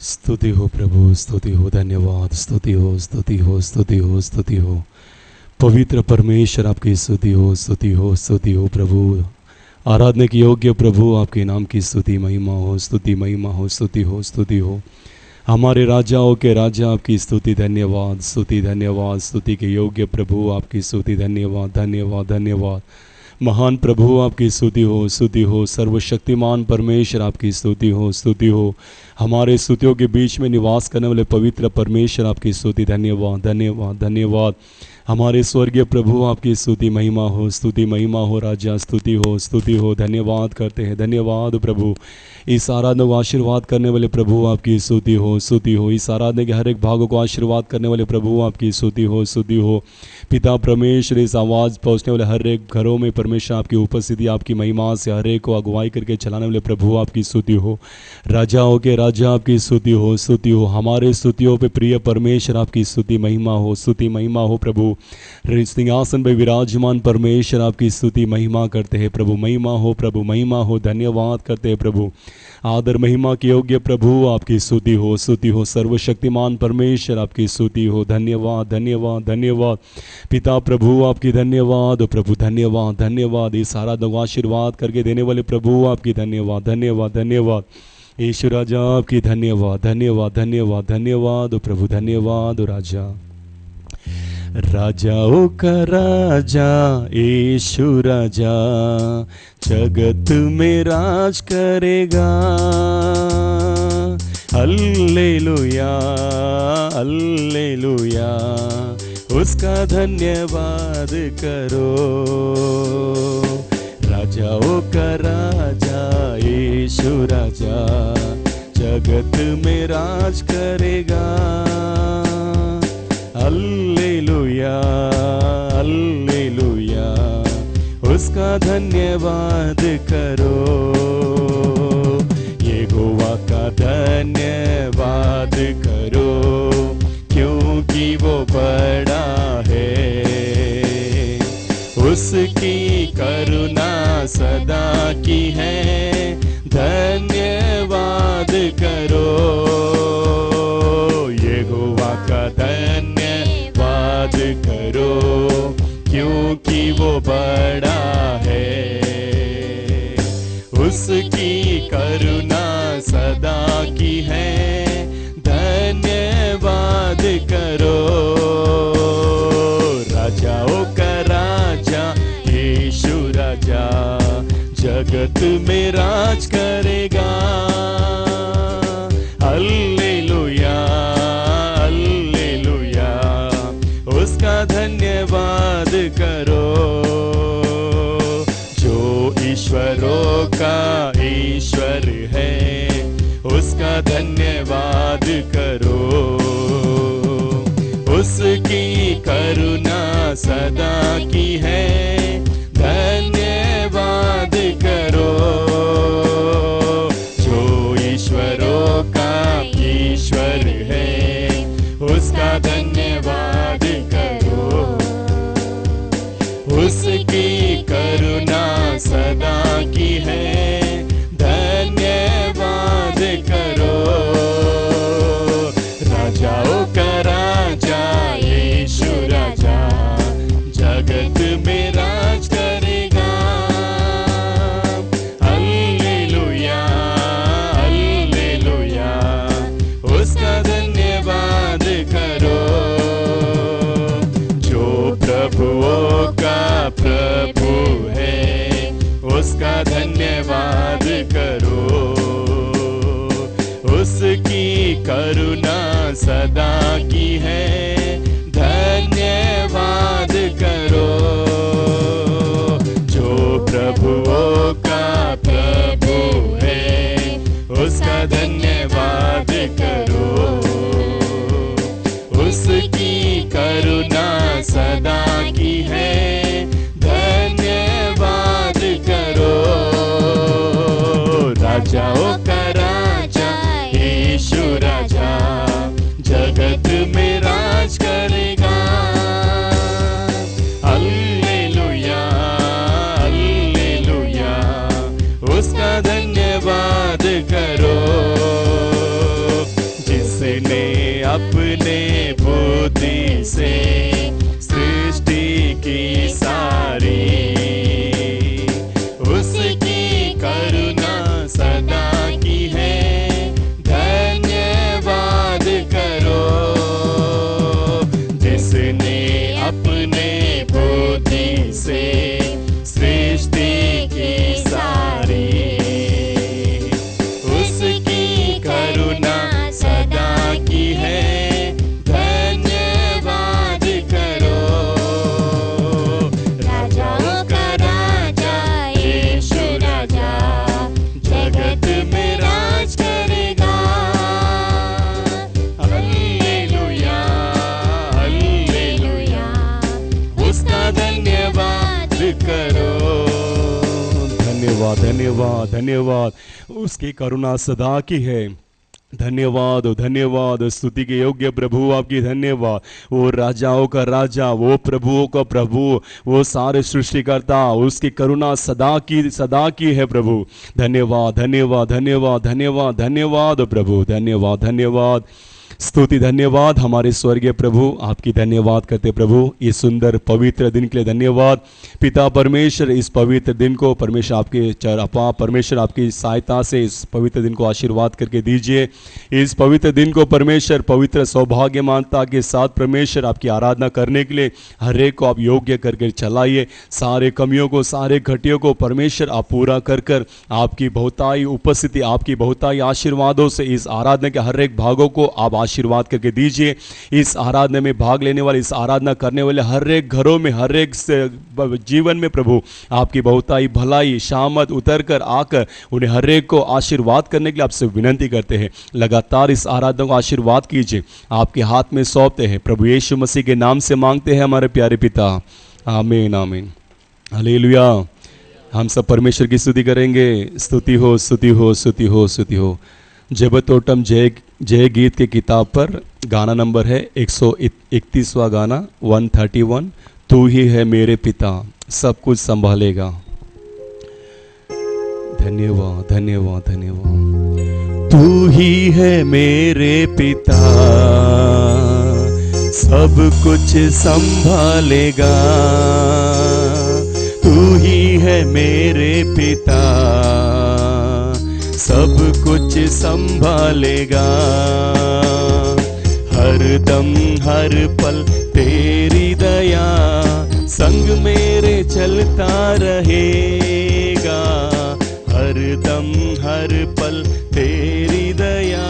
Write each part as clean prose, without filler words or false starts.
स्तुति हो प्रभु, स्तुति हो, धन्यवाद, स्तुति हो, स्तुति हो, स्तुति हो, स्तुति हो। पवित्र परमेश्वर आपकी स्तुति हो, स्तुति हो, स्तुति हो प्रभु। आराधना के योग्य प्रभु आपके नाम की स्तुति महिमा हो, स्तुति महिमा हो, स्तुति हो, स्तुति हो। हमारे राजाओं के राजा आपकी स्तुति, धन्यवाद, स्तुति, धन्यवाद। स्तुति के योग्य प्रभु आपकी स्तुति, धन्यवाद, धन्यवाद, धन्यवाद। महान प्रभु आपकी स्तुति हो, स्तुति हो। सर्वशक्तिमान परमेश्वर आपकी स्तुति हो, स्तुति हो। हमारे स्तुतियों के बीच में निवास करने वाले पवित्र परमेश्वर आपकी स्तुति, धन्यवाद, धन्यवाद, धन्यवाद। हमारे स्वर्गीय प्रभु आपकी स्तुति महिमा हो, स्तुति महिमा हो राजा, स्तुति हो, स्तुति हो। धन्यवाद करते हैं, धन्यवाद प्रभु। इस आराधना को आशीर्वाद करने वाले प्रभु आपकी स्तुति हो, स्तुति हो। इस आराधना के हर एक भागों को आशीर्वाद करने वाले प्रभु आपकी स्तुति हो, स्तुति हो। पिता परमेश्वर, इस आवाज़ पहुँचने वाले हर एक घरों में परमेश्वर आपकी उपस्थिति, आपकी महिमा से हर एक को अगुवाई करके चलाने वाले प्रभु आपकी स्तुति हो। राजाओं के राजा आपकी स्तुति हो, स्तुति हो। हमारे स्तुतियों पे प्रिय परमेश्वर आपकी स्तुति महिमा हो, स्तुति महिमा हो प्रभु। सिंहासन पे विराजमान परमेश्वर आपकी स्तुति महिमा करते हैं प्रभु, महिमा हो प्रभु, महिमा हो। धन्यवाद करते हैं प्रभु। आदर महिमा के योग्य प्रभु आपकी स्तुति हो, स्तुति हो। सर्वशक्तिमान परमेश्वर आपकी स्तुति हो, धन्यवाद, धन्यवाद, धन्यवाद। पिता प्रभु आपकी धन्यवाद प्रभु, धन्यवाद, धन्यवाद। इस आराधना को आशीर्वाद करके देने वाले प्रभु आपकी धन्यवाद, धन्यवाद, धन्यवाद। यीशु राजा आपकी धन्यवाद, धन्यवाद, धन्यवाद, धन्यवाद प्रभु, धन्यवाद राजा। राजाओं का राजा यीशु राजा जगत में राज करेगा। हल्लेलुया, हल्लेलुया, उसका धन्यवाद करो। राजाओं का राजा यीशु राजा जगत में राज करेगा। हल्लेलुया, हल्लेलुया, उसका धन्यवाद करो। यहोवा का धन्यवाद करो, क्योंकि वो बड़ा है। उसकी करुणा सदा की है, धन्यवाद करो। यहोवा का धन्यवाद करो, क्योंकि वो बड़ा है। उसकी करुणा सदा की है, धन्यवाद करो। राजाओं का राजा यीशु राजा जगत में राज करेगा। हल्लेलुया, हल्लेलुया, उसका धन्यवाद करो। जो ईश्वरों का ईश्वर है, उसका धन्यवाद करो। उसकी करुणा सदा की है, धन्यवाद करो। जो ईश्वरों का ईश्वर है, उसका धन्यवाद करो। उसकी करुणा सदा की है, धन्यवाद करो। राजाओं का राजा यीशु राजा जगत में राज करेगा। हल्लेलुया, हल्लेलुया, उसका धन्यवाद करो। जो प्रभुओं का प्रभु है, उसका धन्यवाद करो। उसकी करुणा सदा की है, धन्यवाद करो। जो प्रभुओं का प्रभु है, उसका धन्यवाद करो। उसकी करुणा सदा की है, धन्यवाद करो। राजाओं का राजा यीशु राजा जगत में राज करेगा। हल्लेलुया, हल्लेलुया, उसका धन्यवाद करो। से सृष्टि की सारी, उसकी करुणा सदा की है, धन्यवाद करो। जिसने अपने बुद्धि से सृष्टि की सारी, उसकी करुणा सदा की है, धन्यवाद करो। राजाओं का राजा यीशु राजा जगत में राज करेगा। हालेलुया हालेलुया, उसका धन्यवाद करो। धन्यवाद धन्यवाद धन्यवाद, उसकी करुणा सदा की है। धन्यवाद धन्यवाद, स्तुति के योग्य प्रभु आपकी धन्यवाद। वो राजाओं का राजा, वो प्रभुओं का प्रभु, वो सारे सृष्टिकर्ता, उसकी करुणा सदा की है प्रभु। धन्यवाद धन्यवाद धन्यवाद धन्यवाद धन्यवाद प्रभु, धन्यवाद धन्यवाद, स्तुति धन्यवाद हमारे स्वर्गीय प्रभु, आपकी धन्यवाद करते प्रभु। इस सुंदर पवित्र दिन के लिए धन्यवाद पिता परमेश्वर। इस पवित्र दिन को परमेश्वर परमेश्वर आपकी सहायता से इस पवित्र दिन को आशीर्वाद करके दीजिए। इस पवित्र दिन को परमेश्वर पवित्र सौभाग्य मानता के साथ परमेश्वर आपकी आराधना करने के लिए हर एक को आप योग्य करके चलाइए। सारे कमियों को, सारे घटियों को परमेश्वर आप पूरा कर आपकी बहुताई उपस्थिति, आपकी बहुताई आशीर्वादों से इस आराधना के हर एक भागों को आप आशीर्वाद करके दीजिए। इस आराधना में भाग लेने वाले, इस आराधना करने वाले हर एक घरों में, हर एक जीवन में प्रभु आपकी बहुताई भलाई शामत उतर कर आकर उन्हें हर एक को आशीर्वाद करने के लिए आपसे विनंती करते हैं। लगातार इस आराधना को आशीर्वाद कीजिए, आपके हाथ में सौंपते हैं प्रभु यीशु मसीह के नाम से मांगते हैं हमारे प्यारे पिता, आमीन आमीन हालेलुया। हम सब परमेश्वर की स्तुति करेंगे। स्तुति हो स्तुति हो स्तुति हो स्तुति हो। जबतोटम जय गीत के किताब पर गाना नंबर है 131वां गाना 131, तू ही है मेरे पिता सब कुछ संभालेगा। धन्यवाद धन्यवाद धन्यवाद। तू ही है मेरे पिता सब कुछ संभालेगा। तू ही है मेरे पिता सब कुछ संभालेगा। हर दम हर पल तेरी दया संग मेरे चलता रहेगा। हर दम हर पल तेरी दया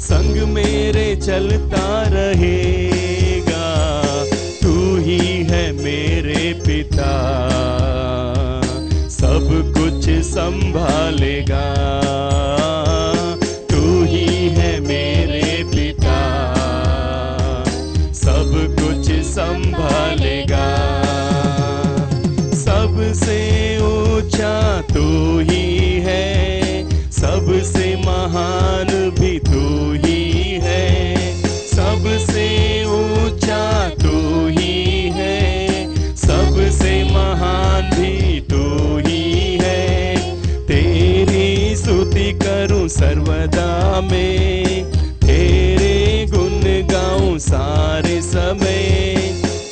संग मेरे चलता रहेगा। तू ही है मेरे पिता सब कुछ संभालेगा। तू ही है मेरे पिता सब कुछ संभालेगा। सबसे ऊंचा तू ही है, सबसे महान भी तू ही है। सबसे ऊंचा तू ही है, सबसे महान भी तू ही है। तेरी स्तुति करूं सर्वदा मैं, तेरे गुण गाऊं सारे समय।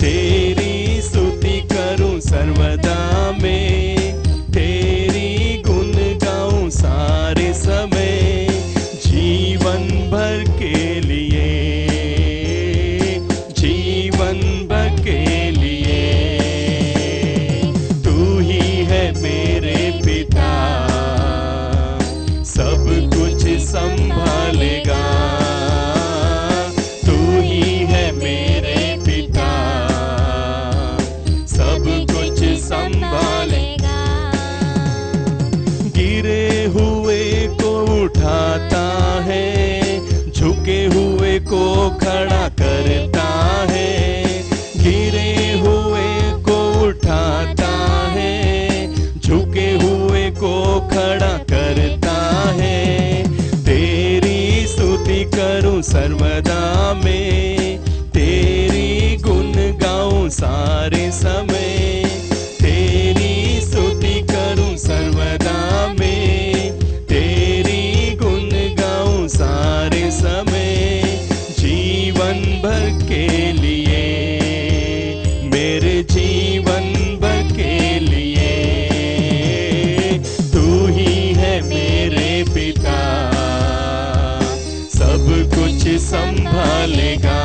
तेरी स्तुति करूं सर्वदा मैं, तेरी गुण गाऊं सारे समय। जीवन भर के लिए, जीवन भर के लिए तू ही है मेरे पिता सब कुछ संभालेगा। तू ही है मेरे पिता सब कुछ संभालेगा। गिरे हुए को उठाता है, झुके हुए को खड़ा करता है। गिरे हुए को उठाता है, झुके हुए को खड़ा करता है। तेरी स्तुति करूं सर्वदा मैं, तेरी गुण गाऊं सारे समय। तेरी स्तुति करूं सर्वदा मैं, तेरी गुण गाऊं सारे समय। जीवन भर के लिए, संभालेगा।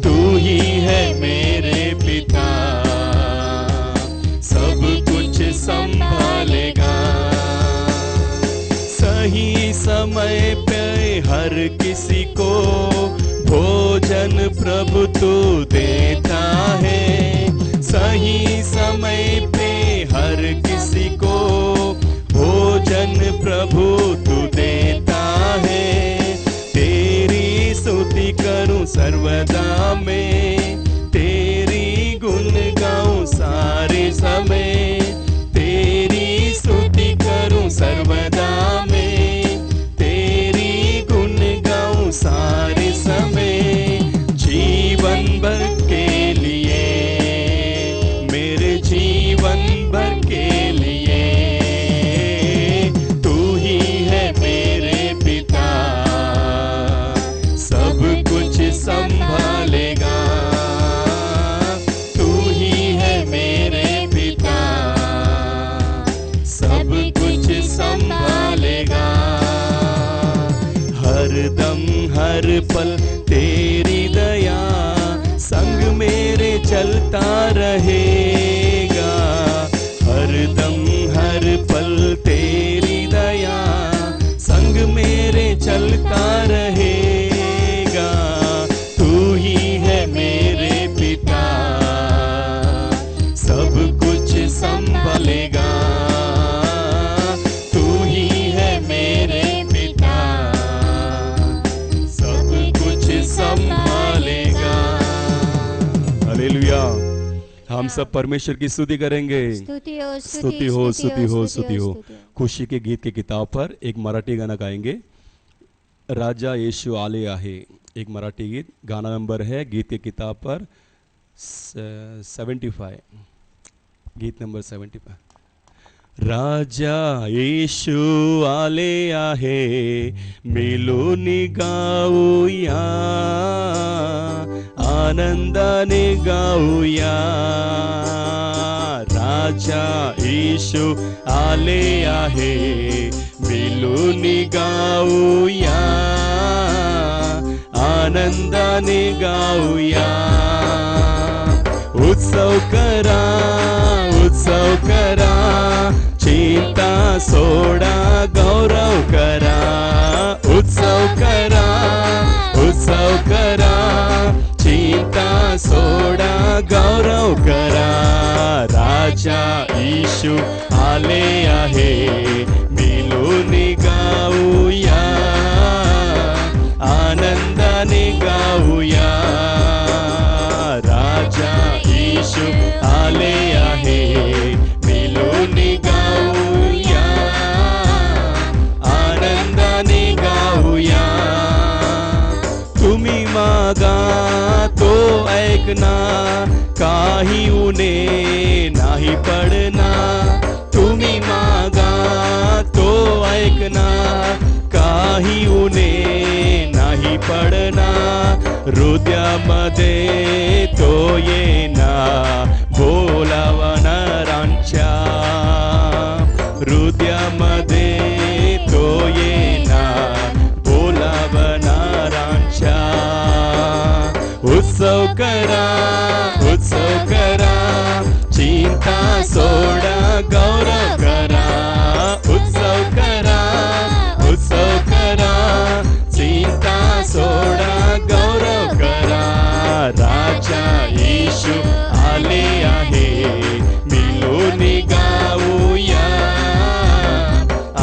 तू ही है मेरे पिता, सब कुछ संभालेगा। सही समय पे हर किसी को भोजन प्रभु तू देता है। सही समय पे हर किसी को भोजन प्रभु तू देता है। तेरी स्तुति करूं सर्वदा में, तेरी गुण गाऊं सारे समय। तेरी स्तुति करूं सर्वदा में, तेरी गुण गाऊं सारे समय। जीवन भर के लिए, मेरे जीवन भर के लिए तू ही है मेरे पिता, सब कुछ संभालेगा। तू ही है मेरे पिता, सब कुछ संभालेगा। हर दम हर पल तेरी दया संग मेरे चलता रहेगा। हर दम हर पल तेरी दया संग मेरे चलता रहेगा। तू ही है मेरे पिता, सब कुछ संभालेगा। तू ही है मेरे पिता, सब कुछ संभालेगा। हालेलुया। हम सब परमेश्वर की स्तुति करेंगे। स्तुति हो, स्तुति हो, स्तुति हो, स्तुति हो। खुशी के गीत के किताब पर एक मराठी गाना गाएंगे, राजा येशू आले आहे। एक मराठी गीत, गाना नंबर है गीत के किताब पर 75, गीत नंबर 75। राजा येशू आले आहे, मिळून गाऊया, आनंदाने गाऊया। राजा येशू आले आहे, मिळून गाऊया, आनंदाने गाऊया। उत्सव करा, उत्सव करा, चिंता सोडा, गौरव करा। उत्सव करा, उत्सव करा, चिंता सोडा, गौरव करा। राजा येशू आले आहे, मिळून गाऊया, आनंदाने गाऊया। राजा येशू आले आहे, मिळून गाऊया, आनंदाने गाऊया। तुम्ही मागा तो ऐकना, काही उणे नाही पडना। तुम्ही मागा तो ऐकना, काही उणे नाही पडना। हृदयामध्ये तो येना, बोलावणाऱ्यांच्या। हृदयामध्ये तो येना, बोलावणाऱ्यांच्या। उत्सव करा, उत्सव करा, चिंता सोडा, गौरव करा। उत्सव करा, उत्सव करा, चिंता सोडा, गौरव करा। राजा येशू आले आहे, मिळून गाऊया,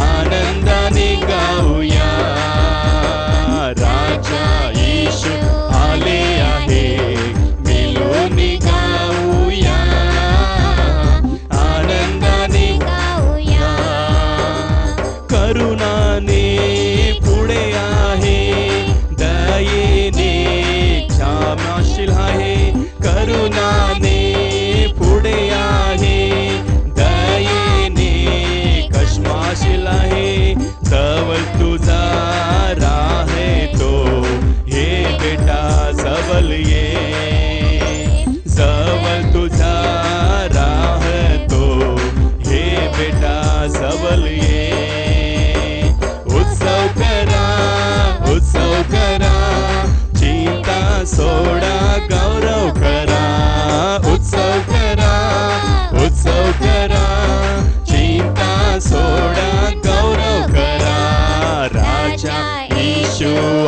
आनंदाने गाऊया। राजा येशू आले आहे, मिळून गाऊया, आनंदाने गाऊया। करुणाने पुढे आहे, दयेने क्षमाशील आहे। करुणाने पुढे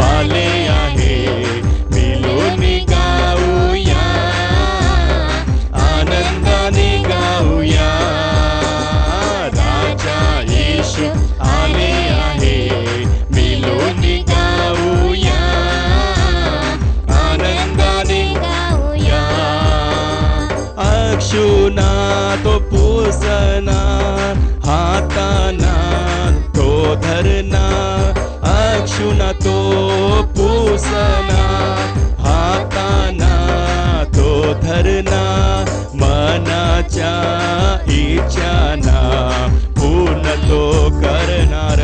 आले आहे, मिळून गाऊया, आनंदाने गाऊया. राजा येशू आले आहे, मिळून गाऊया, आनंदाने गाऊया. अक्षुना तो पुसणार, हाताना तो धरणार. अक्षुना तो पुसणार, हाताना तो धरणार. मनाच्या इच्छाना पूर्ण तो करणार.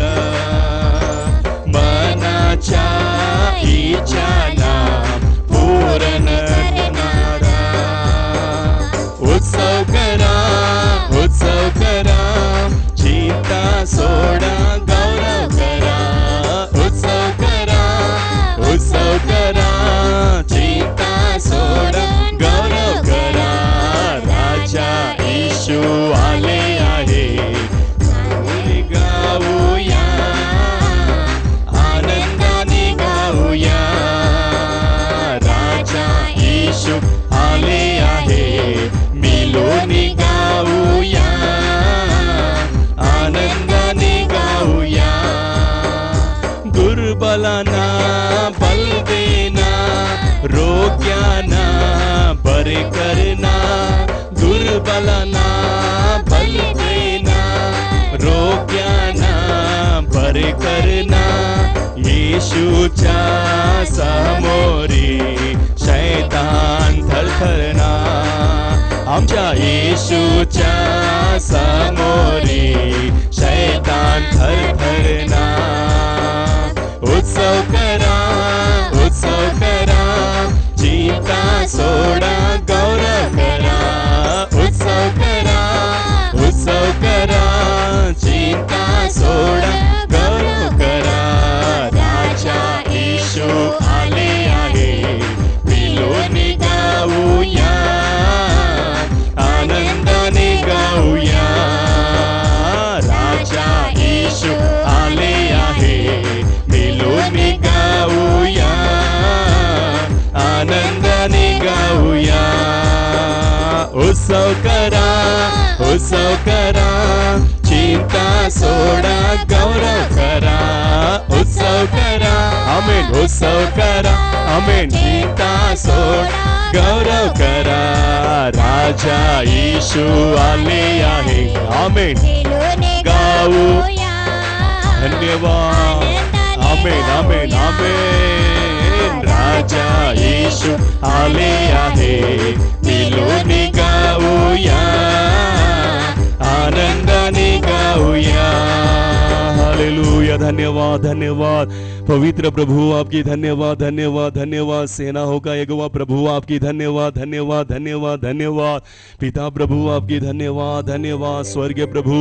मनाच्या इच्छाना पूर्ण करणार. उत्सव करा, उत्सव करा, चिंता सोडा, गौरव करा. उत्सव करा, उत्सव करा, चिंता सोडा, गौरव करा. राजा येशू आले आहे, गाऊया, आनंदाने गाऊया. राजा येशू आले आहे, मिळून गाऊया, आनंदाने गाऊया. दुर्बलांना बल देना, रोग्यांना बरे करना. दुर्बलांना बल देना, रोग्यांना बरे करना. येशूच्या समोरी शैतान थरथरना. आमच्या येशूच्या समोरी शैतान थरथरना. उत्सव करा, उत्सव करा, चिंता सोडा, गौरव करा. उत्सव करा, उत्सव करा, चिंता सोडा, गौरव करा. राजा येशू आले आहे, मिळून गाऊया, आनंदाने गाऊया. राजा येशू आले आहे, मिळून गाऊया, आनंदाने गाऊया. उत्सव करा, उत्सव करा, चिंता सोडा, गौरव करा. उत्सव करा, आमेन. उत्सव करा, आमेन. चिंता सोडा, गौरव करा. राजा येशू आले आहे, आमेन. गाऊ, धन्यवाद, आमेन, आमेन, आमेन. राजा येशू आले आहे, मिळून गाऊया, आनंदाने गाऊया. हालेलुया. धन्यवाद, धन्यवाद पवित्र प्रभु आपकी, धन्यवाद, धन्यवाद, धन्यवाद. सेनाओं का यहोवा प्रभु आपकी, धन्यवाद, धन्यवाद, धन्यवाद, धन्यवाद. पिता प्रभु आपकी, धन्यवाद, धन्यवाद. स्वर्गीय प्रभु,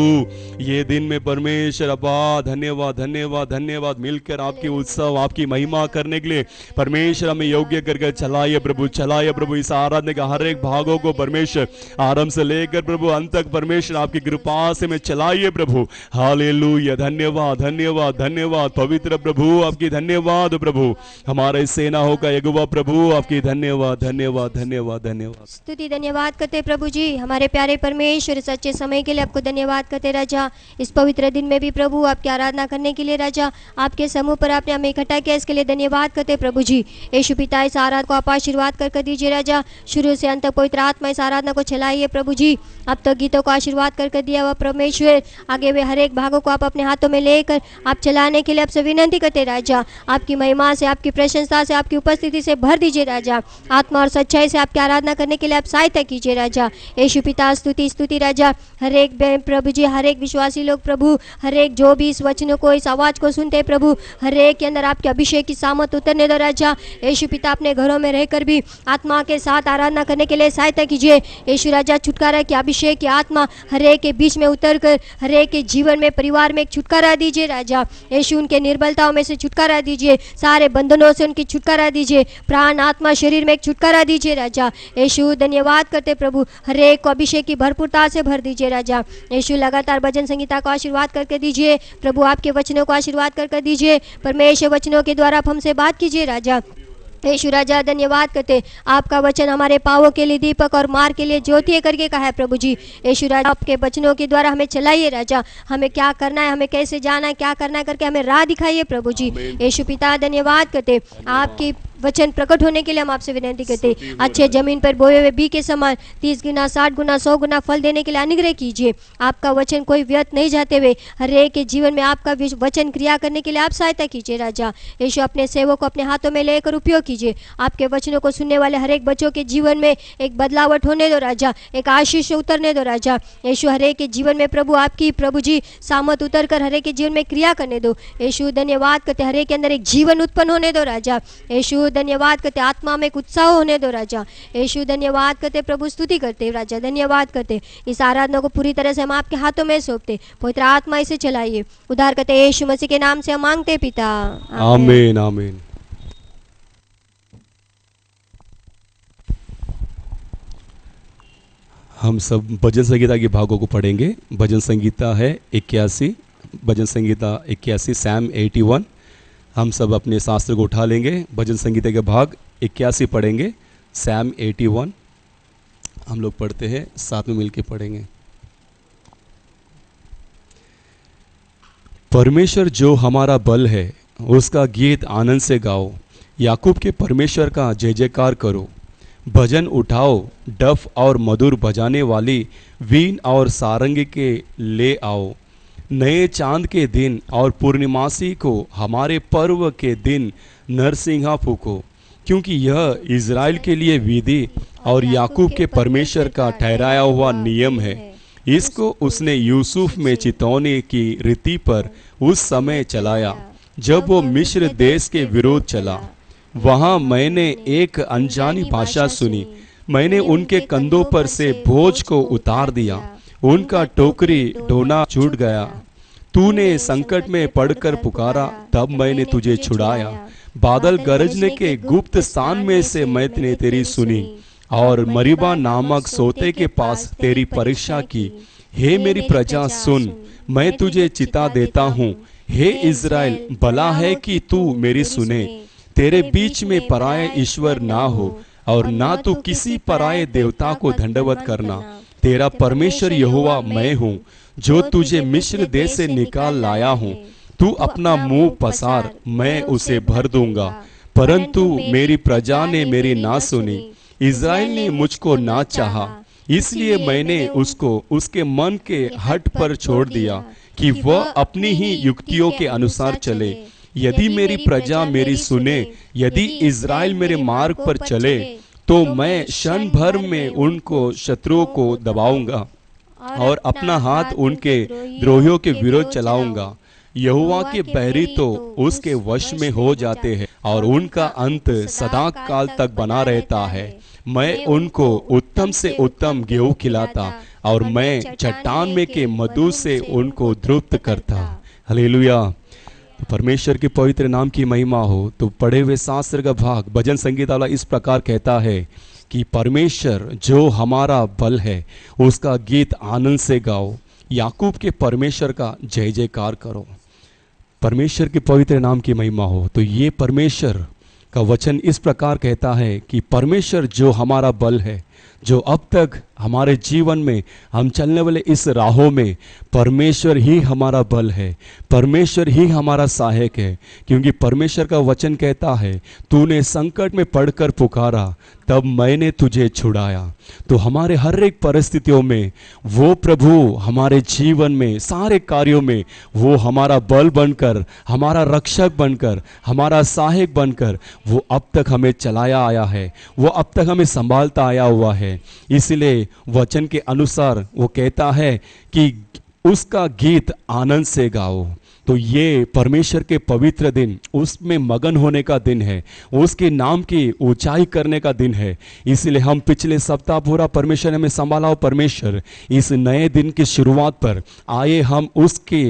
ये दिन में परमेश्वर अब्बा, धन्यवाद, धन्यवाद, धन्यवाद. मिलकर आपकी उत्सव, आपकी महिमा करने के लिए परमेश्वर हमें योग्य करके चलाइए प्रभु, चलाइए प्रभु. इस आराधना के हर एक भागों को परमेश्वर आरंभ से लेकर प्रभु अंत तक परमेश्वर आपकी कृपा से में चलाइए प्रभु. हालेलुया. धन्यवाद, धन्यवाद, धन्यवाद पवित्र प्रभु आपकी, धन्यवाद प्रभु. हमारे सेनाओं का यहोवा प्रभु आपकी, धन्यवाद, धन्यवाद, धन्यवाद, धन्यवाद. स्तुति धन्यवाद करते प्रभु जी, हमारे प्यारे परमेश्वर, सच्चे समय के लिए आपको धन्यवाद करते राजा. इस पवित्र दिन में भी प्रभु आपकी आराधना करने के लिए राजा, आपके समूह पर आपने हमें इकट्ठा किया, इसके लिए धन्यवाद करते प्रभु जी. यीशु पिता, इस आराधना को आप आशीर्वाद कर दीजिए राजा. शुरू से अंत तक पवित्र आत्मा इस आराधना को चलाइए प्रभु जी. अब तक गीतों को आशीर्वाद कर दिया हुआ परमेश्वर, आगे वे हर एक भागों को आप अपने हाथों में लेकर आप चलाने के लिए आपसे विनंती करते राजा. आपकी महिमा से, आपकी प्रशंसा से, आपकी उपस्थिति से भर दीजिए राजा. आत्मा और सच्चाई से आपकी आराधना करने के लिए आप सहायता कीजिए राजा. यीशु पिता, स्तुति स्तुति राजा. हर एक प्रभु जी, हर एक विश्वासी लोग प्रभु, हर एक जो भी इस वचनों को, इस आवाज को सुनते हैं प्रभु, हर एक के अंदर आपके अभिषेक की सामर्थ उतरने दो राजा. यीशु पिता, अपने घरों में रहकर भी आत्मा के साथ आराधना करने के लिए सहायता कीजिए. यीशु राजा, छुटकारा की अभिषेक की आत्मा हर एक के बीच में उतर कर हर एक के जीवन में, परिवार में एक छुटकारा दीजिए राजा. राजा। यीशु उनके निर्बलताओं में से छुटकारा दीजिए, सारे बंधनों से उनकी छुटकारा दीजिए, प्राण आत्मा शरीर में एक छुटकारा दीजिए राजा। यीशु धन्यवाद करते प्रभु, हर एक को अभिषेक की भरपूरता से भर दीजिए राजा। यीशु लगातार भजन संगीता को आशीर्वाद करके दीजिए प्रभु, आपके वचनों को आशीर्वाद करके दीजिए। परमेश्वर वचनों के द्वारा आप हमसे बात कीजिए राजा। यीशु राजा धन्यवाद करते, आपका वचन हमारे पाँवों के लिए दीपक और मार्ग के लिए ज्योति है करके कहा है प्रभु जी। यीशु राजा आपके वचनों के द्वारा हमें चलाइए राजा, हमें क्या करना है, हमें कैसे जाना है, क्या करना है करके हमें राह दिखाइए प्रभु जी। यीशु पिता धन्यवाद करते, आपकी वचन प्रकट होने के लिए हम आपसे विनती करते, अच्छे जमीन पर बोए हुए बी के समान 30 गुना 60 गुना 100 गुना फल देने के लिए अनुग्रह कीजिए। आपका वचन कोई व्यर्थ नहीं जाते हुए हर एक के जीवन में आपका वचन क्रिया करने के लिए आप सहायता कीजिए राजा। यीशु अपने सेवक को अपने हाथों में लेकर उपयोग कीजिए, आपके वचनों को सुनने वाले हर एक बच्चों के जीवन में एक बदलावट होने दो राजा, एक आशीष उतरने दो राजा। यीशु हर एक के जीवन में प्रभु आपकी प्रभु जी सामत उतर कर हर एक के जीवन में क्रिया करने दो। यीशु धन्यवाद करते, हर एक के अंदर एक जीवन उत्पन्न होने दो राजा। यीशु धन्यवाद करते, आत्मा में एक उत्साह होने दो राजा। यीशु धन्यवाद करते प्रभु, स्तुति करते राजा, धन्यवाद करते। इस आराधना को पूरी तरह से हम आपके हाथों में सौंपते, पवित्र आत्मा इसे चलाइए। उद्धार करते यीशु मसीह के नाम से हम मांगते पिता, आमीन आमीन। हम सब भजन संगीता के भागों को पढ़ेंगे। भजन संगीता है 81, भजन संगीता 81 सैम 81। हम सब अपने शास्त्र को उठा लेंगे, भजन संगीता के भाग 81 पढ़ेंगे, सैम 81 हम लोग पढ़ते हैं, साथ में मिलके पढ़ेंगे। परमेश्वर जो हमारा बल है, उसका गीत आनंद से गाओ। याकूब के परमेश्वर का जय जयकार करो। भजन उठाओ, डफ और मधुर बजाने वाली वीण और सारंगी के ले आओ। नए चांद के दिन और पूर्णिमासी को, हमारे पर्व के दिन नरसिंहा फूको, क्योंकि यह इज़राइल के लिए विधि और याकूब के परमेश्वर का ठहराया हुआ नियम है। इसको उसने यूसुफ में चितौनी की रीति पर उस समय चलाया जब वो मिस्र देश के विरोध चला। वहाँ मैंने एक अनजानी भाषा सुनी, मैंने उनके कंधों पर से बोझ को उतार दिया, उनका टोकरी ढोना छूट गया। तूने संकट में पड़कर पुकारा, तब मैंने तुझे छुड़ाया। बादल गरजने के गुप्त स्थान में से मैंने तेरी सुनी और मरीबा नामक सोते के पास तेरी परीक्षा की। हे मेरी प्रजा सुन, मैं तुझे चिता देता हूँ। हे इज़राइल, भला है कि तू मेरी सुने। तेरे बीच में पराये ईश्वर ना हो और ना तू किसी पराये देवता को दंडवत करना। तेरा परमेश्वर यहोवा मैं हूँ, जो तुझे मिस्र देश से निकाल लाया हूँ। तू अपना मुंह पसार, मैं उसे भर दूंगा। परंतु मेरी प्रजा ने मेरी ना सुनी, इज़राइल ने मुझको ना चाहा, इसलिए मैंने उसको उसके मन के हट पर छोड़ दिया कि वह अपनी ही युक्तियों के अनुसार चले। यदि मेरी प्रजा मेरी सुने, यदि इज़राइल मेरे मार्ग पर चले, तो मैं क्षण भर में उनको शत्रुओं को दबाऊंगा और अपना हाथ उनके द्रोहियों के विरुद्ध चलाऊंगा। यहोवा के बैरी तो उसके वश में हो जाते हैं और उनका अंत सदा काल तक बना रहता है। मैं उनको उत्तम से उत्तम गेहूं खिलाता और मैं चट्टान में के मधु से उनको तृप्त करता। हालेलुया। परमेश्वर के पवित्र नाम की महिमा हो। तो पढ़े हुए शास्त्र का भाग भजन संगीत वाला इस प्रकार कहता है कि परमेश्वर जो हमारा बल है, उसका गीत आनंद से गाओ। याकूब के परमेश्वर का जय जयकार करो। परमेश्वर के पवित्र नाम की महिमा हो। तो ये परमेश्वर का वचन इस प्रकार कहता है कि परमेश्वर जो हमारा बल है, जो अब तक हमारे जीवन में हम चलने वाले इस राहों में परमेश्वर ही हमारा बल है, परमेश्वर ही हमारा सहायक है। क्योंकि परमेश्वर का वचन कहता है, तूने संकट में पड़कर पुकारा, तब मैंने तुझे छुड़ाया। तो हमारे हर एक परिस्थितियों में वो प्रभु हमारे जीवन में सारे कार्यों में वो हमारा बल बनकर, हमारा रक्षक बनकर, हमारा सहायक बनकर वो अब तक हमें चलाया आया है, वो अब तक हमें संभालता आया हुआ है। इसलिए वचन के अनुसार वो कहता है कि उसका गीत आनंद से गाओ। तो ये परमेश्वर के पवित्र दिन, उसमें मगन होने का दिन है, उसके नाम की ऊंचाई करने का दिन है। इसलिए हम पिछले सप्ताह पूरा परमेश्वर ने हमें संभाला और परमेश्वर इस नए दिन की शुरुआत पर आए हम उसके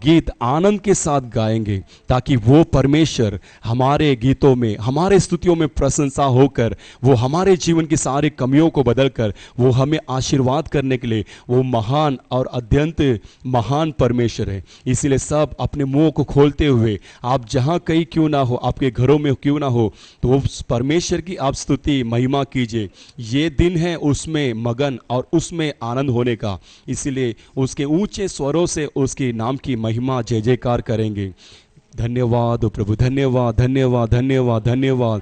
गीत आनंद के साथ गाएंगे, ताकि वो परमेश्वर हमारे गीतों में, हमारे स्तुतियों में प्रशंसा होकर वो हमारे जीवन की सारी कमियों को बदलकर वो हमें आशीर्वाद करने के लिए वो महान और अत्यंत महान परमेश्वर है। इसीलिए सब अपने मुंह को खोलते हुए, आप जहाँ कहीं क्यों ना हो, आपके घरों में क्यों ना हो, तो उस परमेश्वर की आप स्तुति महिमा कीजिए। ये दिन है उसमें मगन और उसमें आनंद होने का, इसीलिए उसके ऊंचे स्वरों से उसके नाम की महिमा जय जयकार करेंगे। धन्यवाद प्रभु, धन्यवाद धन्यवाद धन्यवाद धन्यवाद।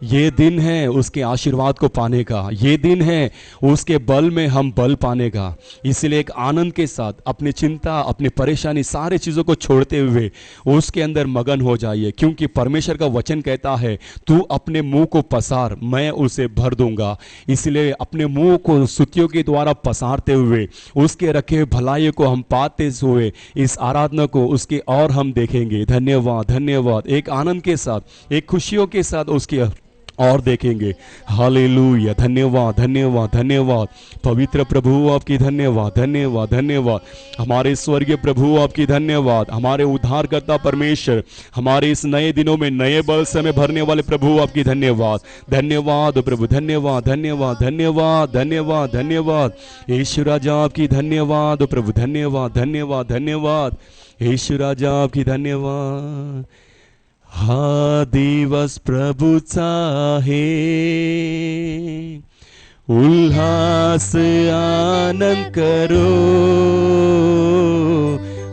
ये दिन है उसके आशीर्वाद को पाने का, ये दिन है उसके बल में हम बल पाने का। इसलिए एक आनंद के साथ अपनी चिंता, अपनी परेशानी, सारे चीज़ों को छोड़ते हुए उसके अंदर मगन हो जाइए, क्योंकि परमेश्वर का वचन कहता है तू अपने मुंह को पसार, मैं उसे भर दूंगा। इसलिए अपने मुंह को स्तुतियों के द्वारा पसारते हुए उसके रखे हुए भलाई को हम पाते हुए इस आराधना को उसके और हम देखेंगे। धन्यवाद धन्यवाद। एक आनंद के साथ, एक खुशियों के साथ उसकी और देखेंगे। हालेलुया। धन्यवाद धन्यवाद धन्यवाद। पवित्र प्रभु आपकी धन्यवाद धन्यवाद धन्यवाद। हमारे स्वर्गीय प्रभु आपकी धन्यवाद। हमारे उद्धारकर्ता परमेश्वर, हमारे इस नए दिनों में नए बल से हमें भरने वाले प्रभु आपकी धन्यवाद। धन्यवाद प्रभु, धन्यवाद धन्यवाद धन्यवाद धन्यवाद धन्यवाद। यीशु राजा आपकी धन्यवाद प्रभु, धन्यवाद धन्यवाद धन्यवाद। यीशु राजा आपकी धन्यवाद। हा दिवस प्रभूचा आहे, उल्हास आनंद करो।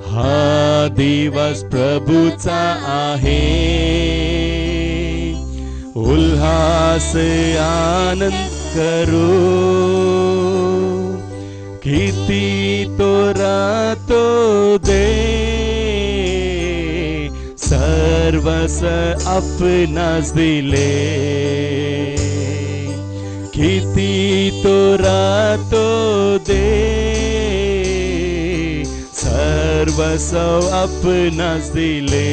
हा दिवस प्रभूचा आहे, उल्हास आनंद करो। किती तो रातो दे, सर्वस आपणास दिले। किती तो रातो दे, सर्वस आपणास दिले।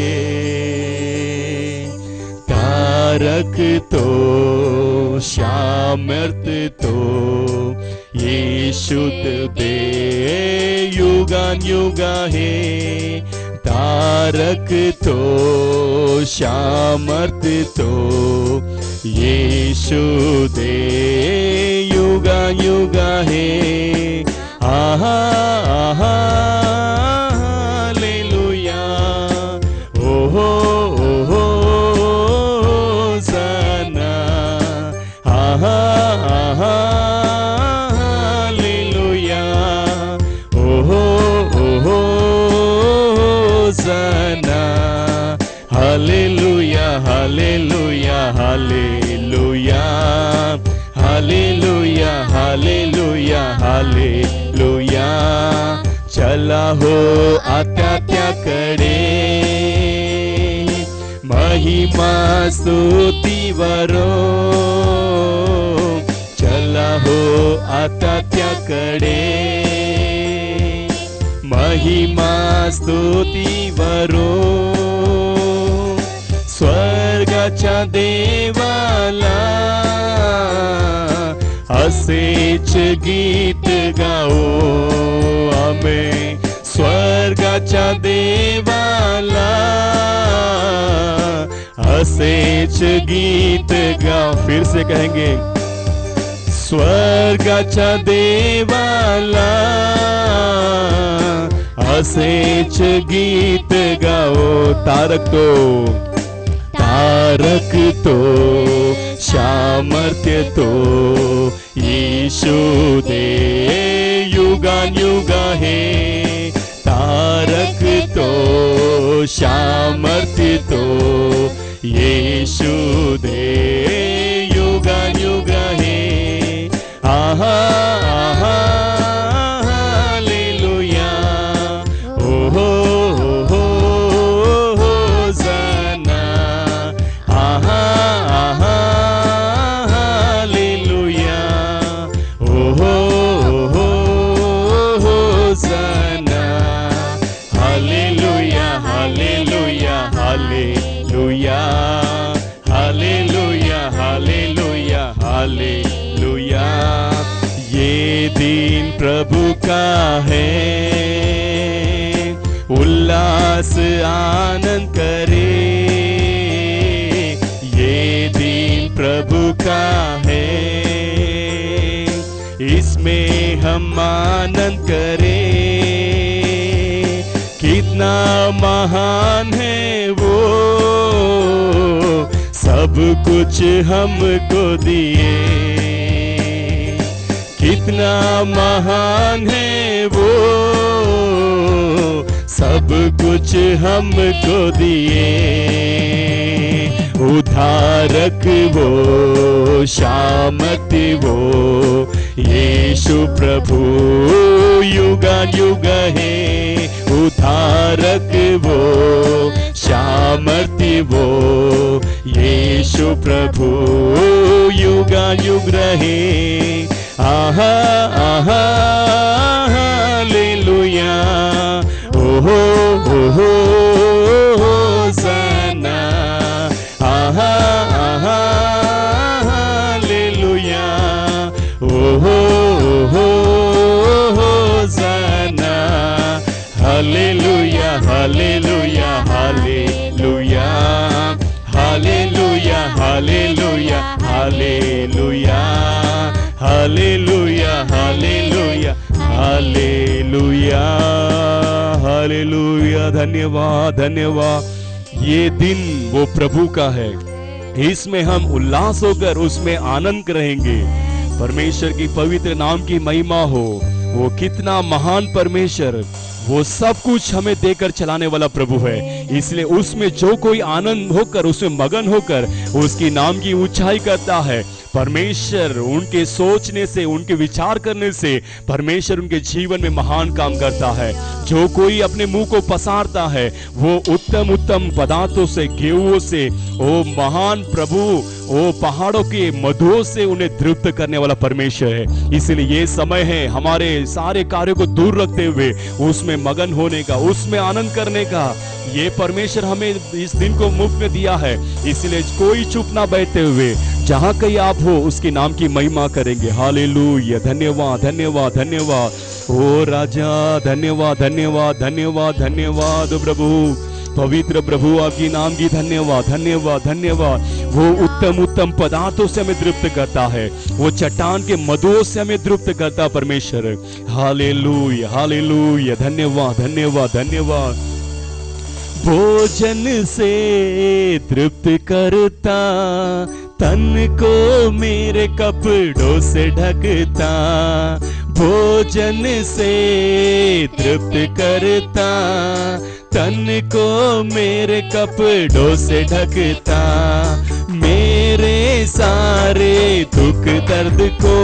तारक तो सामर्थ्य तो यीशु दे युगानुयुग आहे। तारक तो सामर्थ्य तो यीशु दे युगानुयुग आहे। आहा आहा हालेलुया। ओहो ओहो होसाना। आहा आहा हालेलुया। ओहो ओहो होसाना। हालेलुया हालेलुया हालेलुया हालेलुया हालेलुया हालेलुया। चला हो आता त्याकडे, महिमा स्तुतीवरो। चला हो आता त्याकडे, महिमा स्तुतीवरो। स्वर्गाच्या देवाला असेच गीत गाओ आम्ही। स्वर्गाच्या देवाला असेच गीत गाओ। फिर से कहेंगे, स्वर्गाच्या देवाला असेच गीत गाओ। तारक तो सामर्थ्य तो यीशु दे युगानुयुग आहे। तारक तो सामर्थ्य तो यीशु दे युगानुयुग आहे। आहा आहा हालेलुया। ओहो ओहो होसाना। आहा आहा हालेलुया। ओहो ओहो होसाना। हालेलुया हालेलुया हालेलुया हालेलुया हालेलुया हालेलुया। ये दिन प्रभु का है, उल्लास आनंद करे, ये दिन प्रभु का है, इसमें हम आनंद करें। कितना महान है वो, सब कुछ हमको दिए। कितना महान है वो, सब कुछ हमको दिए। उद्धारक वो, शामति वो, यीशु प्रभु युगा युग है। उद्धारक वो, शामति वो, यीशु प्रभु युगा युग रहे। आहा आहा हालेलुया, ओहो ओहो होसाना। आहा आहा हालेलुया, ओहो ओहो होसाना। हालेलुया हालेलुया हालेलुया, हालेलुया हालेलुया हालेलुया, हालेलुया हालेलुया हालेलुया हालेलुया। धन्यवाद धन्यवाद। ये दिन वो प्रभु का है, इसमें हम उल्लास होकर उसमें आनंद रहेंगे। परमेश्वर की पवित्र नाम की महिमा हो। वो कितना महान परमेश्वर, वो सब कुछ हमें देकर चलाने वाला प्रभु है। इसलिए उसमें जो कोई आनंद होकर, उसमें मगन होकर उसकी नाम की ऊंचाई करता है, परमेश्वर उनके सोचने से, उनके विचार करने से परमेश्वर उनके जीवन में महान काम करता है। जो कोई अपने मुंह को पसारता है वो उत्तम उत्तम पदार्थों से, गेहूं से, वो महान प्रभु वो पहाड़ों के मधुओं से उन्हें तृप्त करने वाला परमेश्वर है। इसलिए ये समय है हमारे सारे कार्यों को दूर रखते हुए उसमें मगन होने का, उसमें आनंद करने का। ये परमेश्वर हमें इस दिन को मुफ्त में दिया है। इसलिए कोई चुप ना बैठते हुए, जहां कहीं आप हो उसके नाम की महिमा करेंगे। हालेलुया। धन्यवाद धन्यवाद धन्यवाद ओ राजा, धन्यवाद धन्यवाद धन्यवाद धन्यवाद प्रभु, पवित्र प्रभु आपकी नाम की धन्यवाद धन्यवाद धन्यवाद। वो उत्तम उत्तम पदार्थों से हमें तृप्त करता है, वो चट्टान के मधुओं से हमें तृप्त करता परमेश्वर। हालेलुया हालेलुया। धन्यवाद धन्यवाद धन्यवाद। भोजन से तृप्त करता, तन को मेरे कपड़ों से ढकता। भोजन से तृप्त करता, तन को मेरे कपड़ों से ढकता। मेरे सारे दुख दर्द को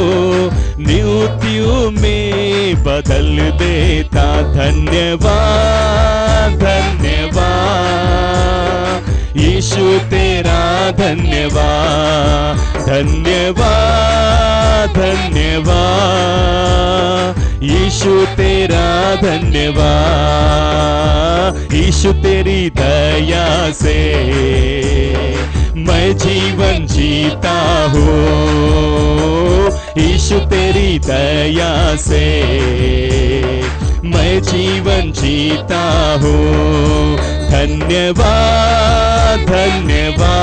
न्यूतियों में बदल देता। धन्यवाद धन्यवाद यीशु तेरा, धन्यवाद धन्यवाद धन्यवाद यीशु तेरा, धन्यवाद। यीशु तेरी दया से मैं जीवन जीता हूँ, यीशु तेरी दया से मैं जीवन जीता हूँ। धन्यवाद धन्यवाद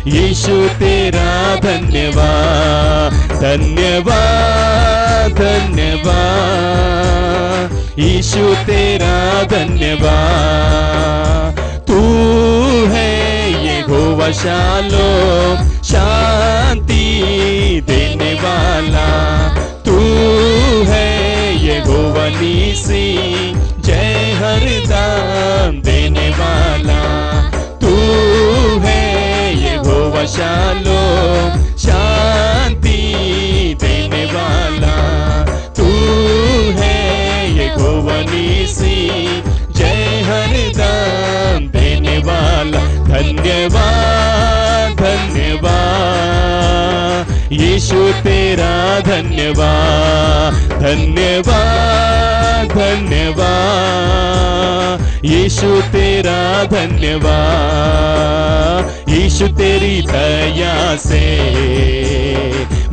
यीशु तेरा, धन्यवाद धन्यवाद धन्यवाद यीशु तेरा, धन्यवाद। तू है यहोवा शालोम, शांति देने वाला। तू है यहोवा नीसी, जय हरदम देने वाला। तू है यहोवा शालोम, शांति देने वाला। तू है यहोवा नीसी, जय हरदम देने वाला। धन्यवाद धन्यवाद यीशु तेरा, धन्यवाद धन्यवाद धन्यवाद यीशु तेरा, धन्यवाद। यीशु तेरी दया से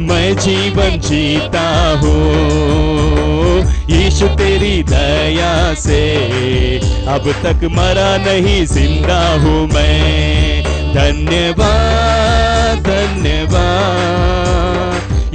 मैं जीवन जीता हूँ। यीशु तेरी दया से अब तक मरा नहीं, जिंदा हूँ मैं। धन्यवाद धन्यवाद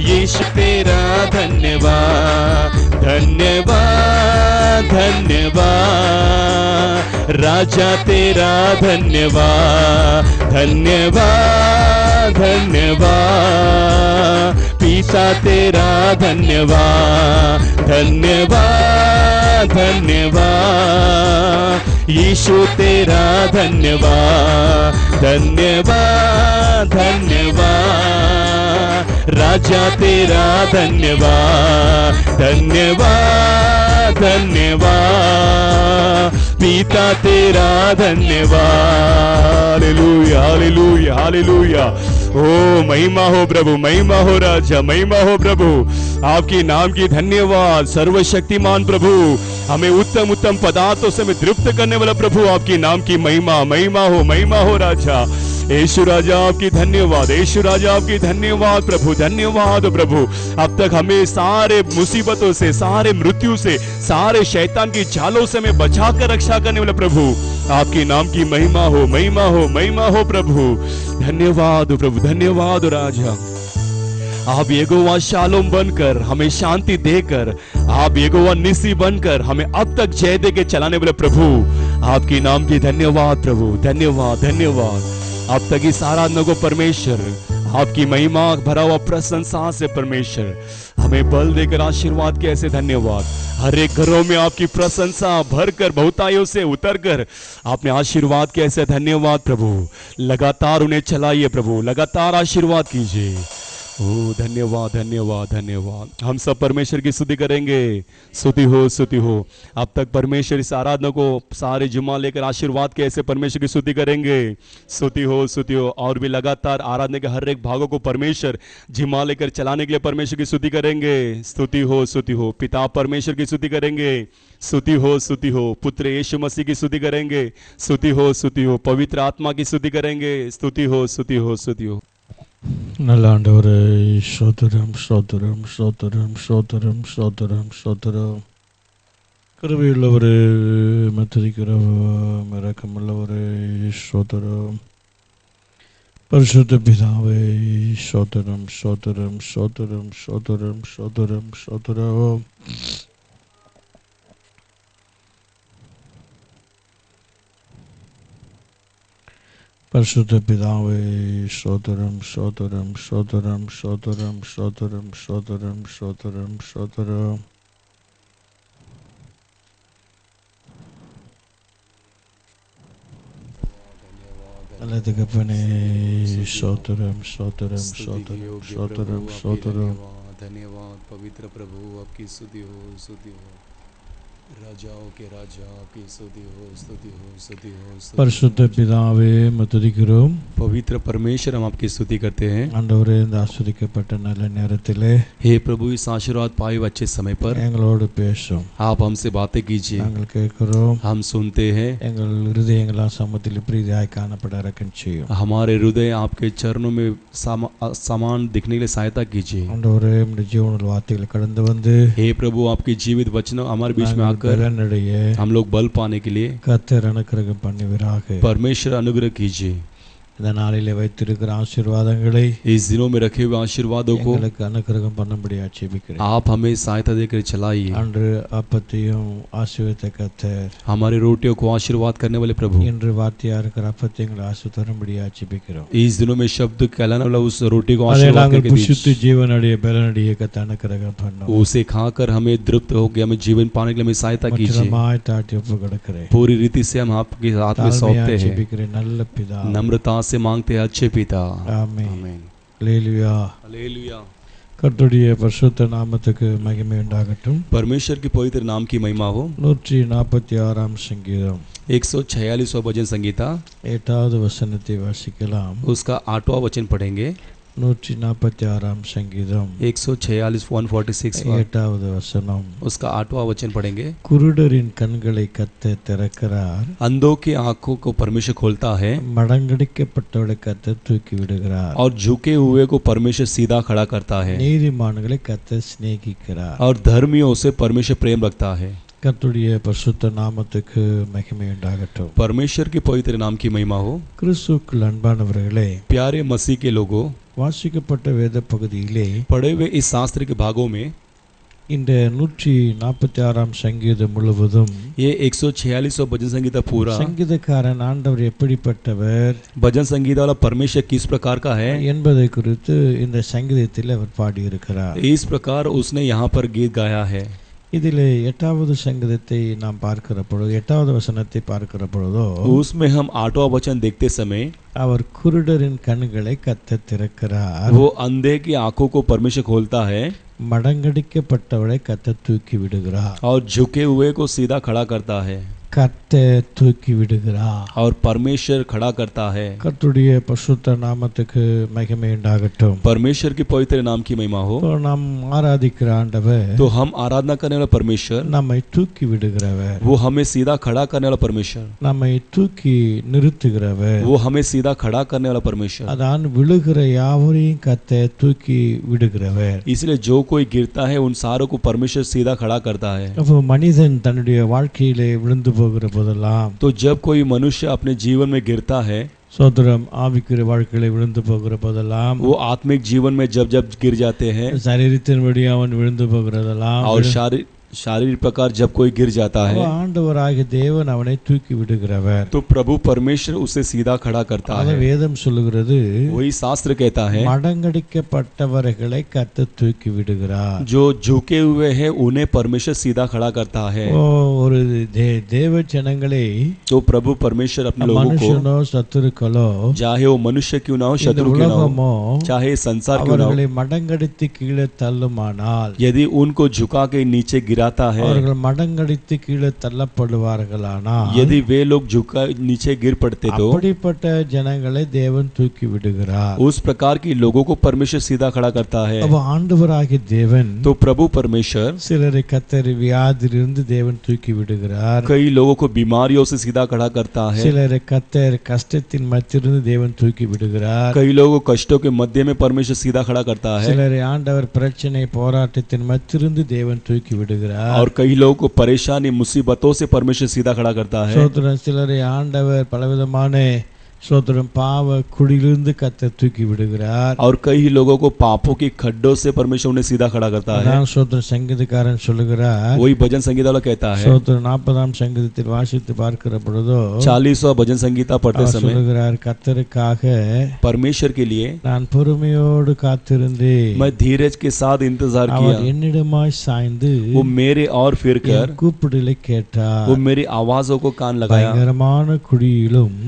यीशु तेरा, धन्यवाद धन्यवाद धन्यवाद राजा तेरा, धन्यवाद धन्यवाद धन्यवाद पिता तेरा, धन्यवाद धन्यवाद धन्यवाद यीशु तेरा, धन्यवाद धन्यवाद धन्यवाद राजा तेरा, धन्यवाद धन्यवाद धन्यवाद पिता तेरा, धन्यवाद। हालेलुया हालेलुया हालेलुया। ओ महिमा हो प्रभु, महिमा हो राजा, महिमा हो प्रभु। आपकी नाम की धन्यवाद। सर्वशक्तिमान प्रभु, हमें उत्तम उत्तम पदार्थों से हमें तृप्त करने वाला प्रभु, आपकी नाम की महिमा, महिमा हो राजा। यीशु राजा आपकी धन्यवाद, यीशु राजा आपकी धन्यवाद प्रभु, धन्यवाद प्रभु। अब तक हमें सारे मुसीबतों से, सारे मृत्यु से, सारे शैतान की चालों से हमें बचा कर रक्षा करने वाला प्रभु, आपकी नाम की महिमा हो, महिमा हो, महिमा हो प्रभु। धन्यवाद प्रभु, धन्यवाद राजा। आप यहोवा शालोम बनकर हमें शांति देकर, आप यहोवा निसी बनकर हमें अब तक जय दे के चलाने वाले प्रभु, आपकी नाम की धन्यवाद प्रभु, धन्यवाद धन्यवाद। अब तक इस आराधना को परमेश्वर आपकी महिमा भरा हुआ प्रशंसा से परमेश्वर हमें बल देकर आशीर्वाद के, ऐसे धन्यवाद। हर एक घरों में आपकी प्रशंसा भरकर बहुतायों से उतरकर आपने आशीर्वाद के, ऐसे धन्यवाद प्रभु। लगातार उन्हें चलाइए प्रभु, लगातार आशीर्वाद कीजिए। ओ धन्यवाद धन्यवाद धन्यवाद। हम सब परमेश्वर की स्तुति करेंगे। स्तुति हो स्तुति हो। अब तक परमेश्वर इस आराधना को सारे जुम्मा लेकर आशीर्वाद के, ऐसे परमेश्वर की स्तुति करेंगे। स्तुति हो स्तुति हो। और भी लगातार आराधना के हर एक भागों को परमेश्वर जिम्मा लेकर चलाने के लिए परमेश्वर की स्तुति करेंगे। स्तुति हो स्तुति हो। पिता परमेश्वर की स्तुति करेंगे। स्तुति हो स्तुति हो। पुत्र यीशु मसीह की स्तुति करेंगे। स्तुति हो स्तुति हो। पवित्र आत्मा की स्तुति करेंगे। स्तुति हो स्तुति हो स्तुति हो। நல்ல ஆண்டவரே, ஸ்தோத்திரம் ஸ்தோத்திரம் ஸ்தோத்திரம் ஸ்தோத்திரம் ஸ்தோத்திரம் ஸ்தோத்திரம். கிருபையுள்ளவரே, மத்திரிக்கிறவர், இரக்கமுள்ளவரே, ஸ்தோத்திரம். பரிசுத்த பிதாவே, ஸ்தோத்திரம் ஸ்தோத்திரம் ஸ்தோத்திரம் ஸ்தோத்திரம் ஸ்தோத்திரம் ஸ்தோத்திரம். பரிசுத்த பிதாவே, ஸ்தோத்திரம் ஸ்தோத்திரம் ஸ்தோத்திரம் ஸ்தோத்திரம் ஸ்தோத்திரம் ஸ்தோத்திரம் ஸ்தோத்திரம் ஸ்தோத்திரம். நல்ல தகப்பனே, ஸ்தோத்திரம் ஸ்தோத்திரம் ஸ்தோத்திரம் ஸ்தோத்திரம் ஸ்தோத்திரம். धन्यवाद पवित्र प्रभु, आपकी स्तुति हो स्तुति हो। राजाओं के राजा आपकी स्तुति हो स्तुति हो स्तुति हो। பரிசுத்த பிதாவே, துதிக்கிறோம். पवित्र परमेश्वर, हम आपकी स्तुति करते हैं। ஆண்டவரே, இந்த ஆசீர்வதிக்கப்பட்ட நல்ல நேரத்திலே हे प्रभु, इस आशीर्वाद पाए हुए अच्छे समय पर எங்களோடு பேசும். आप हमसे बातें कीजिए। நாங்கள் கேட்கிறோம். हम सुनते हैं। எங்கள் இருதயங்களாம் சமத்தில் பிரீதியாய் காணப்பட இரக்கம் செய்யும். हमारे हृदय आपके चरणों में समान दिखने के लिए सहायता कीजिए। ஆண்டவரே, நம்முடைய ஜீவனுள்ள வார்த்தைகளை கடந்து வந்து हे प्रभु, आपकी जीवित वचन हमारे बीच में आकर हम लोग बल पाने के लिए கர்த்தர் அனுக்கிரகம் பண்ணுவீராக. परमेश्वर अनुग्रह कीजिए। இந்த நாளிலே வைத்திருக்கிற ஆசீர்வாதங்களை, इस दिनों में रखे हुए आशीर्वादों को எங்களுக்கு அனுக்கிரகம் பண்ணும்படியா ஜெபிக்கிறேன். आप हमें सहायता देकर चलाइए। அன்று அப்பத்தையும் ஆசீர்வதித்த கர்த்தர், हमारे रोटियों को आशीर्वाद करने वाले प्रभु, இன்று வார்த்தையா இருக்கிற அப்பத்தை எங்களை ஆசீர்வதிக்கும்படியா ஜெபிக்கிறோம். इस दिनों में शब्द कहलाने वाला उस रोटी को அதை आशीर्वाद நாங்கள் करके புசித்து दीजिए। ஜீவனடைய பலனடைய கர்த்தர் அனுக்கிரகம் பண்ணும். उसे खाकर हमें तृप्त हो गया, हमें जीवन पाने के लिए हमें सहायता कीजिए। மற்றமாய் தாட்டி ஒப்பு கொடுக்கிறேன். पूरी रीति से हम आपके हाथ में தாழ்மையா सौंपते हैं। ஜெபிக்கிறேன். நல்ல பிதா, नम्रता से मांगते हैं अच्छे पिता। ஆமென். आमीन। அல்லேலூயா. हालेलुया। கர்த்தருடைய பரிசுத்த நாமத்துக்கு மகிமை உண்டாகட்டும். परमेश्वर के पवित्र नाम की महिमा हो। 146ஆம் சங்கீதம் 146वां भजन संगीता, 8வது வசனத்தை வாசிக்கலாம். उसका 8वां वचन पढ़ेंगे। 146 சங்கீதம் 146 146 8வது வசனம். उसका 8वां वचन पढ़ेंगे। குருடரின் கண்களை கர்த்தர் திறக்கிறார், अंधों की आंखों को परमेश्वर खोलता है மடங்கடிக்கப்பட்டவளை கர்த்தர் தூக்கி விடுகிறார், और झुके हुए को परमेश्वर सीधा खड़ा करता है நீதிமான்களை கர்த்தர் சிநேகிக்கிறார். और धर्मियों से परमेश्वर प्रेम रखता है। கர்த்தருடைய பரிசுத்த நாமத்துக்கு மகிமை உண்டாகட்டும். परमेश्वर के पवित्र नाम की महिमा हो। கிறிஸ்துவுக்குள் அன்பானவர்களே, प्यारे मसीह के लोगों, வாசிக்கப்பட்ட வேத பகுதியிலே पढ़े हुए इस शास्त्र के भागों में இந்த 146 சங்கீதம் முழுவதும் ये 146 भजन संगीता पूरा சங்கீதக்காரன் ஆண்டவர் எப்படிப்பட்டவர் भजन संगीता वाला परमेश्वर किस प्रकार का है என்பதை குறித்து இந்த சங்கீதத்தில் அவர் பாடியிருக்கிறார். इस प्रकार उसने यहाँ पर गीत गाया है। இதிலே 8வது சங்கீதத்தை நாம் பார்க்கிற பொழுது 8வது வசனத்தை பார்க்கிற பொழுதோ उसमें हम 8वां वचन देखते समय அவர் குருடரின் கண்களை கர்த்தர் திறக்கிறார், वो अंधे की आंखों को परमेश्वर खोलता है மடங்கடிக்கப்பட்டவளை கர்த்தர் தூக்கி விடுகிறார், और झुके हुए को सीधा खड़ा करता है கர்த்தர் தூக்கி விடுகிறார். और परमेश्वर खड़ा करता है। கர்த்தருடைய பரிசுத்த நாமத்துக்கு மகிமை உண்டாகட்டும். परमेश्वर की पवित्र नाम की महिमा हो। நாம் ஆராதிக்கிற ஆண்டவர் तो हम आराधना करने वाला परमेश्वर, நம்மை தூக்கி விடுகிறவர், वो हमें सीधा खड़ा करने वाला परमेश्वर, நம்மை தூக்கி நிறுத்துகிறவர், वो हमें सीधा खड़ा करने वाला परमेश्वर। அதான் விழுகிற யாவரையும் கர்த்தர் தூக்கி விடுகிறவர். इसलिए जो कोई गिरता है उन सारों को परमेश्वर सीधा खड़ा करता है। அப்போ மனிதன் தன்னுடைய வாழ்க்கையிலே விழுந்து போகிற போதெல்லாம் तो जब कोई मनुष्य अपने जीवन में गिरता है, சோதரம் ஆவிக்குரிய வாழ்க்கையில விழுந்து போகிற போதெல்லாம், वो आत्मिक जीवन में जब जब गिर जाते हैं சரீரத்தின்படி அவன் விழுந்து போகிறதெல்லாம், और शारीरिक प्रकार जब कोई गिर जाता है ஆண்டவராகிய தேவன் அவனை தூக்கி விடுகிறவர். तो प्रभु परमेश्वर उसे सीधा खड़ा करता அத है। வேதம் சொல்லுகிறது, वही शास्त्र कहता है மடங்கடிக்கப்பட்டவர்களை கர்த்தர் தூக்கி விடுகிறார். जो झुके हुए हैं उन्हें परमेश्वर सीधा खड़ा करता है। ஒரு தேவ ஜனங்களை, तो प्रभु परमेश्वर अपने लोगों को, மனுஷனோ சத்துருக்களோ चाहे वो मनुष्य क्यों ना हो, இந்த शत्रु क्यों ना உலகமோ हो, चाहे संसार क्यों ना அவர்களை हो, மடங்கடித்து கீழே தள்ளுமானால், यदि उनको झुका के नीचे गिराता है, அவர்கள் மடங்கடித்து கீழே தள்ளப்படுவார்களானால், यदि वे लोग झुका नीचे गिर पड़ते तो அப்படிப்பட்ட ஜனங்களை தேவன் தூக்கி விடுகிறார். उस प्रकार की लोगों को परमेश्वर सीधा खड़ा करता है। அப்ப ஆண்டவராகிய தேவன் तो प्रभु परमेश्वर சிலரை கர்த்தர் வியாதியிலிருந்து தேவன் தூக்கி விடுகிறார், कई लोगों को बीमारियों से सीधा खड़ा करता है, சிலரை கர்த்தர் கஷ்டத்தின் மத்தியிலிருந்து தேவன் தூக்கி விடுகிறார், कई लोगों को कष्टों के मध्य में परमेश्वर सीधा खड़ा करता है, சிலரை ஆண்டவர் பிரச்சனை போராட்டத்தின் மத்தியிலிருந்து தேவன் தூக்கி விடுகிறார், और कई लोगों को परेशानी मुसीबतों से परमेश्वर सीधा खड़ा करता है। சோதரன் சிலரை ஆண்டவர் பலவிதமான சோதரம் பாவ குழியிலிருந்து கர்த்தர் தூக்கி விடுகிறார். और कई लोगों को पापों की खड्डों से परमेश्वर उन्हें सीधा खड़ा करता है। அதான் சோதரன் சங்கீதக்காரன் சொல்லுகிறார், वही भजन संगीता वाला कहता है। சோதரன் 40ஆம் சங்கீதத்தில் வாசித்து பார்க்கிற பொழுதோ 40वां भजन संगीता पढ़ते அவர் समय சொல்லுகிறார், கர்த்தருக்காக परमेश्वर के लिए நான் பொறுமையோடு காத்திருந்தேன், मैं धीरज के साथ इंतजार அவர் किया, என்னிடமாய் சாய்ந்து वो मेरे और फिर कर என் கூப்பிடலை கேட்டார். वो मेरी आवाजों को कान लगाया। பயங்கரமான குழியிலும்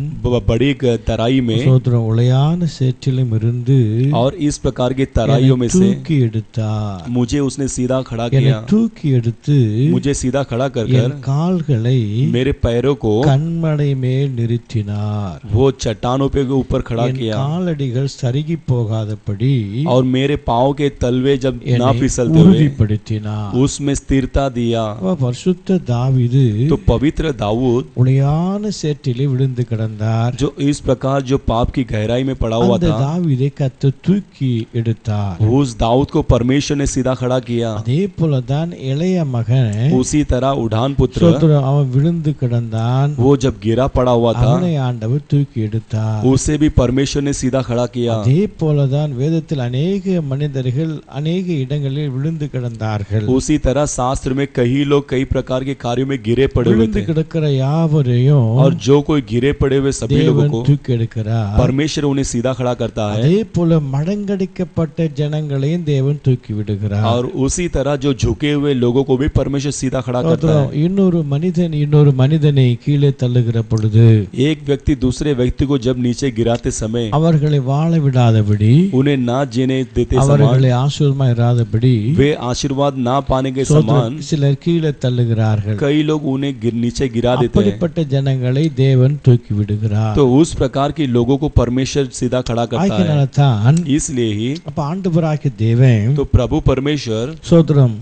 बड़ी तराई में சோதரம் உளையான சேற்றிலும் இருந்து और इस प्रकार की तराइयों में से தூக்கி எடுத்தார். मुझे उसने सीधा खड़ा என்னை किया, தூக்கி எடுத்து मुझे सीधा खड़ा कर என் கால்களை मेरे पैरों को கண்மலை மேல் நிறுத்தினார். वो चट्टानों पे ऊपर खड़ा என் किया, காலடிகள் சருகி போகாதபடி और मेरे पाँव के तलवे जब ना என்னை फिसलते हुए உறுதிப்படுத்தினார். उसमें स्थिरता दिया। பரிசுத்த தாவீது तो पवित्र दाऊद உளையான சேற்றிலே விழுந்து கிடந்தார். जो इस प्रकार जो पाप की गहराई में पड़ा हुआ அந்த था, தாவீதை கர்த்தர் தூக்கி எடுத்தார். उस दाऊद को परमेश्वर ने सीधा खड़ा किया। அதே போலதான் இளைய மகன் उसी तरह उड़ान पुत्र சோதரம் அவன் விழுந்து கிடந்தான், वो जब गिरा पड़ा हुआ था, அவனை ஆண்டவர் தூக்கி எடுத்தார். उसे भी परमेश्वर ने सीधा खड़ा किया। அதே போலதான் வேதத்தில் அநேக மனிதர்கள் அநேக இடங்களில் விழுந்து கிடந்தார்கள். उसी तरह शास्त्र में कई लोग कई प्रकार के कार्यों में गिरे पड़े हुए விழுந்து थे, கிடக்கிற யாவரையும் और जो कोई गिरे पड़े हुए सभी लोगों தேவன் को தூக்கி எடுக்கிறார். परमेश्वर उन्हें सीधा खड़ा करता है। அதே போல மடங்கடிக்கப்பட்ட ஜனங்களையும் தேவன் தூக்கி விடுகிறார். और उसी तरह जो झुके हुए लोगों को भी परमेश्वर सीधा खड़ा करता है। இன்னொரு மனிதனை கீழே தள்ளுகிற பொழுது एक व्यक्ति दूसरे व्यक्ति को जब नीचे गिराते समय அவர்களை வாழ விடாதபடி, उन्हें ना जीने देते समान, அவர்களை ஆசீர்வாதமாய் இராதபடி वे आशीर्वाद ना पाने के समान சிலர் கீழே தள்ளுகிறார்கள். कई लोग उन्हें नीचे गिरा देते हैं। அப்படிப்பட்ட ஜனங்களை தேவன் தூக்கி விடுகிறார். तो उस उस प्रकार के लोगों को परमेश्वर सीधा खड़ा करता है। ஆகினால தான் इसलिए ही அப்ப ஆண்டவராகிய தேவன் तो प्रभु परमेश्वर சோதரம்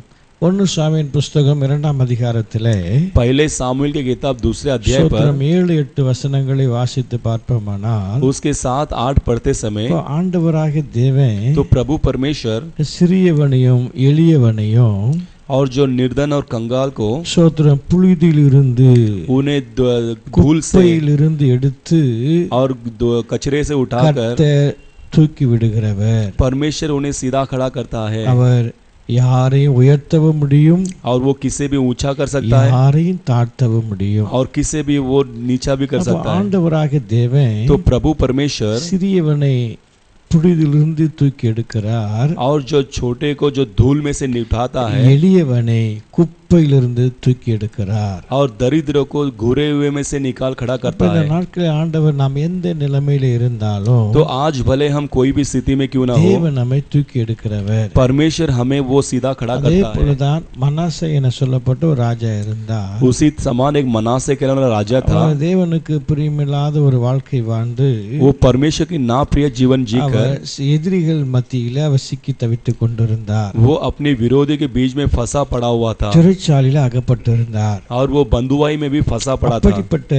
1 சாமுவேல் புஸ்தகம் 2ஆம் அதிகாரத்திலே पहले सामुएल के किताब दूसरे अध्याय पर சோதரம் 7-8 வசனங்களை வாசித்து பார்ப்போமானால் उसके 7-8 पढ़ते समय அப்ப ஆண்டவராகிய தேவன் तो प्रभु परमेश्वर சிறியவனையும் எளியவனையும் और जो निर्धन और कंगाल को சோதரம் புழுதியிலிருந்து उन्हें धूल से குப்பையிலிருந்து எடுத்து और कचरे से उठाकर கர்த்தர் தூக்கி விடுகிறவர் परमेश्वर उन्हें सीधा खड़ा करता है அவர் யாரையும் உயர்த்தவும் முடியும் और वो किसे भी ऊंचा कर सकता है யாரையும் தாழ்த்தவும் முடியும் और किसे भी वो नीचा भी कर அப்ப सकता है। ஆண்டவராகிய தேவன் तो प्रभु परमेश्वर சிறியவனை புழுதியிலிருந்து தூக்கி எடுக்கிறார் और जो छोटे को जो धूल में से निभाता है எளியவனை குப்பையிலிருந்து தூக்கி எடுக்கிறார் और दरिद्र को घुरे हुए में से निकाल खड़ा அப்ப करता இந்த है। நாட்களில் ஆண்டவர் நாம் எந்த நிலைமையில இருந்தாலும் तो आज भले हम कोई भी स्थिति में क्यों ना हो தேவன் நம்மை தூக்கி எடுக்கிறவர் परमेश्वर हमें वो सीधा खड़ा அதே करता है। போலதான் மனாசே என சொல்லப்பட்ட ஒரு ராஜா இருந்தார் उसी समान एक मनासे के नाम राजा था। அவர் தேவனுக்கு பிரியமில்லாத ஒரு வாழ்க்கை வாழ்ந்து वो परमेश्वर की नाप्रिय जीवन जीकर அவர் எதிரிகள் மத்தியில அவர் சிக்கி தவித்துக் கொண்டிருந்தார் वो अपने विरोधी के बीच में फंसा पड़ा हुआ था சிறைச்சாலையில அகப்பட்டிருந்தார் और वो बंधुआई में भी फंसा पड़ा था। அப்படிப்பட்ட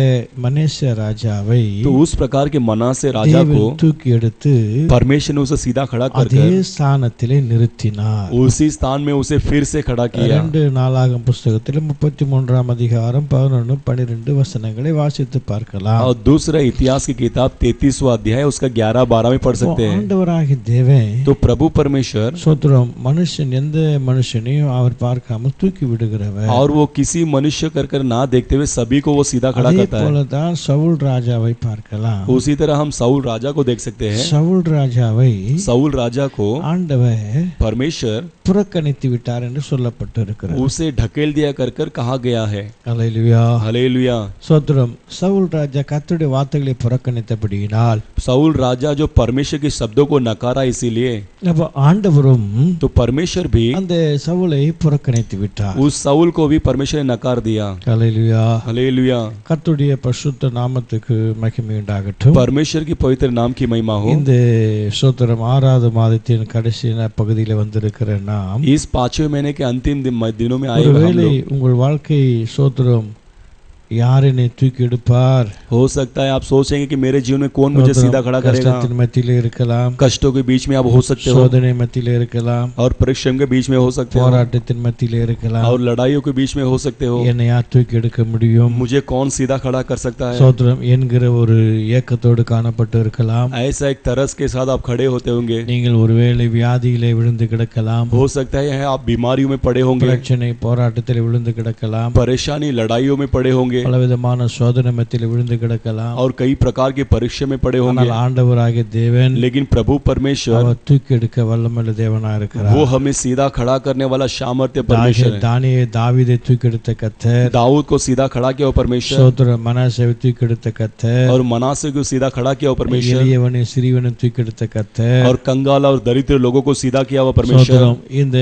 மனேச ராஜாவை तो उस प्रकार के मनासे राजा को தேவன் தூக்கி எடுத்து परमेश्वर ने उसे सीधा खड़ा அதே कर ஸ்தானத்திலே நிறுத்தினார் उसी स्थान में उसे फिर से खड़ा किया। 2 நாளாகமம் புஸ்தகத்தில் 33ஆம் அதிகாரம் 11-12 வசனங்களை வாசித்து பார்க்கலாம் और दूसरा इतिहास की किताब 33वां अध्याय उसका 11-12 में पढ़ सकते हैं। ஆண்டவராகிய தேவன் तो प्रभु परमेश्वर சோத்திரம் மனுஷன் எந்த மனுஷனையும் அவர் பார்க்காம தூக்கி விடுகிறவர் और वो किसी मनुष्य कर ना देखते हुए सभी को वो सीधा खड़ा அதே करता है। போலதான் சவுல் ராஜாவை பார்க்கலாம் उसी तरह हम साउल राजा को देख सकते हैं। சவுல் ராஜாவை साउल राजा को ஆண்டவர் परमेश्वर புறக்கணித்து விட்டார் என்று சொல்லப்பட்டிருக்கிறது उसे ढकेल दिया कर कहा गया है। அல்லேலூயா हालेलुया। சோத்திரம் சவுல் ராஜா கர்த்தருடைய வார்த்தைகளை புறக்கணித்தபடியினால் साउल राजा जो परमेश्वर के शब्दों को नकारा इसीलिए அப்ப ஆண்டவரும் तो परमेश्वर भी அந்த சவுலை புறக்கணித்து விட்டார் उस साउल को भी परमेश्वर ने नकार दिया। அல்லேலூயா हालेलुया। கர்த்தருடைய பரிசுத்த நாமத்துக்கு மகிமை உண்டாகட்டும் परमेश्वर की पवित्र नाम की महिमा हो। இந்த சோத்திரம் 6வது மாதத்தின் கடைசி பகுதியில் வந்திருக்கிற நாம் इस 5वें महीने के अंतिम दिनों में आए हुए हम ஒருவேளை लोग உங்கள் வாழ்க்கை சோத்திரம் யார் என்னை தூக்கி எடுப்பார் हो सकता है आप सोचेंगे कि मेरे जीवन में कौन मुझे सीधा खड़ा करेगा। கஷ்டத்தின் மத்தியிலே இருக்கலாம் कष्टों के बीच में आप हो सकते हो சோதனை மத்தியிலே இருக்கலாம் और परिश्रम के बीच में हो सकते हो போராட்டத்தின் மத்தியிலே இருக்கலாம் और लड़ाइयों के बीच में हो सकते हो। என்னை யார் தூக்கி எடுக்க முடியும் मुझे कौन सीधा खड़ा कर सकता है சோத்திரம் என்கிற ஒரு ஏக்கத்தோடு காணப்பட்டு இருக்கலாம் ऐसा एक तरस के साथ आप खड़े होते होंगे। நீங்கள் ஒருவேளை வியாதியிலே விழுந்து கிடக்கலாம் हो सकता है आप बीमारियों में पड़े होंगे பிரச்சனை போராட்டத்தில் விழுந்து கிடக்கலாம் परेशानी लड़ाइयों में पड़े होंगे பலவிதமான சோதனை மத்தியில் விழுந்து கிடக்கலாம் और कई प्रकार की परीक्षा में पड़े होंगे। ஆனால் ஆண்டவராகிய தேவன் लेकिन प्रभु परमेश्वर அவர் தூக்கி எடுக்க வல்லமையுள்ள தேவனா இருக்கிறார் वो हमें सीधा खड़ा करने वाला सामर्थ्य परमेश्वर है। தாவீதை தூக்கி எடுத்த கர்த்தர் दाऊद को सीधा खड़ा किया वो परमेश्वर சோத்திரம் மனாசேவை தூக்கி எடுத்த கர்த்தர் और मनासे को सीधा खड़ा किया वो परमेश्वर எளியவனை சிறியவனை தூக்கி எடுத்த கர்த்தர் और कंगाल और दरिद्र लोगों को सीधा किया वो परमेश्वर। சோத்திரம் இந்த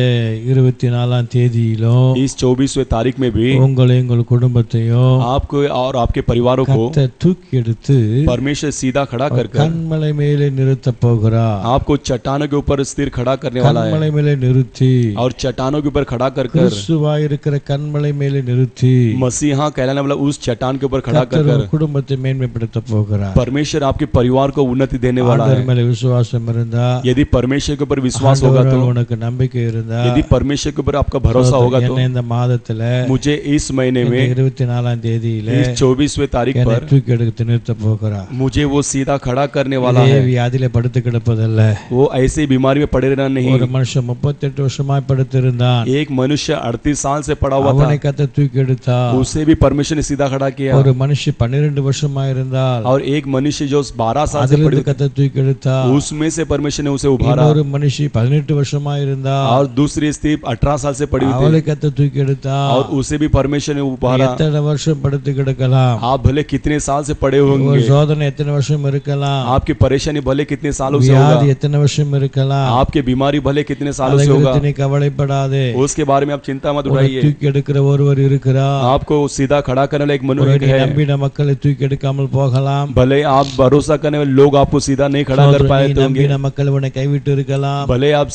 24ஆம் தேதியிலும் इस 24वें तारीख में भी உங்களையும் உங்கள் குடும்பத்தையும் आपको और आपके परिवारों को கர்த்தர் தூக்கி எடுத்து परमेश्वर सीधा खड़ा कर கண்மலை மேலே நிறுத்த போகிறார் आपको चट्टानों के ऊपर स्थिर खड़ा करने वाला है கண்மலை மேலே நிறுத்தி और चट्टानों के ऊपर खड़ा कर கிறிஸ்துவாய் இருக்கிற கண்மலை மேலே நிறுத்தி मसीहा कहलाने वाला उस चट्टान के ऊपर खड़ा கர்த்தர் कर உங்கள் குடும்பத்தை மேன்மைப்படுத்த போகிறார் परमेश्वर आपके परिवार को उन्नति देने वाला ஆண்டவர் है। மேலே விசுவாசம் இருந்தா यदि परमेश्वर के ऊपर विश्वास होगा ஆண்டவர் तो உனக்கு நம்பிக்கை இருந்தா यदि परमेश्वर के ऊपर आपका भरोसा होगा तो என்னை இந்த மாதத்துல मुझे इस महीने இந்த में 24ஆம் தேதியில इस 24वें तारीख என்னை पर தூக்கி எடுத்து நிறுத்த போகிறார் मुझे वो सीधा खड़ा करने वाला இதே है। வியாதியில படுத்து கிடப்பதல்ல वो ऐसी बीमारी में पड़े रहना नहीं। ஒரு மனுஷன் 38 வருஷமாய் படுத்திருந்தான் एक मनुष्य 38 साल से पड़ा हुआ था அவனை கர்த்தர் தூக்கி எடுத்தா उसे भी परमेश्वर ने सीधा खड़ा किया। ஒரு மனுஷி 12 வருஷமாய் இருந்தால் और एक मनुष्य जो 12 साल से அதிலிருந்து पड़ी கர்த்தர் தூக்கி எடுத்தா उसमें से परमेश्वर ने उसे उभारा। இன்னொரு மனுஷி 18 வருஷமாய் இருந்தால் और दूसरी स्त्री 18 साल से पड़ी हुई அவளை थी கர்த்தர் தூக்கி எடுத்தா और उसे भी परमेश्वर ने उभारा। எத்தனை வருஷம் படுத்து கிடக்கலாம், आप भले कितने साल से पड़े ஒரு होंगे, சோதனை எத்தனை வருஷம் இருக்கலாம், आपकी परेशानी भले कितने सालों से வியாதி होगा, எத்தனை வருஷம் இருக்கலாம், आपकी बीमारी भले कितने सालों அதை से होगा, குறித்து நீ கவலைப்படாதே. उसके बारे में आप चिंता मत உன்னை उठाइए। தூக்கி எடுக்கிற ஒருவர் இருக்கிறார். आपको सीधा खड़ा करने वाला एक ஒரு मनुष्य நீ है। நம்பின மக்களை தூக்கி எடுக்காமல் போகலாம், भले आप भरोसा करने वाले लोग आपको सीधा नहीं खड़ा कर சோதனை पाए நீ तो होंगे, நம்பின மக்கள் உன்னை கைவிட்டு இருக்கலாம், भले आप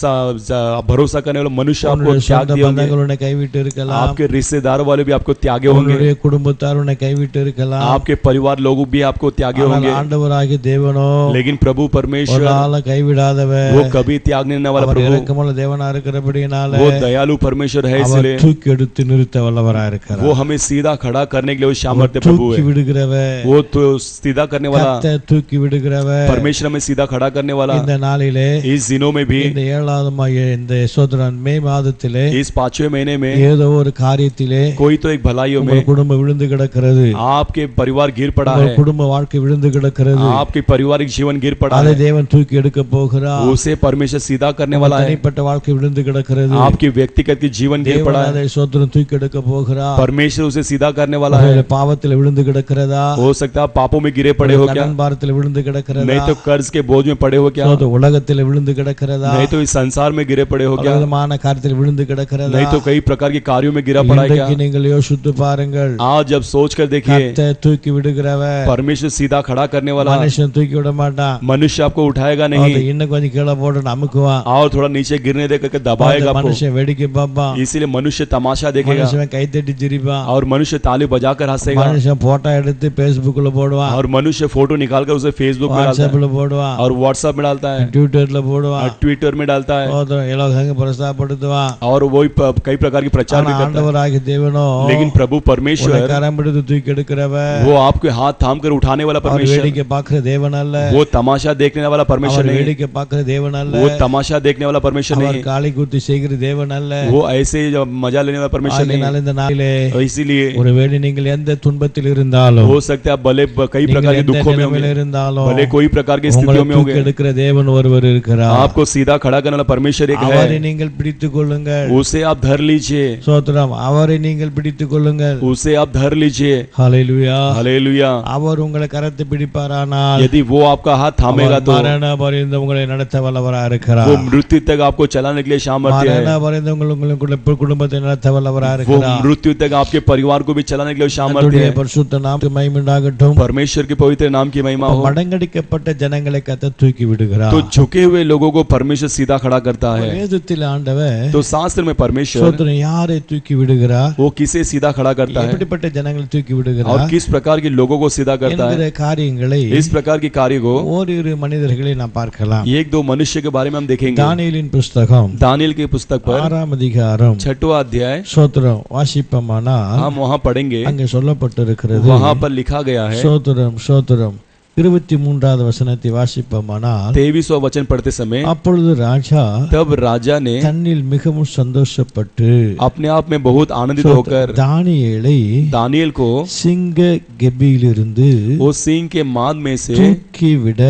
भरोसा करने वाले मनुष्य आपको உன்னுடைய त्याग சொந்த दिए होंगे, பந்தங்கள் உன்னை கைவிட்டு இருக்கலாம், आपके रिश्तेदार वाले भी आपको त्यागे होंगे, உன்னுடைய குடும்பத்தார் உன்னை கைவிட்டு இருக்கலாம். आपके परिवार लोग भी आपको त्यागे ஆனால் होंगे, ஆண்டவராகிய தேவனோ लेकिन प्रभु ஒரு परमेश्वर நாள கைவிடாதவர், वो कभी त्यागने न वाला அவர் प्रभु, இரக்கமுள்ள தேவனா இருக்கிறபடியினால वो दयालु परमेश्वर है, அவர் इसलिए தூக்கி எடுத்து நிறுத்த வல்லவராய் இருக்கிறார். वो हमें सीधा खड़ा करने के लिए वो அவர் सामर्थ्य प्रभु தூக்கி है। விடுகிறவர், वो तो सीधा करने वाला கர்த்தர் தூக்கி விடுகிறவர். परमेश्वर हमें सीधा खड़ा करने वाला। இந்த நாளிலே इस दिनों में भी, இந்த 7வது இந்த சோதரன் மே மாதத்திலே इस 5वें महीने में ஏதோ ஒரு காரியத்திலே कोई तो एक भलाइयों में உங்கள் குடும்பம் விழுந்து கிடக்கிறது, आपके परिवार गिर पड़ा உங்கள் है, குடும்ப வாழ்க்கை விழுந்து கிடக்கிறது. आपके पारिवारिक जीवन गिर पड़ा அதை है, தேவன் தூக்கி எடுக்க போகிறார். उसे परमेश्वर सीधा करने உங்கள் वाला है। தனிப்பட்ட வாழ்க்கை விழுந்து கிடக்கிறது, आपकी व्यक्तिगत की जीवन गिर தேவன் पड़ा है, அதை சோதரன் தூக்கி எடுக்க போகிறார். परमेश्वर उसे सीधा करने वाला है। ஒருவேளை பாவத்தில் விழுந்து கிடக்கிறதா, हो सकता है पापों में गिरे पड़े हो क्या, கடன் பாரத்தில் விழுந்து கிடக்கிறதா, नहीं तो कर्ज के बोझ में पड़े हो क्या, சோதர உலகத்தில் விழுந்து கிடக்கிறதா, नहीं तो इस संसार में गिरे पड़े हो क्या, விதமான காரியத்தில் விழுந்து கிடக்கிறதா. नहीं तो कई प्रकार के कार्यों में गिरा पड़ा है क्या। இன்றைக்கு நீங்கள் யோசித்து பாருங்கள், आज जब सोच कर देखिए, கர்த்தர் தூக்கி விடுகிறவர், परमेश्वर सीधा खड़ा करने वाला, மனுஷன் தூக்கி விட மாட்டான். मनुष्य आपको उठाएगा அதை नहीं, இன்னும் கொஞ்சம் கீழே போட்டு அமுக்குவான், और थोड़ा नीचे गिरने दे करके दबाएगा आपको, மனுஷன் வேடிக்கை பார்ப்பான், इसीलिए मनुष्य तमाशा देखेगा மனுஷன் கைத்தட்டி சிரிப்பான், और मनुष्य ताली बजाकर हंसेगा, மனுஷன் போட்டோ எடுத்து Facebookல போடுவான், और मनुष्य फोटो निकालकर उसे फेसबुक में डालता है, வாட்ஸ்அப்ல போடுவான், और व्हाट्सएप में डालता है, ட்விட்டர்ல போடுவான், और ट्विटर में डालता है, இலவசங்க பிரஸ்தாபப்படுத்துவான். और वही कई प्रकार की प्रचार भी ஆனா करता है। ஆண்டவராகிய தேவனோ लेकिन प्रभु உன்னை परमेश्वर கரம் பிடித்து தூக்கி எடுக்கிறவர், वो आपके हाथ थाम कर उठाने वाला அவர் परमेश्वर, வேடிக்கை பார்க்கிற தேவன் அல்ல, वो तमाशा देखने वाला परमेश्वर அவர் नहीं, வேடிக்கை பார்க்கிற தேவன் அல்ல, वो तमाशा देखने वाला परमेश्वर அவர் नहीं, காளி குத்தி செய்கிற தேவன் அல்ல. वो ऐसे ही मजा लेने वाला परमेश्वर नहीं। ஆகையினால இந்த நாளிலே और इसीलिए ஒருவேளை நீங்கள் எந்த துன்பத்தில் இருந்தாலும், हो सकता है आप भले कई நீங்கள் प्रकार के எந்த दुखों में நிலைமையில் होंगे, இருந்தாலும், भले कोई प्रकार की உங்களை स्थितियों में தூக்கி होंगे, எடுக்கிற தேவன் ஒருவர் இருக்கிறார். आपको सीधा खड़ा करने वाला परमेश्वर एक அவரை है, நீங்கள் பிடித்துக் கொள்ளுங்கள். उसे आप धर लीजिए, சோத்திரம், அவரை நீங்கள் பிடித்துக் கொள்ளுங்கள். उसे आप धर लीजिए, ஹல்லேலூயா. हालेलुया। அவர் உங்களை கரத்தை பிடிப்பாரானால், यदि वो आपका हाथ थामेगा அவர் तो மரண பரியந்தம் உங்களை நடத்த வல்லவராக இருக்கிறார். वो मृत्यु तक आपको चलाने के लिए सामर्थ्य மரண है, பரியந்தம் உங்களுடைய குடும்பத்தை நடத்த வல்லவராக वो இருக்கிறார். मृत्यु तक आपके परिवार को भी चलाने के लिए सामर्थ्य கர்த்தருடைய है। பரிசுத்த நாமத்துக்கு மகிமை உண்டாகட்டும். परमेश्वर के पवित्र नाम की महिमा हो। மடங்கடிக்கப்பட்ட ஜனங்களை கர்த்தர் தூக்கி விடுகிறார். तो झुके हुए लोगों को परमेश्वर सीधा खड़ा करता है। வேதத்தில் ஆண்டவர் तो शास्त्र में परमेश्वर சோத்திரம் யாரை தூக்கி விடுகிறார், वो किसे सीधा खड़ा करता है எப்படிப்பட்ட ஜனங்களை தூக்கி और விடுகிறார் किस प्रकार के लोगों को सीधा करता என்கிற है, காரியங்களை इस प्रकार की कार्य को ஓரிரு மனிதர்களை நாம் பார்க்கலாம். एक दो मनुष्य के बारे में हम देखेंगे। தானியேலின் புஸ்தகம் दानियल की पुस्तक पर 6ஆம் அதிகாரம் 6वां अध्याय சோத்திரம் வாசிப்போமானால் हम वहां पढ़ेंगे, அங்கே சொல்லப்பட்டிருக்கிறது. वहां पर लिखा गया है। சோத்திரம் சோத்திரம் 23வது வசனத்தை வாசிப்போமானால், 23वां वचन पढ़ते समय அப்பொழுது ராஜா तब राजा ने தன்னில் மிகவும் சந்தோஷப்பட்டு अपने आप में बहुत आनंदित होकर தானியேலை दानियल को சிங்க கெபியிலிருந்து वो सिंह के माद में से தூக்கி விட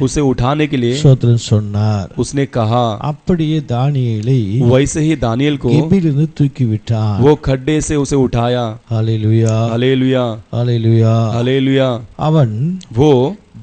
उसे उठाने के लिए சோத்திரம் சொன்னார். उसने कहा, அப்படியே தானியேலை वैसे ही दानियल को கெபியிலிருந்து தூக்கி விட்டான். वो खड्डे से उसे उठाया। ஹல்லேலூயா, हालेलुया, ஹல்லேலூயா. हालेलुया। அவன் वो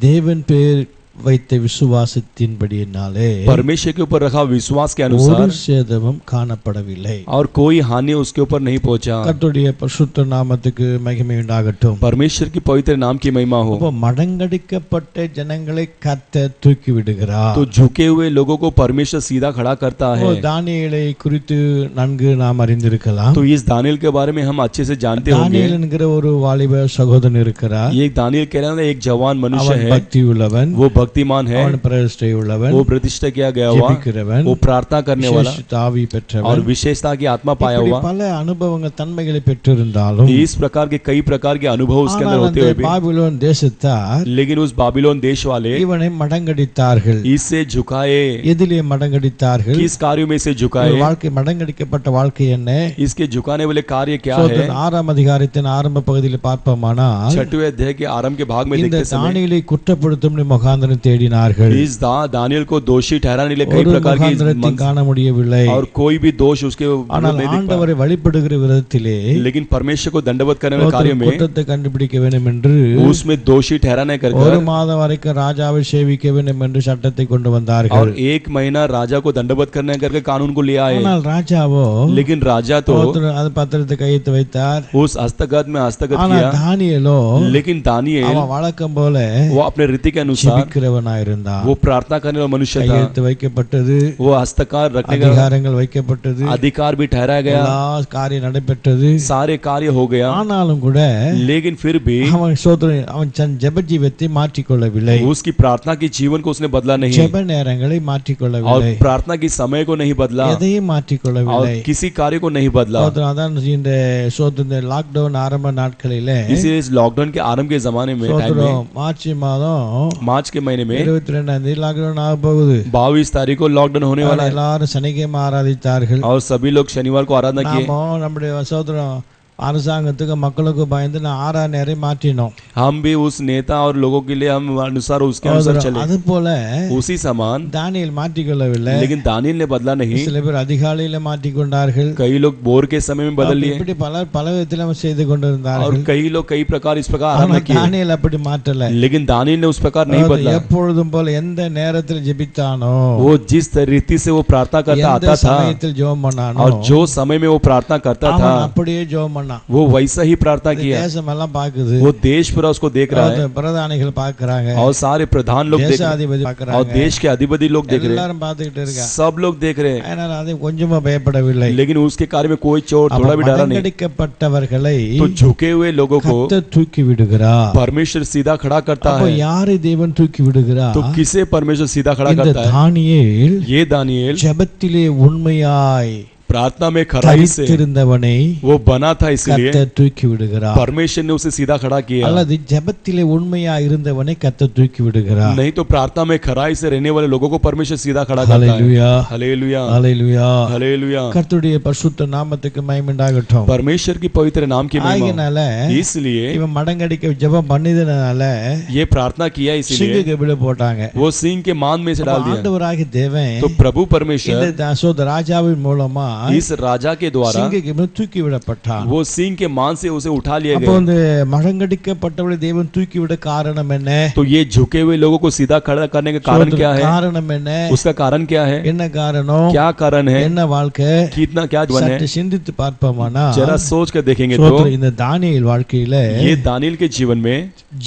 தேவன் பேர் வைத்த விசுவாசத்தின்படியினாலே परमेश्वर के ऊपर रखा विश्वास के ஒரு अनुसार சேதமும் காணப்படவில்லை. और कोई हानि उसके ऊपर नहीं पहुंचा। கர்த்தருடைய பரிசுத்த நாமத்துக்கு மகிமை உண்டாகட்டும். परमेश्वर की पवित्र नाम की महिमा हो। அப்போ மடங்கடிக்கப்பட்ட ஜனங்களை கர்த்தர் தூக்கி விடுகிறார். तो झुके हुए लोगों को परमेश्वर सीधा खड़ा करता है। தானியேலை குறித்து நன்கு நாம் அறிந்திருக்கலாம். तो इस दानियल के बारे में हम अच्छे से जानते होंगे। தானியேல் என்கிற ஒரு வாலிப சகோதரன் இருக்கிறார். ये दानियल कह रहा है, एक जवान मनुष्य அவன் है, பக்தி உள்ளவன், वो भक्तिमान है, அவன் பிரதிஷ்டை உள்ளவன், वो प्रतिष्ठा किया गया हुआ, ஜெபிக்கிறவன், वो प्रार्थना करने वाला விசேஷித்த ஆவி और பெற்றவன். विशेषता की आत्मा पाया இப்படி हुआ। பல அனுபவங்கள் தன்மைகளை பெற்றிருந்தாலும் इस प्रकार के कई प्रकार के अनुभव उसके अंदर ஆனால் होते அந்த हुए भी, பாபிலோன் தேசத்தார் लेकिन उस बाबिलोन देश वाले இவனை மடங்கடித்தார்கள். इससे झुकाए। எதிலே மடங்கடித்தார்கள்? किस कार्यों में से இவன் झुकाए? வாழ்க்கை மடங்கடிக்கப்பட்ட வாழ்க்கை என்ன? इसके झुकाने वाले कार्य क्या है? சோதரன் 6ஆம் அதிகாரத்தின் ஆரம்ப பகுதியில் பார்ப்போமானால் 6वें अध्याय के आरंभ के भाग में இந்த देखते समय தானியேலை குற்றப்படுத்தும் முகாந்திரம் முகாந்திரம் தேடினார்கள் इस दानियल को दोषी ठहराने के लिए कई ஒரு प्रकार की முகாந்திரத்தையும் காண முடியவில்லை और कोई भी दोष उसके ஆனால் नहीं दिख पाया। ஆண்டவரை வழிபடுகிற விதத்திலே लेकिन परमेश्वर को दंडवत करने वाले कार्य में குற்றத்தை கண்டுபிடிக்க வேண்டும் என்று उसमें दोषी ठहराने कर ஒரு மாதம் வரைக்கும் ராஜாவை சேவிக்க வேண்டும் என்று சட்டத்தை கொண்டு और வந்தார்கள் 1 महीना राजा को दंडवत करने करके कानून को ले आए। ஆனால் ராஜாவோ लेकिन राजा तो அது பத்திரத்தை கையெழுத்து வைத்தார் उस हस्तगत में हस्तगत ஆனால் किया। தானியேலோ लेकिन दानियेल அவன் வழக்கம் போல वो अपने रीति के अनुसार ஜெபிக்கிறவனாயிருந்தான் वो प्रार्थना करने वाला मनुष्य था। கையெழுத்து வைக்கப்பட்டது वो हस्तकार रखने का அதிகாரங்கள் வைக்கப்பட்டது अधिकार भी ठहराया गया, எல்லா காரியம் நடைபெற்றது सारे कार्य हो गया। ஆனாலும் கூட लेकिन फिर भी அவன் அவன் தன் ஜெப ஜீவத்தை மாற்றிக்கொள்ளவில்லை उसकी प्रार्थना की जीवन को उसने बदला नहीं ஜெப நேரங்களை और மாற்றிக்கொள்ளவில்லை प्रार्थना की समय को नहीं बदला எதையும் और மாற்றிக்கொள்ளவில்லை किसी कार्य को नहीं बदला। அதான் இந்த இந்த லாக்டவுன் ஆரம்ப நாட்களிலே इसीलिए इस लॉकडाउन के आरंभ के जमाने में टाइम में மார்ச் மாதம் मार्च के महीने में 22ஆம் தேதி லாக்டவுன் ஆக போகுது 22 तारीख को लॉकडाउन होने वाला है எல்லாரும் சனிக்கிழமை ஆராதித்தார்கள் और सभी लोग शनिवार को आराधना किए। நாம நம்முடைய சகோதரம் அரசாங்கத்துக்கு மக்களுக்கு பயந்து நான் 6 நேரம் மாற்றினோம் हम भी उस नेता और लोगों के लिए हम अनुसार उसके अनुसार चले। அது போல उसी समान தானியேல் மாற்றிக்கொள்ளவில்லை लेकिन दानियेल ने बदला नहीं। சில பேர் அதிகாலையில மாற்றிக்கொண்டார்கள் कई लोग भोर के समय में बदल लिए இப்படி பல விதத்துல செய்து और கொண்டிருந்தார்கள் कई लोग कई प्रकार इस प्रकार आराधना किए। தானியேல் அப்படி மாற்றல लेकिन दानियेल ने उस प्रकार नहीं बदला। எப்பொழுதும் போல எந்த நேரத்தில் ஜெபித்தானோ वो जिस रीति से वो प्रार्थना करता எந்த आता था சமயத்தில் ஜெபம் பண்ணானோ और जो समय में वो प्रार्थना करता था அவன் அப்படியே ஜெபம் பண்ணான் वो वैसा ही प्रार्थना किया। தேசம் எல்லாம் பாக்குது वो देश पूरा उसको देख रहा है பிரதானிகள் பாக்குறாங்க और सारे प्रधान लोग देख रहे தேசாதிபதி हैं और பாக்குறாங்க देश के अधिपति लोग देख रहे हैं, எல்லாரும் பார்த்துக்கிட்டு இருக்காங்க सब लोग देख रहे हैं। அதனால அது கொஞ்சமா பயப்படவில்லை लेकिन उसके कार्य में कोई चोर थोड़ा भी डरा नहीं। மடங்கடிக்கப்பட்டவர்களை तो झुके हुए लोगों को கர்த்தர் தூக்கி விடுகிறார் परमेश्वर सीधा खड़ा करता அப்ப है। யாரை தேவன் தூக்கி விடுகிறார் तो किसे परमेश्वर सीधा खड़ा இந்த करता है? தானியேல் ये दानियेल ஜெபத்திலே உண்மையாய் प्रार्थना में खराई से தரித்திருந்தவனை वो बना था, इसलिए கர்த்தர் தூக்கி விடுகிறார் परमेश्वर ने उसे सीधा खड़ा किया। அல்லது ஜெபத்திலே உண்மையாய் இருந்தவனை கர்த்தர் தூக்கி விடுகிறார் नहीं तो प्रार्थना में खराई से रहने वाले लोगों को परमेश्वर सीधा खड़ा करता है। ஹalleluya हालेलुया ஹalleluya हालेलुया। கர்த்தருடைய பரிசுத்த நாமத்துக்கு மகிமை உண்டாகட்டும்। परमेश्वर की पवित्र नाम की महिमा। ஆகையால इसलिए இவன் மடங்கடிக்க ஜெபம் பண்ணிதனால ये प्रार्थना किया, சிங்க इसलिए கபில போட்டாங்க। वो सिंह के मान में से डाल दिया। ஆண்டவராகிய தேவன் तो प्रभु परमेश्वर இந்த தாசோத ராஜாவின் மூலமா इस राजा के द्वारा சிங்க கபில தூக்கி விடப்பட்டான்। वो सिंह के मान से उसे उठा लिया அப்போ गया। இந்த மடங்கடிக்கப்பட்டவளை தேவன் தூக்கி விட காரணம் என்ன? तो ये झुके हुए लोगों को सीधा खड़ा करने का कारण क्या है? காரணம் என்ன? उसका कारण क्या है? என்ன காரணம்? क्या कारण है? என்ன வாழ்க்கை? कितना क्या जीवन है? சற்று சிந்தித்து பார்ப்போமானா जरा सोच कर देखेंगे तो இந்த தானியேல் வாழ்க்கையில ये दानियेल के जीवन में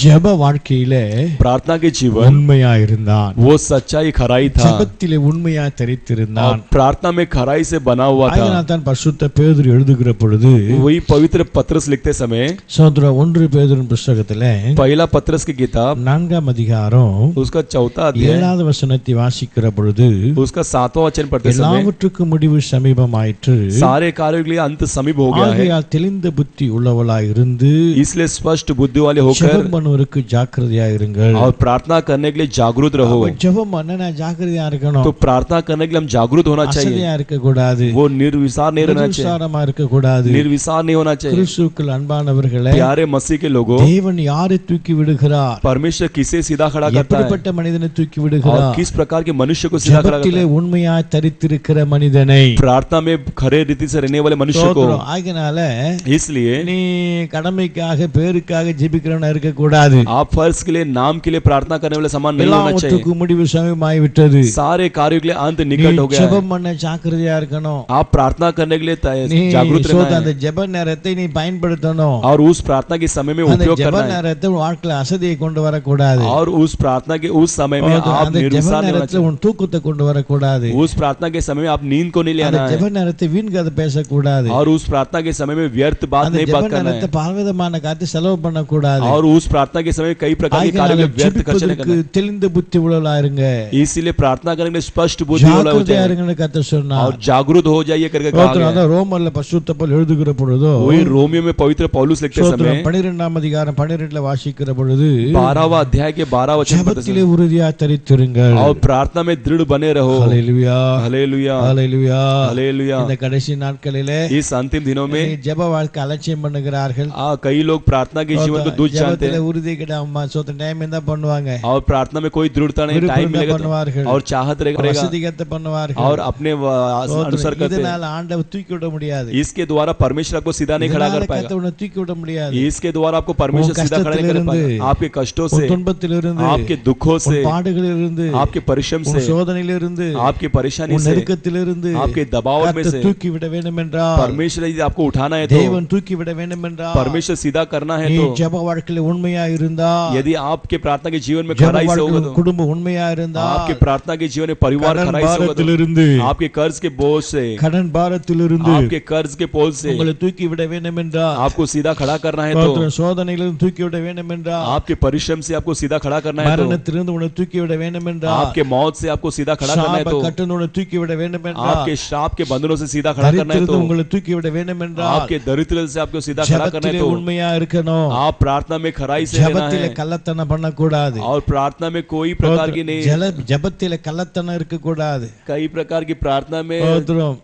ஜெப வாழ்க்கையில प्रार्थना के जीवन உண்மையா இருந்தான்। वो सच्चाई खराई था ஜெபத்திலே உண்மையா और தரித்திருந்தான்। प्रार्थना में खराई से बना हुआ था। அதனால தான் பரிசுத்த பேதுரு எழுதுகிற பொழுது वही पवित्र पत्रस लिखते समय சோதர 1 பேதுரு புத்தகத்திலே पहला पत्रस की किताब 4ஆம் அதிகாரம் उसका 4वां अध्याय 7வது वचனத்தை வாசிக்கிற பொழுது उसका 7वां वचन पढ़ते समय எல்லாவற்றுக்கும் முடிவு சமீபமாயிற்று, सारे कार्यों के लिए अंत समीप हो गया है, ஆகையால் தெளிந்த புத்தி உள்ளவளாய் இருந்து इसलिए स्पष्ट बुद्धि वाले होकर ஜெபம் பண்ணுவதற்கு ஜாக்கிரதையா இருங்கள்। और प्रार्थना करने के लिए जागरूक रहो। ஜெபம் பண்ண ஜாக்கிரதையா இருக்கணும்। तो प्रार्थना करने के लिए हम जागरूक होना चाहिए। அசதியா இருக்க கூடாது, वो निर्विसार नहीं रहना चाहिए, நிர்விசாரமா இருக்க கூடாது। निर्विसार नहीं होना चाहिए। கிறிஸ்துவுக்குள் அன்பானவர்களே, प्यारे मसीह के लोगों, தேவன் யாரை தூக்கி விடுகிறார்? परमेश्वर किसे सीधा खड़ा करता है எப்படிப்பட்ட மனிதனை தூக்கி और விடுகிறார்? किस प्रकार के मनुष्य को सीधा खड़ा करता ஜெபத்திலே है? உண்மையாய் தரித்திருக்கிற மனிதனை। प्रार्थना में खरे रीति से रहने वाले मनुष्य को। ஸ்தோத்திரம்। ஆகையால इसलिए நீ கடமைக்காக பேருக்காக ஜெபிக்கிறவனா இருக்க கூடாது। आप फर्ज के लिए नाम के लिए प्रार्थना करने वाले समान नहीं होना चाहिए। எல்லாவற்றுக்கும் முடிவு சமயமாய் விட்டது। सारे कार्यों के लिए अंत நீ निकट हो गया है। ஜெபம் பண்ண ஜாக்கிரதையா இருக்கணும்। आप प्रार्थना करने के लिए நீ जागरूक रहना அந்த है ஜெப நேரத்தை நீ பயன்படுத்தணும்। और उस प्रार्थना के समय में அந்த उपयोग ஜெப करना है நேரத்தை உன் வாழ்க்கையில அசதியை கொண்டு வரக்கூடாது। और उस प्रार्थना के उस समय में आप அந்த ஜெப निर्विसार नहीं होना நேரத்துல चाहिए। உன் தூக்கத்தை கொண்டு வரக்கூடாது। उस प्रार्थना के समय में आप नींद को नहीं அந்த लेना ஜெப है நேரத்தை வீண் கதை பேசக்கூடாது। और उस प्रार्थना के समय में व्यर्थ बात அந்த नहीं ஜெப बात करना நேரத்தை है பலவிதமான காரியத்தை செலவு பண்ணக்கூடாது। और उस प्रार्थना के समय कई प्रकार के कार्यों में व्यर्थ खर्च नहीं करना ஜெபிப்பதற்கு தெளிந்த புத்தி உள்ளவளா இருங்க। है। इसीलिए प्रार्थना करने के लिए स्पष्ट बुद्धि वाला हो ஜாக்கிரதையா जाए இருங்கன்னு கர்த்தர் சொன்னார்। और जागरूक हो जाइए करके कहा ஸ்தோத்திரம். गया है। அதான் ரோமர்ல பரிசுத்த பவுல் எழுதுகிற பொழுதோ वही रोमियो में पवित्र पौलुस लिखते ஸ்தோத்திரம், समय 12ஆம் அதிகாரம் 12ல வாசிக்கிற பொழுது 12वां अध्याय के 12 वचन पढ़ते ஜெபத்திலே समय உறுதியா தரித்திருங்கள். और प्रार्थना में दृढ़ बने रहो। ஹalleluya हालेलुया ஹalleluya. हालेलुया। இந்த கடைசி நாட்களிலே इस अंतिम दिनों में ஜெப வாழ்க்கை அலட்சியம் பண்ணுகிறார்கள். कई लोग प्रार्थना के जीवन को तुच्छ जानते ஜெபத்திலே हैं உறுதி கிடாம சோத்திரம் டைம் இருந்தா பண்ணுவாங்க, और प्रार्थना में कोई दृढ़ता नहीं, टाइम मिलेगा பண்ணுவார்கள், और चाहत रहेगा வசதிகத்தை பண்ணுவார்கள். और अपने अनुसार करते हैं। இதனால ஆண்டவர் தூக்கி விட முடியாது. इसके द्वारा परमेश्वर आपको सीधा नहीं खड़ा कर पाएगा। கர்த்தர் தூக்கி விட முடியாது. इसके द्वारा आपको परमेश्वर सीधा खड़ा नहीं कर पाएगा। आपके कष्टों से, துன்பத்திலிருந்து, आपके दुखों से, பாடுகளிலிருந்து, आपके परिश्रम से, சோதனையிலிருந்து, आपकी परेशानी से, நெருக்கத்திலிருந்து, आपके दबाव में से தூக்கி விட வேண்டும் என்றால், परमेश्वर यदि आपको उठाना है तो, தேவன் தூக்கி விட வேண்டும் என்றால், परमेश्वर सीधा करना है நீ तो, ஜெப வாழ்க்கையில உண்மையா இருந்தா, यदि आपके प्रार्थना के जीवन में ஜெப खराई से होगा வாழ்க்கையில तो, குடும்பம் உண்மையா இருந்தா, आपके प्रार्थना के जीवन में परिवार கடன் खराई से होगा तो, பாரத்திலிருந்து, आपके कर्ज के बोझ से, கடன் பாரத்திலிருந்து आपके कर्ज के बोझ से உங்களை தூக்கி விட வேண்டும் என்றால், आपको सीधा खड़ा करना है तो, சோதனையிலிருந்து தூக்கி விட வேண்டும் என்றால், आपके परिश्रम से आपको सीधा खड़ा करना है तो, மரணத்திலிருந்து உன்னை தூக்கி விட வேண்டும் என்றால், आपके मौत से आपको सीधा खड़ा करना है சாப तो, கட்டுன்னு உன்னை தூக்கி விட வேண்டும் என்றால், आपके श्राप के बंधनों से सीधा खड़ा करना है தரித்திரத்தை तो, உங்களை தூக்கி விட வேண்டும் என்றால், आपके दरिद्र से आपको सीधा खड़ा करना है ஜெபத்திலே तो, உண்மையா இருக்கணும். आप प्रार्थना में खराई से रहना ஜெபத்திலே है கள்ளத்தனம் பண்ணக்கூடாது. और प्रार्थना में कोई प्रकार की नहीं, ஜெபத்திலே கள்ளத்தனம் இருக்கக்கூடாது. कई प्रकार की प्रार्थना में ஸ்தோத்திரம்.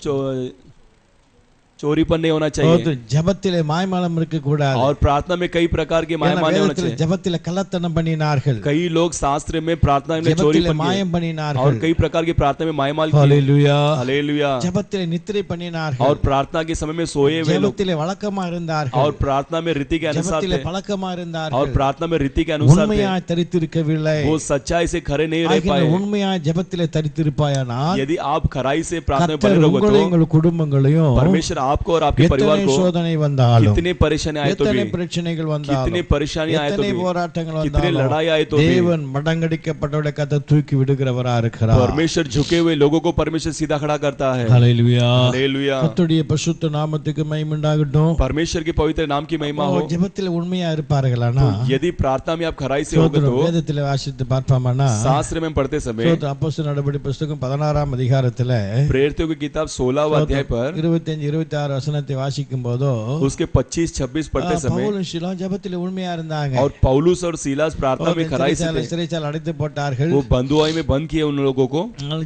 चोरीपन नहीं होना चाहिए ஜெபத்திலே மாய்மாலம் இருக்கக்கூடாது. और प्रार्थना में कई प्रकार के मायमा नहीं होना चाहिए। ஜெபத்திலே கள்ளத்தனம் பண்ணினார்கள், कई लोग शास्त्र में प्रार्थना में ஜெபத்திலே चोरीपन किए மாயம் और பண்ணினார்கள். कई प्रकार की प्रार्थना में मायमाल किए। ஹalleluya. हालेलुया। ஜெபத்திலே நித்திரை பண்ணினார்கள், और प्रार्थना के समय में सोए हुए लोग ஜெபத்திலே வழக்கமா இருந்தார்கள், और प्रार्थना में रीति के अनुसार ஜெபத்திலே थे பழக்கமா और இருந்தார்கள், प्रार्थना में रीति के अनुसार थे, உண்மையாய் தரித்திருக்கவில்லை. वो सच्चाई से खरे नहीं रह ஆகிய पाए। உண்மையாய் ஜெபத்திலே தரித்திருப்பாயானால், यदि आप खराई से प्रार्थना में बने கர்த்தர் रहोगे உங்களையும் तो உங்கள் குடும்பங்களையும் परमेश्वर आपको और आपके परिवार எத்தனை को சோதனை வந்தாலும், कितने परेशानी आए तो எத்தனை भी, பிரச்சனைகள் कितने வந்தாலும், परेशानी आए तो எத்தனை भी, போராட்டங்கள் कितने வந்தாலும், लड़ाई आए तो भी, தேவன் மடங்கடிக்கப்பட்டவரை கர்த்தர் தூக்கி விடுகிறவரா இருக்கிறார். परमेश्वर झुके हुए लोगों को परमेश्वर सीधा खड़ा करता है। ஹalleluya. हालेलुया। கர்த்தருடைய பரிசுத்த நாமத்துக்கு மகிமை உண்டாகட்டும். परमेश्वर के पवित्र नाम की महिमा हो। ஜெபத்தில் உண்மையா இருப்பார்களானா, यदि प्रार्थना में आप खराई से होगे तो, வேதத்தில் வாசித்து பார்ப்போமானா, शास्त्र में पढ़ते समय அப்போஸ்தலர் நடபடி புத்தகம் 16ஆம் அதிகாரத்துல प्रेरितों की किताब 16वां अध्याय पर 25-26 வசனத்தை வாசிக்கும் போதோ, उसके 25-26 पढ़ते समय பவுலும் சீலாவும் ஜெபத்தில் உண்மையா இருந்தாங்க. और पौलुस और सीलास प्रार्थना में खराई से थे। சிறைச்சாலை அடைத்து போட்டார்கள், वो बंधुआई में बंद किए उन लोगों को,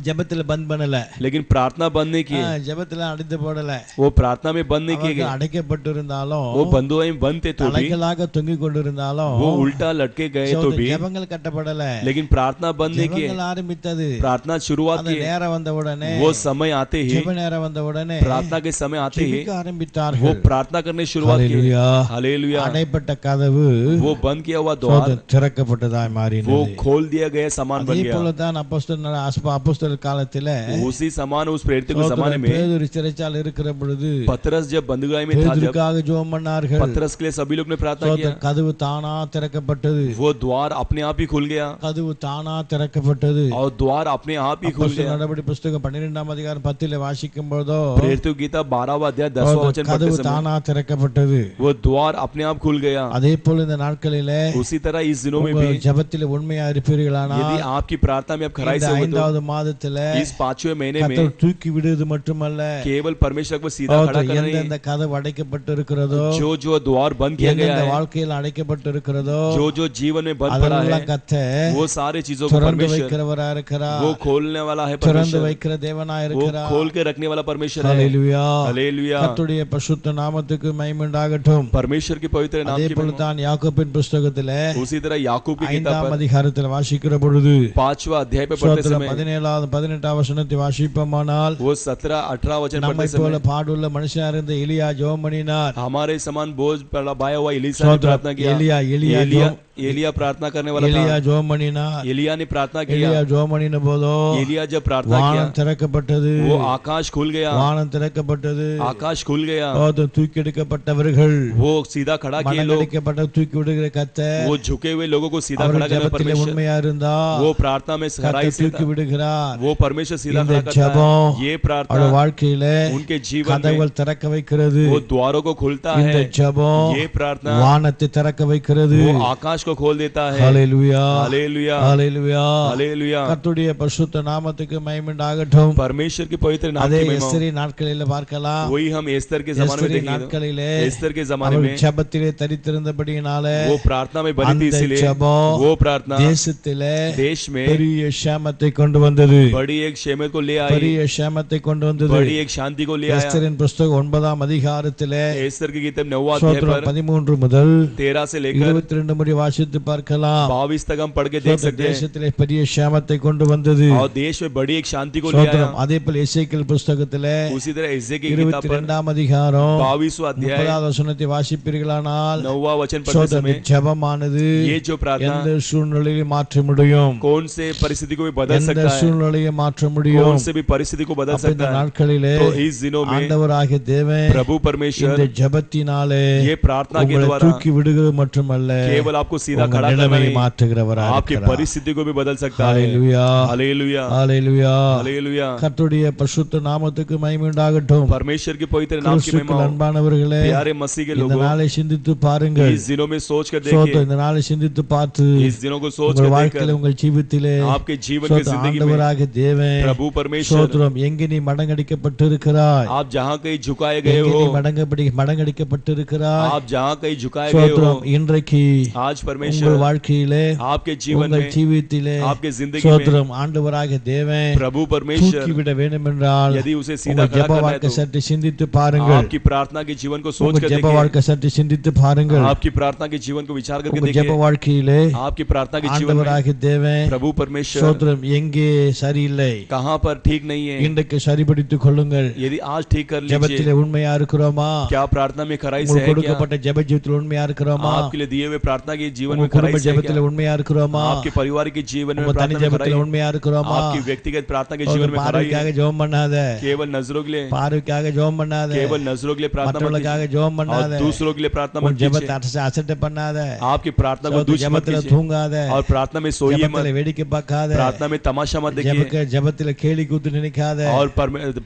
ஜெபத்தில் பந்த் பண்ணல, लेकिन प्रार्थना बंद नहीं किए। ஜெபத்தில் அடைத்து போடல. वो प्रार्थना में बंद नहीं किए गए। அடைக்கப்பட்டு இருந்தாலும், वो बंधुआई में बंद थे तो भी, தலைகளாக தொங்கிக் கொண்டிருந்தாலும், वो उल्टा लटके गए तो भी, ஜெபங்கள் கட்டப்படல, लेकिन प्रार्थना बंद नहीं किए। ஜெபங்கள் ஆரம்பித்தது. प्रार्थना शुरुआत அந்த की, நேரம் வந்த உடனே, वो समय आते ही, ஜெப நேரம் வந்த உடனே प्रार्थना के समय आते ही ஜெபிக்க ஆரம்பித்தார்கள். वो प्रार्थना करने शुरुआत की। ஹalleluya. हालेलुया। அடைப்பட்ட கதவு वो बंद किया हुआ द्वार திறக்கப்பட்டதாய் वो மாறினது. खोल दिया गया, समान बन அதே गया। போல தான் அப்போஸ்தலர் காலத்திலே उसी समान उस प्रेरित के जमाने में பேதுரு சிறைச்சாலை இருக்கிற பொழுது पतरस जब बंदूकाई में था, जब பேதுருக்காக ஜெபம் பண்ணார்கள். पतरस के लिए सभी लोग ने प्रार्थना किया, கதவு தானா திறக்கப்பட்டது. वो द्वार अपने आप ही खुल गया கதவு தானா திறக்கப்பட்டது. और द्वार अपने आप ही खुल அப்போஸ்தலர் गया। நடபடி புத்தகம் 12ஆம் அதிகாரம் 10 வாசிக்கும் பொழுதோ, प्रेरितों की किताब 12वां अध्याय 10वां वचन पढ़ते கதவு समय தானா திறக்கப்பட்டது. वो द्वार अपने आप खुल गया। அதே போல இந்த நாட்களிலே उसी तरह इस दिनों में உங்கள் भी ஜெபத்தில் உண்மையா இருப்பீர்களானால், यदि आपकी प्रार्थना में आप खराई இந்த से होगे 5வது மாதத்திலே तो इस 5वें महीने में கர்த்தர் தூக்கி விடுவது மட்டுமல்ல, केवल परमेश्वर को सीधा खड़ा करना नहीं, எந்தெந்த கதவு அடைக்கப்பட்டு இருக்கிறதோ, जो जो द्वार बंद किया गया எந்தெந்த है, வாழ்க்கையில் அடைக்கப்பட்டு இருக்கிறதோ, जो जो जीवन में बंद पड़ा है, அதெல்லாம் கர்த்தர் वो सारे चीजों को திறந்து परमेश्वर வைக்கிறவரா இருக்கிறார். वो खोलने वाला है திறந்து परमेश्वर, வைக்கிற தேவனா वो இருக்கிறார். खोल के रखने वाला परमेश्वर है। ஹalleluya. हालेलुया। கர்த்தருடைய பரிசுத்த நாமத்துக்கு மகிமை உண்டாகட்டும். परमेश्वर के पवित्र नाम அதே की போல महिमा। தான் யாக்கோபின் புத்தகத்திலே उसी तरह याकूब की किताब 5ஆம் पर அதிகாரத்தில் வாசிக்கிற பொழுது 5वां अध्याय पे पढ़ते समय 17-18 வசனத்தை வாசிப்போமானால், वो 17-18 वचन நம்மை पढ़ते போல समय பாடுள்ள மனுஷனா இருந்த எலியா ஜெபம் பண்ணினார். हमारे समान बोझ बाया हुआ एलिशा ने प्रार्थना किया। एलिया प्रार्थना करने वाला எலியா था। ஜெபம் பண்ணினார். एलिया ने प्रार्थना किया। எலியா ஜெபம் பண்ணின போதோ एलिया जब प्रार्थना किया வானம் திறக்கப்பட்டது. वो आकाश खुल गया வானம் திறக்கப்பட்டது. आकाश खुल गया, போதும் தூக்கி எடுக்கப்பட்டவர்கள் वो सीधा खड़ा किए लोग, மடங்கடிக்கப்பட்ட தூக்கி விடுகிற கர்த்தர் वो झुके हुए लोगों को सीधा அவர் खड़ा करना ஜெபத்திலே परमेश्वर, உண்மையா இருந்தா वो प्रार्थना में खराई கர்த்தர் से தூக்கி விடுகிறார் वो परमेश्वर सीधा இந்த खड़ा करता ஜெபம் है। ये அவருடைய प्रार्थना வாழ்க்கையில उनके जीवन में கதவுகள் திறக்க வைக்கிறது वो द्वारों को खोलता இந்த है, ஜெபம் ये प्रार्थना வானத்தை திறக்க வைக்கிறது वो आकाश को खोल देता है। ஹalleluya हालेलुया, ஹalleluya हालेलुया। கர்த்தருடைய பரிசுத்த நாமத்துக்கு மகிமை உண்டாகட்டும் परमेश्वर की पवित्र नाम அதே की महिमा हो। எஸ்தரின் நாட்களிலே பார்க்கலாம் वही हम एस्तर के जमाने में எஸ்தரின் देखेंगे, நாட்களிலே एस्तर के जमाने அவர் में ஜெபத்திலே தரித்திருந்தபடியினாலே वो प्रार्थना में बनी थी, அந்த इसलिए ஜெபம் वो प्रार्थना தேசத்திலே देश में பெரிய ஷேமத்தை கொண்டு வந்தது बड़ी एक शेमत को ले आई, பெரிய ஷேமத்தை கொண்டு வந்தது बड़ी एक शांति को ले आया। எஸ்தரின் புஸ்தகம் 9ஆம் அதிகாரத்திலே एस्तर की किताब 9वां अध्याय ஸ்தோத்திரம் पर 13 முதல் 13 से लेकर 22 मुறை வாசித்து பார்க்கலாம் 22 तक हम पढ़ के देख सकते हैं, தேசத்திலே பெரிய ஷேமத்தை கொண்டு வந்தது और देश में बड़ी एक शांति को ले आया। ஸ்தோத்திரம் அதே போல எசேக்கியேல் புஸ்தகத்திலே उसी तरह एजेकियेल की किताब पर 22ஆம் அதிகாரம் 22वां अध्याय 30வது வசனத்தை வாசிப்பீர்களானால் 9वां वचन पढ़ते ஸ்தோத்திரம் समय ஜெபமானது ये जो प्रार्थना எந்த சூழ்நிலையிலும் மாற்ற முடியும் कौन से परिस्थिति को भी बदल எந்த सकता है, சூழ்நிலையை மாற்ற कौन முடியும் से भी परिस्थिति को बदल அப்ப இந்த सकता है। நாட்களிலே तो इस दिनों में ஆண்டவராகிய தேவன் प्रभु இந்த परमेश्वर ஜெபத்தினாலே ये प्रार्थना के உங்களை द्वारा தூக்கி விடுகிறது மட்டுமல்ல केवल आपको सीधा உங்கள் खड़ा करना நிலைமையை नहीं, மாற்றுகிறவராக आपकी இருக்கிறார் परिस्थिति को भी बदल सकता है। ஹalleluya हालेलुया, ஹalleluya हालेलुया। கர்த்தருடைய பரிசுத்த நாமத்துக்கு மகிமை உண்டாகட்டும் परमेश्वर के पवित्र नाम की महिमा கிறிஸ்துவுக்குள் हो। அன்பானவர்களே प्यारे मसीह के இந்த लोगों, நாளை சிந்தித்து பாருங்கள் इस दिनों में सोच कर சோதோ देखिए, இந்த நாளை சிந்தித்து பார்த்து इस दिनों को सोच உங்கள் कर வாழ்க்கையில देखकर உங்கள் ஜீவித்திலே आपके जीवन की சோதோ जिंदगी में ஆண்டவராகிய தேவன் प्रभु परमेश्वर, சோதரம் எங்கே நீ மடங்கடிக்கப்பட்டிருக்கிறாய் आप जहाँ कहीं झुकाए गए எங்கே हो, நீ மடங்கடிக்கப்பட்டிருக்கிறாய் आप जहाँ कहीं झुकाए गए हो, சோதரம் இன்றைக்கு आज உங்கள் परमेश्वर வாழ்க்கையிலே आपके जीवन உங்கள் में, ஜீவித்திலே आपके जिंदगी में சோதரம் ஆண்டவராகிய தேவன் प्रभु परमेश्वर தூக்கிவிட வேண்டும் என்றால் यदि उसे सीधा உங்கள் खड़ा ஜெப करना है வாழ்க்கை तो சற்று சிந்தித்து பாருங்கள் आपकी प्रार्थना के जीवन को सोच உங்கள் कर ஜெப देखिए, வாழ்க்கை சற்று சிந்தித்து பாருங்கள் आपकी प्रार्थना के जीवन को विचार करके உங்கள் ஜெப देखिए, வாழ்க்கையிலே आपकी प्रार्थना के जीवन में ஆண்டவராகிய தேவன் प्रभु परमेश्वर சோதரம் எங்கே சரியில்லை कहाँ पर ठीक नहीं है, இன்றைக்கு சரிபடுத்திக் கொள்ளுங்கள் यदि आज ठीक कर लीजिए। ஜெபத்திலே உண்மையா இருக்கிறோமா क्या प्रार्थना में खराई से உங்களுக்கு है क्या? கொடுக்கப்பட்ட ஜெப ஜீவிதத்தில் உண்மையா இருக்கிறோமா आपके लिए दिए हुए प्रार्थना के जीवन உங்க में खराई குடும்ப से है ஜெபத்திலே क्या? உண்மையா இருக்கிறோமா आपके परिवार के जीवन में உங்க தனி प्रार्थना में खराई ஜெபத்திலே है? உண்மையா இருக்கிறோமா आपकी व्यक्तिगत प्रार्थना के जीवन உங்க में खराई பார்வைக்காக है? ஜெபம் பண்ணாத केवल नजरों के लिए, பார்வைக்காக ஜெபம் பண்ணாத केवल नजरों के लिए प्रार्थना मत மற்றவங்களுக்காக कीजिए, ஜெபம் और பண்ணாத दूसरों के लिए प्रार्थना உன் मत ஜெபத்தை कीजिए, அசட்டை பண்ணாத आपकी प्रार्थना को சோதரம் दुष्ट मत ஜெபத்திலே कीजिए, தூங்காத और प्रार्थना में सोइए ஜெபத்திலே मत, வேடிக்கை பார்க்காத प्रार्थना में तमाशा मत देखिए, ஜெபத்திலே கேலி கூத்து நினைக்காத और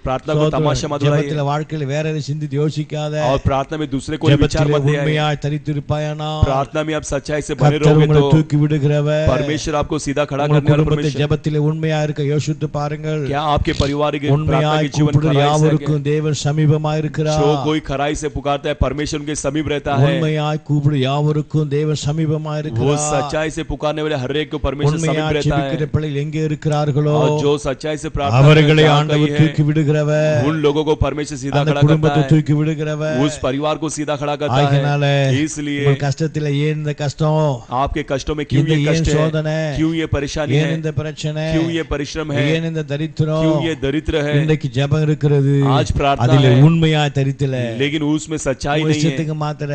प्रार्थना को तमाशा मत ஜெபத்திலே बनाइए, வாழ்க்கையில வேற எதை சிந்தித்து யோசிக்காத और प्रार्थना में दूसरे को विचार ஜெபத்திலே मत ले आए। உண்மையாய் தரித்திருப்பாயானா प्रार्थना में आप सच्चाई से बने கர்த்தர் रहोगे உங்களை तो தூக்கி விடுகிறவர் परमेश्वर आपको सीधा खड़ा உங்கள் करने वाला குடும்பத்தை परमेश्वर। ஜெபத்திலே உண்மையா இருக்க யோசித்து பாருங்கள் क्या आपके परिवार के प्रार्थना உண்மையாய் के जीवन கூப்பிடுற खराई से है யாவருக்கும் தேவன் சமீபமாய் क्या? இருக்கிறார் जो कोई खराई से पुकारता है परमेश्वर उनके समीप रहता है, உண்மையாய் கூப்பிடு யாவருக்கும் தேவன் சமீபமாய் वो இருக்கிறார் सच्चाई से पुकारने वाले हर एक को परमेश्वर समीप உண்மையாய் रहता ஜெபிக்கிற है, பிள்ளைகள் எங்கே இருக்கிறார்களோ और जो सच्चाई से प्रार्थना அவர்களை करते हैं, ஆண்டவர் தூக்கி விடுகிறவர் उन लोगों को परमेश्वर सीधा அந்த खड़ा करता குடும்பத்தை है, தூக்கி விடுகிறவர் उस परिवार को सीधा खड़ा करता ஆகையினால है। इसलिए உங்கள் கஷ்டத்திலே ஏன் இந்த கஷ்டம் आपके कष्टों में क्यों இந்த ये ஏன் कष्ट है, சோதனை क्यों ये परेशानी ஏன் है, இந்த பிரச்சனை क्यों ये परिश्रम है, ஏன் இந்த தரித்திரம் क्यों ये दरिद्र है? இன்றைக்கு ஜெபம் இருக்கிறது आज प्रार्थना அதிலே है, உண்மையாய் தரித்தில लेकिन उसमें सच्चाई உன் नहीं है। இஷ்டத்துக்கு மாத்திர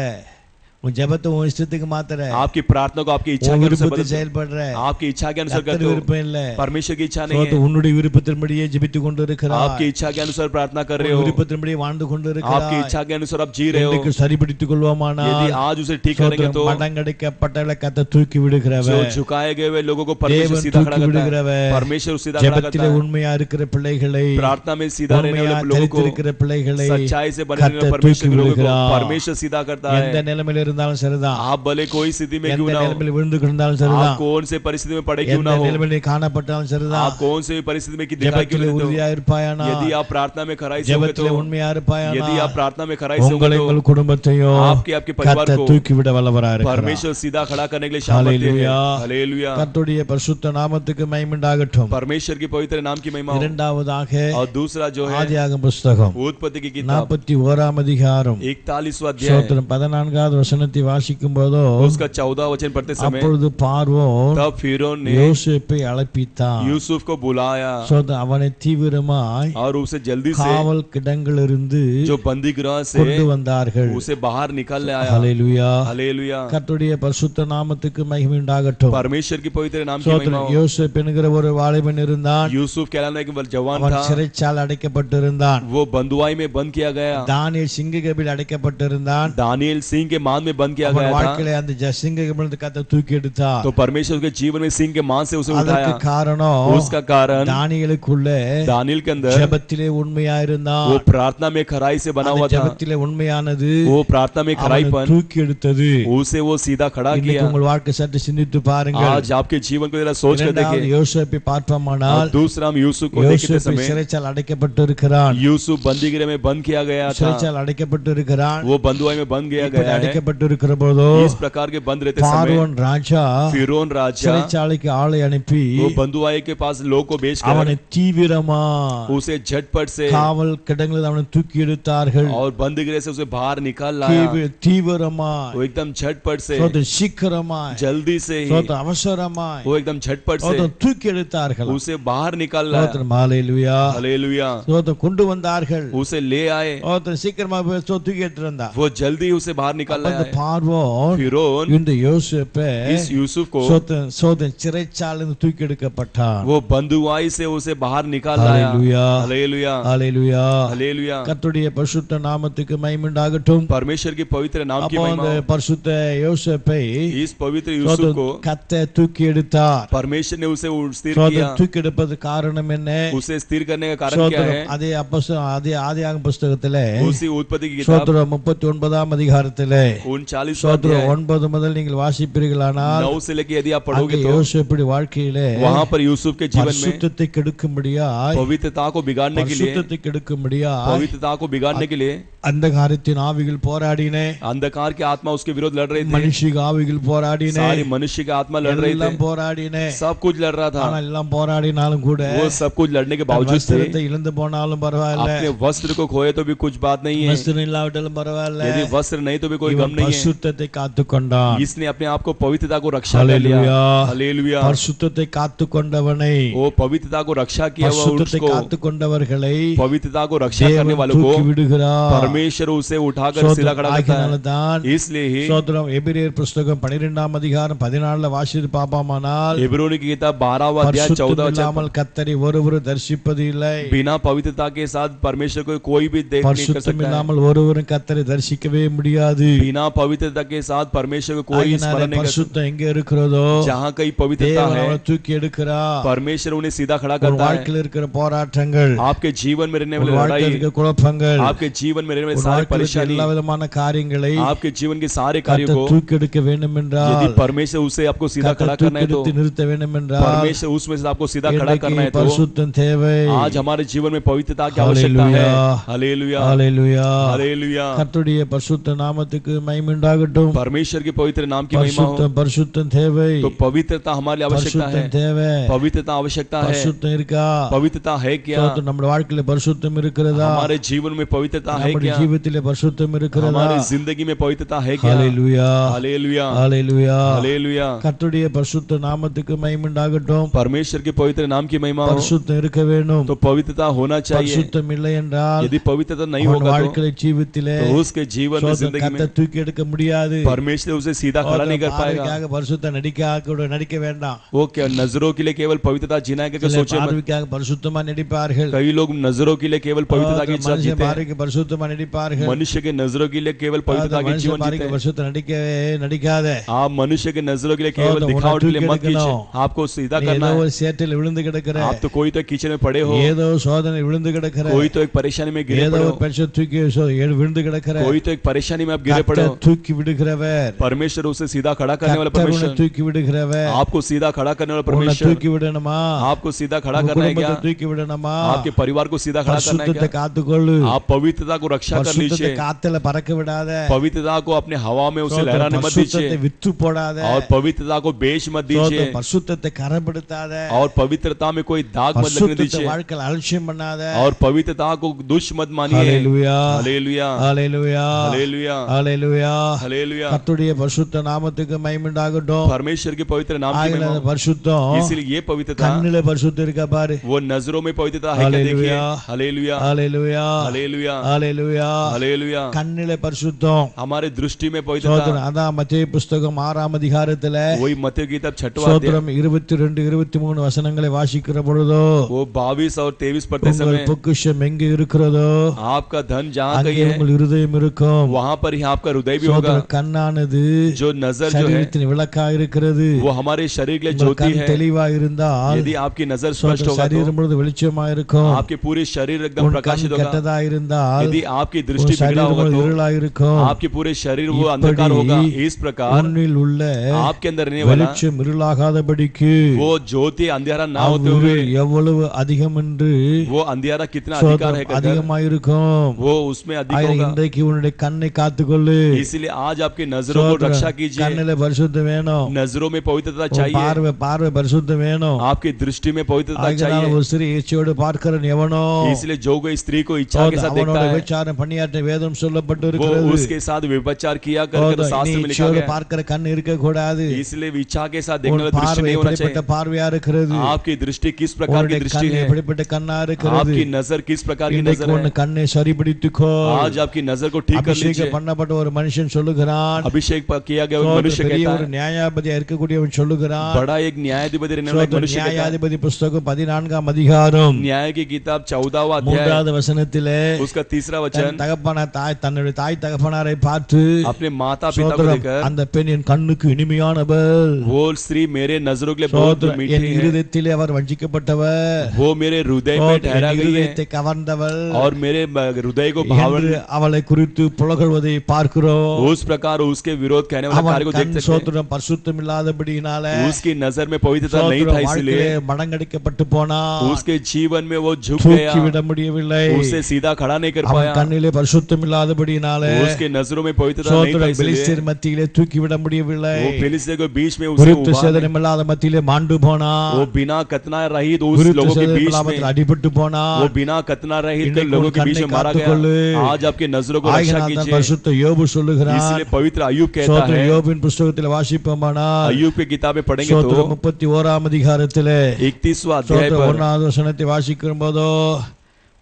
உன் ஜெபத்தை உன் இஷ்டத்துக்கு மாத்திர आपकी प्रार्थना को आपकी इच्छा உன் के अनुसार விருப்பத்தை बदल, செயல்படுற आपकी इच्छा के अनुसार கர்த்தர் करते हो, விருப்பம் இல்ல परमेश्वर की इच्छा नहीं சோதரம் है। உன்னுடைய விருப்பத்தின்படியே ஜெபித்துக் கொண்டு இருக்கிறாய் आपकी इच्छा के अनुसार प्रार्थना कर रहे உன் हो, விருப்பத்தின்படியே வாழ்ந்து கொண்டு आपकी இருக்கிறாய் इच्छा के अनुसार आप जी रहे हो। இன்றைக்கு சரிப்படுத்திக் यदि கொள்வோமானால் आज उसे ठीक करेंगे சோதரம் तो மடங்கடிக்கப்பட்டவளை கர்த்தர் தூக்கி जो விடுகிறவர் झुकाए गए हुए लोगों को परमेश्वर தேவன் सीधा खड़ा தூக்கி करता है, விடுகிறவர் परमेश्वर सीधा खड़ा करता ஜெபத்திலே है। உண்மையா இருக்கிற பிள்ளைகளை प्रार्थना में सीधा रहने உண்மையா वाले लोगों को, தரித்திருக்கிற பிள்ளைகளை सच्चाई से बने रहने वाले கர்த்தர் परमेश्वर தூக்கி के लोगों को விடுகிறார் परमेश्वर सीधा करता எந்த है। நிலைமையில இருந்தாலும் சரிதான் आप भले कोई स्थिति में எந்த क्यों ना हो, நிலைமையில விழுந்து கிடந்தாலும் आप சரிதான் कौन से परिस्थिति में पड़े क्यों எந்த ना हो, நிலைமையில காணப்பட்டாலும் சரிதான் आप कौन से भी परिस्थिति में दिखाई क्यों ஜெபத்திலே नहीं देते உறுதியா हो, இருப்பாயானா यदि आप प्रार्थना में खराई से होगे ஜெபத்திலே तो, உண்மையா இருப்பாயானா यदि आप प्रार्थना में खराई से होगे உங்களை तो உங்கள் குடும்பத்தையும் आपके परिवार கர்த்தர் को தூக்கி விட வல்லவராய் இருக்கிறார் परमेश्वर सीधा खड़ा करने के लिए सामर्थ्य है। हालेलुया। हालेलुया। கர்த்தருடைய பரிசுத்த நாமத்துக்கு மகிமை உண்டாகட்டும் परमेश्वर की पवित्र नाम की महिमा हो। இரண்டாவதாக और दूसरा जो है ஆதியாகமம் புஸ்தகம் उत्पत्ति की किताब 41ஆம் அதிகாரம் 41वां अध्याय ஸ்தோத்திரம் 14வது வசனம் வசனத்தை வாசிக்கும் போதோ उसका 14 वचन पढ़ते समय அப்பொழுது பார்வோன் तब फिरौन ने யோசேப்பை அழைப்பித்தான். यूसुफ को बुलाया அவனை தீவிரமாய் और उसे जल्दी से காவல் கிடங்கிலிருந்து जो बंदी गृह से கொண்டு வந்தார்கள். उसे बाहर निकाल ले आया. ஹல்லேலூயா. हालेलुया. கர்த்தருடைய பரிசுத்த நாமத்துக்கு மகிமை உண்டாகட்டும். परमेश्वर की पवित्र नाम की महिमा हो. யோசேப் என்கிற ஒரு வாலிபன் இருந்தான். यूसुफ कहलाने एक जवान அவன் था. சிறைச்சாலை அடைக்கப்பட்டிருந்தான். वो बंधुआई में बंद किया गया. தானியேல் சிங்ககபில் அடைக்கப்பட்டிருந்தான். दानियेल सिंह के मान में बंद किया गया था. வாழ்க்கையில அந்த சிங்ககபிலிருந்து கர்த்தர் தூக்கி எடுத்தார். तो परमेश्वर के जीवन में सिंह के मान से उसे उठाया. அதற்கு காரணம் उसका कारण தானியேலுக்குள்ளே दानियेल के अंदर ஜெபத்திலே உண்மையா இருந்தான். वो प्रार्थना में खराई से बना हुआ था. ஜெபத்திலே உண்மையானது वो प्रार्थना में खराईपन தூக்கி எடுத்தது. उसे वो सीधा खड़ा किया. உங்கள் வாழ்க்கை சற்று சிந்தித்து பாருங்கள். आज आपके जीवन को जरा सोच कर देखिए. யோசேப்பை பார்ப்போமானால் दूसरा हम यूसुफ को देखते समय சிறைச்சாலை அடைக்கப்பட்டிருக்கிறான். यूसुफ बंदीगृह में बंद किया गया था. சிறைச்சாலை அடைக்கப்பட்டிருக்கிறான். वो बंधुआई में बंद किया गया है. அடைக்கப்பட்டிருக்கிற போதோ इस प्रकार के बंद रहते समय பார்வோன் ராஜா फिरौन राजा சிறைச்சாலைக்கு ஆளை அனுப்பி वो बंधुआई के पास लोग को भेजकर அவனை தீவிரமா उसे झटपट से காவல் கிடங்கில் அவனை தூக்கி எடுத்தார்கள். और बंदीगृह से उसे बाहर निकाल लाया. தீவிரமா वो एकदम झटपट से சீக்கிரமா जल्दी से ही அவசரமா वो एकदम झटपट से தூக்கி எடுத்தார்கள். उसे बाहर निकाल लाया. ஹல்லேலூயா. हालेलुया. கொண்டு வந்தார்கள். उसे ले आए. சீக்கிரமா தூக்கி எடுத்து வந்தார். वो जल्दी उसे बाहर निकाल लाया. பார்வோன் फिरौन இந்த யோசேப்பை इस यूसुफ को சிறைச்சாலையிலிருந்து தூக்கி எடுக்கப்பட்டான். वो बंधुआई से उसे बाहर निकाल लाया. हालेलुया. हालेलुया. हालेलुया. हालेलुया. கர்த்தருடைய பரிசுத்த நாமத்துக்கு மகிமை உண்டாகட்டும். परमेश्वर की पवित्र नाम की महिमा हो. பரிசுத்த யோசேப்பை इस पवित्र यूसुफ को கர்த்தர் தூக்கி எடுத்தார். परमेश्वर ने उसे स्थिर किया. தூக்கி எடுப்பது காரணம் என்ன? उसे स्थिर करने का कारण क्या है? அதே ஆதியாகம புத்தகத்திலே उसी उत्पत्ति की किताब 39ஆம் அதிகாரத்திலே 39 9 முதல் நீங்கள் வாசிப்பீர்களானால் 9 से लेके यदि आप पढ़ोगे तो யோசேப்புடைய வாழ்க்கையிலே वहां पर यूसुफ के जीवन में பரிசுத்தத்தை கெடுக்கும்படியாய் पवित्रता को बिगाड़ने के लिए பரிசுத்தத்தை கெடுக்கும்படியாய் पवित्रता को बिगाड़ने के लिए अंधकारத்தின் ஆவிகள் போராடின. अंधकार की आत्मा उसके विरोध लड़ रही थी. மனுஷிக ஆவிகள் போராடின. सारी मनुष्य की आत्मा लड़ रही थी. போராடின. सब कुछ लड़ रहा था. ஆனால் எல்லாம் போராடினாலும் கூட वो सब कुछ लड़ने के बावजूद वस्त्रத்தை இழந்து போனாலும் பரவாயில்லை. अपने वस्त्र को खोए तो भी कुछ बात नहीं है. वस्त्र இல்லாவிட்டாலும் பரவாயில்லை. यदि वस्त्र नहीं तो भी कोई गम नहीं है. பரிசுத்தத்தை காத்துக்கொண்டான். इसने अपने आप को पवित्रता को रक्षा कर लिया. हालेलुया. பரிசுத்தத்தை காத்துக்கொண்டவனை वो पवित्रता को रक्षा किया हुआ பரிசுத்தத்தை उसको காத்துக்கொண்டவர்களை पवित्रता को रक्षा करने वालों को परमेश्वर उसे उठाकर सिरा खड़ा करता है. इसलिए ही ஸ்தோத்திரம். எபிரேயர் புத்தகம் 12ஆம் அதிகாரம் 14ல வாசித்து பாப்போமானால் इब्रानी की किताब 12वां अध्याय 14वां வசனம் கர்த்தரை ஒருவரும் தரிசிப்பது இல்லை. बिना पवित्रता के साथ परमेश्वर को कोई भी देख नहीं कर सकता है. ஒருவரும் கர்த்தரை தரிசிக்கவே முடியாது. बिना पवित्रता के साथ परमेश्वर को कोई स्मरण नहीं कर सकता. பரிசுத்தம் எங்கே இருக்கிறதோ जहां कहीं पवित्रता है தூக்கி எடுக்கிறார். परमेश्वर उन्हें सीधा खड़ा करता है. வாழ்க்கையில் இருக்கிற போராட்டங்கள், आपके जीवन में रहने वाली लड़ाई, குழப்பங்கள், आपके जीवन में रहने वाली सारी परेशानी, எல்லா விதமான காரியங்களை आपके जीवन के सारे कार्यों को தூக்கி எடுக்க வேண்டும் என்றால், यदि परमेश्वर उसे आपको सीधा खड़ा करना है तो நிறுத்த வேண்டும் என்றால், परमेश्वर उसमें से आपको सीधा खड़ा करना है तो பரிசுத்தம் தேவை. आज हमारे जीवन में पवित्रता की आवश्यकता है. हालेलुया. हालेलुया. हालेलुया. கர்த்தருடைய பரிசுத்த நாமத்துக்கு மகிமை உண்டாகட்டும். परमेश्वर के पवित्र नाम की महिमा हो. பரிசுத்தம் தேவை. तो पवित्रता हमारे लिए आवश्यकता है. தேவை. पवित्रता आवश्यकता है. பரிசுத்தம் இருக்கா? पवित्रता है क्या? நம்ம வாழ்க்கையில பரிசுத்தம் இருக்கிறதா? हमारे जीवन में पवित्रता है क्या? ஜீவிதத்திலே பரிசுத்தம் இருக்கிறதா? हमारे जिंदगी में पवित्रता है क्या? हालेलुया. हालेलुया. हालेलुया. हालेलुया. கர்த்தருடைய பரிசுத்த நாமத்துக்கு மகிமை உண்டாகட்டும். परमेश्वर के पवित्र नाम की महिमा हो. பரிசுத்தம் இருக்க வேண்டும். तो पवित्रता होना चाहिए. பரிசுத்தம் இல்லை என்றால், यदि पवित्रता नहीं होगा வாழ்க்கையில ஜீவித்திலே तो उसके जीवन में जिंदगी में தூக்கி எடுக்க முடியாது. परमेश्वर उसे सीधा खड़ा नहीं कर पाएगा. பரிசுத்தம் நடிக்க வேண்டாம். वो क्या नजरों के लिए केवल पवित्रता जीना है क्या सोचे मत. பரிசுத்தமா நடிப்பார்கள். कई लोग नजरों के लिए केवल पवित्रता की जीवन जीते हैं. பரிசுத்தமா நடிப்பார்கள். मनुष्य के नजरों के लिए केवल पवित्रता की जीवन जीते हैं. பரிசுத்தம் நடிக்காதே. आप मनुष्य के नजरों के लिए केवल दिखावट के लिए मत कीजिए. आपको सीधा करना है. சேற்றில் விழுந்து கிடக்கிற, आप तो कोई तो कीचड़ में पड़े हो, ஏதோ சோதனை விழுந்து கிடக்கிற, कोई तो एक परेशानी में गिरे पड़े हो, தூக்கி விழுந்து கிடக்கிற, कोई तो एक परेशानी में आप गिरे पड़े हो. தூக்கி விடுகிறவர் परमेश्वर उसे सीधा खड़ा करने वाला परमेश्वर. தூக்கி விடுகிறவர் आपको सीधा खड़ा करने वाला परमेश्वर. தூக்கி விடணுமா? आपको सीधा खड़ा करना है क्या? தூக்கி விடணுமா? आपके परिवार को सीधा खड़ा करना है क्या? காத்துக்கொள்ளு. आप पवित्रता को रक्षा कर लीजिए. காத்துல பறக்க விடாத. पवित्रता को अपने हवा में उसे लहराने मत दीजिए. வித்து போடாத. और पवित्रता को बेच मत दीजिए. பரிசுத்தத்தை கரைப்படுத்தாத. और पवित्रता में कोई दाग मत लगने दीजिए. வாழ்க்கையில் அலட்சியம் பண்ணாத. और पवित्रता को दुष्ट मत मानिए. हालेलुया. हालेलुया. हालेलुया. हालेलुया. हालेलुया. हालेलुया கர்த்தருடைய பரிசுத்த நாமத்துக்கு மகிமை உண்டாகட்டும். परमेश्वर के पवित्र नाम की ஆகினால महिमा हो। பரிசுத்தம் इसलिए ये पवित्रता கண்ணில பரிசுத்தம் இருக்கா பாரு. वो नजरों में पवित्रता है क्या देखिए। हालेलुया हालेलुया हालेलुया हालेलुया हालेलुया हालेलुया கண்ணில பரிசுத்தம் हमारे दृष्टि में சோதரம். पवित्रता। அதான் மத்தேயு புஸ்தகம் 6ஆம் அதிகாரத்துல वही मत्ती की किताब 6वां अध्याय சோதரம் 22 23 வசனங்களை வாசிக்கிற பொழுதோ वो 22 और 23 पढ़ते உங்கள் समय பொக்கிஷம் எங்கே இருக்கிறதோ आपका धन जहाँ कहीं அங்கே है உங்கள் இருதயம் இருக்கும். वहाँ पर ही आपका हृदय भी होगा। சோதரம் கண்ணானது जो नजर जो है சரீரத்தின் விளக்கா இருக்கிறது. वो हमारे शरीर के लिए உங்கள் ज्योति கண் है। தெளிவா இருந்தால் यदि आपकी नजर स्पष्ट होगा சரீரம் முழுவதும் வெளிச்சமா இருக்கும். तो आपके पूरे शरीर एकदम உன் கண் प्रकाशित होगा। கெட்டதா இருந்தால் यदि आपकी உன் दृष्टि बिगड़ा சரீரம் होगा முழுவதும் तो இருளா இருக்கும். आपके पूरे शरीर वो अंधकार होगा। इस प्रकार உன்னில் உள்ள आपके अंदर रहने वाला வெளிச்சம் இருளாகாதபடிக்கு वो ज्योति अंधेरा ना होते हुए அவ்விருள் எவ்வளவு அதிகம் என்று वो अंधेरा कितना अधिकार है कहकर அதிகமா இருக்கும். वो उसमें अधिक ஆயிரம் होगा। இன்றைக்கு உன்னுடைய கண்ணை காத்துக்கொள்ளு. इसलिए आज आपकी नजरों को रक्षा कीजिए। கண்ணில பரிசுத்தம் வேணும். नजरों में पवित्रता உன் चाहिए। பார்வை பரிசுத்தம் வேணும். आपकी दृष्टि में पवित्रता ஆகினால் चाहिए। ஒரு ஸ்திரீ இச்சையோடு பார்க்கிறன் எவனோ इसलिए जो कोई स्त्री को इच्छा के साथ அவனோட देखता है விபச்சாரம் பண்ணியாற்ற வேதம் சொல்லப்பட்டு वो இருக்கிறது. उसके साथ व्यभिचार किया कर शास्त्र में लिखा இச்சையோடு गया है। பார்க்கிற கண் இருக்க கூடாது. इसलिए इच्छा के साथ देखने உன் वाला दृष्टि பார்வை नहीं होना எப்படிப்பட்ட चाहिए। பார்வையா இருக்கிறது. आपकी दृष्टि किस प्रकार की உன்னுடைய दृष्टि கண் है। எப்படிப்பட்ட கண்ணா இருக்கிறது. आपकी नजर किस प्रकार की இன்றைக்கு नजर உன் है। கண்ணை சரிபிடித்துக்கோ. आज आपकी नजर को ठीक कर लीजिए। அபிஷேகம் பண்ணப்பட்ட ஒரு மனுஷன் சொல்லுகிறான். अभिषेक किया गया एक मनुष्य பெரிய कहता ஒரு है। நியாயாதிபதியா இருக்கக்கூடியவன் சொல்லுகிறான். बड़ा एक न्यायाधिपति रहने वाला एक मनुष्य कहता है। நியாயாதிபதி புஸ்தகம் 14ஆம் அதிகாரம் न्याय की किताब 14वां अध्याय 3வது வசனத்திலே उसका 3रा தன் वचन தகப்பன தாய் தன்னுடைய தாய் தகப்பனாரை பார்த்து अपने माता पिता को சோதரம், देखकर அந்த பெண் என் கண்ணுக்கு இனிமையானவள். वो स्त्री मेरे नजरों के लिए बहुत சோதரம், मीठी என் है। இருதயத்திலே அவர் வஞ்சிக்கப்பட்டவர். वो मेरे हृदय में சோதரம், ठहरा என் गई है இருதயத்தை கவர்ந்தவள் और मेरे हृदय को भावन என்று அவளை குறித்து புலகழ்வதை பார்க்கிறோம். उस प्रकार उसके विरोध कहने वाला कार्य அவன் को கண் देख सकते சோதரம் பரிசுத்தம் இல்லாதபடியினால हैं। उसकी नजर में पवित्रता नहीं था, इसलिए வாழ்க்கையிலே மடங்கடிக்கப்பட்டு போனா उसके जीवन में वो झुक தூக்கி गया। விட முடியவில்லை. उसे सीधा खड़ा नहीं कर அவன் पाया। கண்ணிலே பரிசுத்தம் இல்லாதபடியினால उसके नजरों में पवित्रता नहीं था, சோதரம் इसलिए பெலிஸ்தர் மத்தியிலே தூக்கி விட முடியவில்லை. वो फिलिस्तीयों के बीच में उसे விருத்த उबार சேதனம் இல்லாத மத்தியிலே மாண்டு போனா. वो बिना कतना रहित उस விருத்த लोगों के சேதனம் बीच இல்லாமல் में அடிபட்டு போனா. वो बिना कतना रहित इन्हें लोगों के कौन बीच में करने मारा कातुकोल्ले। गया। आज आपके नजरों को रक्षा ஆகினால் தான் कीजिए। பரிசுத்த யோபு சொல்லுகிறான். इसलिए पवित्र अय्यूब कहता சோதரம் है, யோபின் புஸ்தகத்தில் வாசிப்போமானால் अय्यूब की किताबें पढ़ेंगे तो சோதரம் 31ஆம் அதிகாரத்திலே 31वां अध्याय சோதரம் पर 1வது வசனத்தை வாசிக்கும் போதோ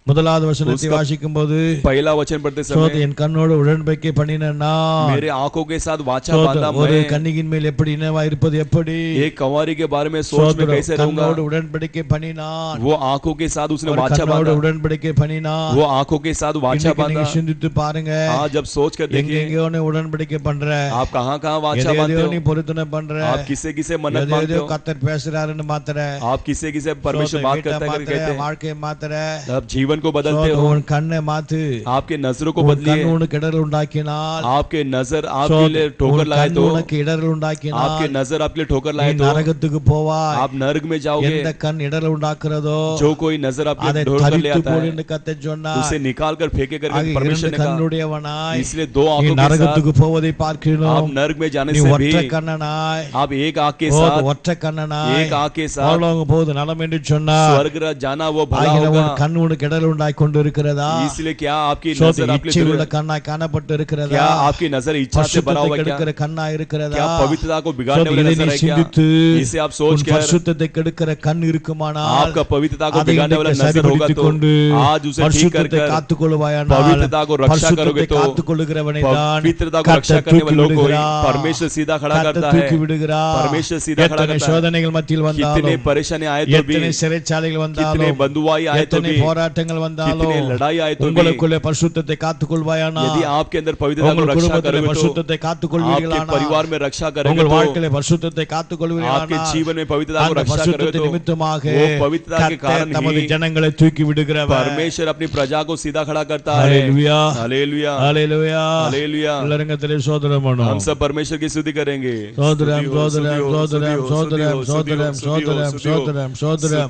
முதலாவது வசனத்தை उसका வாசிக்கும் போது पहला वचन पढ़ते சோதரம் समय என் கண்ணோடு உடன்படிக்கை பண்ணினா मेरे आंखों के साथ वाचा बांधा ஒரு मैं கன்னிகையின் மேல் எப்படி இனவா இருப்பது எப்படி. एक कंवारी के बारे में सोच में कैसे रहूंगा। கண்ணோடு உடன்படிக்கை பண்ணினான். वो आंखों के साथ उसने ஒரு वाचा கண்ணோடு बांधा। உடன்படிக்கை பண்ணினான். वो आंखों के साथ वाचा இன்னைக்கு बांधा। நீங்க சிந்தித்து பாருங்க. आज जब सोच कर देखिए எங்கெங்கயோ நீ உடன்படிக்கை பண்ற. आप कहाँ कहाँ वाचा बांधते எதையோ நீ हो। பொருத்தனை பண்ற. आप किसे किसे मन्नत मांगते எதையோ हो। கர்த்தர் பேசுறாருன்னு மாத்துற. आप किसे किसे परमेश्वर बात வீட்டை करता है மாத்துற, कहते हैं। வாழ்க்கையை மாத்துற. आप जीवन को बदलते हो। உன் கண்ணை மாத்து. आपके नजरों को உன் बदलिए। கண் உனக்கு இடரல் உண்டாக்கினால். आपके नजर आपके लिए ठोकर लाए கண் तो உனக்கு இடரல் உண்டாக்கினால் आपके नजर आपके लिए ठोकर நீ लाए तो நரகத்துக்கு போவாய். आप नरक में जाओगे। எந்த கண் இடரல் உண்டாக்குறதோ जो कोई नजर आपके அதை लिए ठोकर ले தரித்து आता போடு है என்று கர்த்தர் சொன்னார். उसे निकाल कर फेंके कर ஆக परमेश्वर இரண்டு ने कहा। கண்ணுடையவனாய் इसलिए दो நீ आंखों के நரகத்துக்கு साथ போவதை आप பார்க்கிறோம். नरक में जाने நீ से भी ஒற்றை கண்ணனாய் आप एक आंख के साथ ஒற்றை கண்ணனாய் एक आंख के साथ பரலோகம் போவது நலம் என்று சொன்னார். स्वर्ग जाना वो भला ஆகின होगा। உன் கண் உனக்கு இடரல் உண்டாய் கொண்டு இருக்கிறதா. इसलिए क्या आपकी சோதனை नजर आपके இச்சை लिए உள்ள கண்ணாய் காணப்பட்டு இருக்கிறதா. क्या आपकी नजर इच्छा से भरा பரிசுத்தத்தை हुआ क्या கெடுக்கிற கண்ணாய் இருக்கிறதா. क्या पवित्रता को बिगाड़ने சோதனை वाला இதை नजर நீ है क्या। சிந்தித்து इसे आप सोच உன் कर பரிசுத்தத்தை கெடுக்கிற கண் இருக்குமானால் आपका पवित्रता को அதை बिगाड़ने वाला இன்றைக்கு नजर होगा சரிப்படுத்திக் तो கொண்டு आज उसे ठीक कर பரிசுத்தத்தை कर காத்துக்கொள்வாயானால் पवित्रता को रक्षा பரிசுத்தத்தை करोगे तो காத்துக்கொள்ளுகிறவனை தான் पवित्रता को रक्षा கர்த்தர் करने தூக்கி वालों को ही விடுகிறார். परमेश्वर सीधा खड़ा கர்த்தர் करता தூக்கி है। விடுகிறார். परमेश्वर सीधा खड़ा எத்தனை करता है। சோதனைகள் மத்தியில் कितने வந்தாலும் परेशानी आए तो भी எத்தனை சிறைச்சாலைகள் कितने வந்தாலும் बंधुआई आए तो எத்தனை भी போராட்டங்கள் வந்தாலும் कितने लड़ाई आए तो भी உங்களுக்குள்ளே பரிசுத்தத்தை காத்துக்கொள்வாயானால் यदि आपके अंदर पवित्रता को உங்கள் रक्षा குடும்பத்திலே करोगे तो பரிசுத்தத்தை आपके காத்துக்கொள்வீர்களானால் परिवार में रक्षा करेंगे உங்கள் तो வாழ்க்கையிலே பரிசுத்தத்தை आपके காத்துக்கொள்வீர்களானால் जीवन में पवित्रता को அந்த रक्षा करोगे பரிசுத்தத்தின் तो நிமித்தமாக वो पवित्रता के கர்த்தர் कारण தமது ही ஜனங்களை தூக்கி விடுகிறவர். परमेश्वर अपनी प्रजा को सीधा खड़ा करता है। ஹalleluya हालेलुया ஹalleluya हालेलुया। உள்ளரங்கத்திலே சோதரம் பண்ணுவோம். हम सब परमेश्वर की स्तुति करेंगे। சோதரம் சோதரம் சோதரம் சோதரம் சோதரம் சோதரம் சோதரம் சோதரம்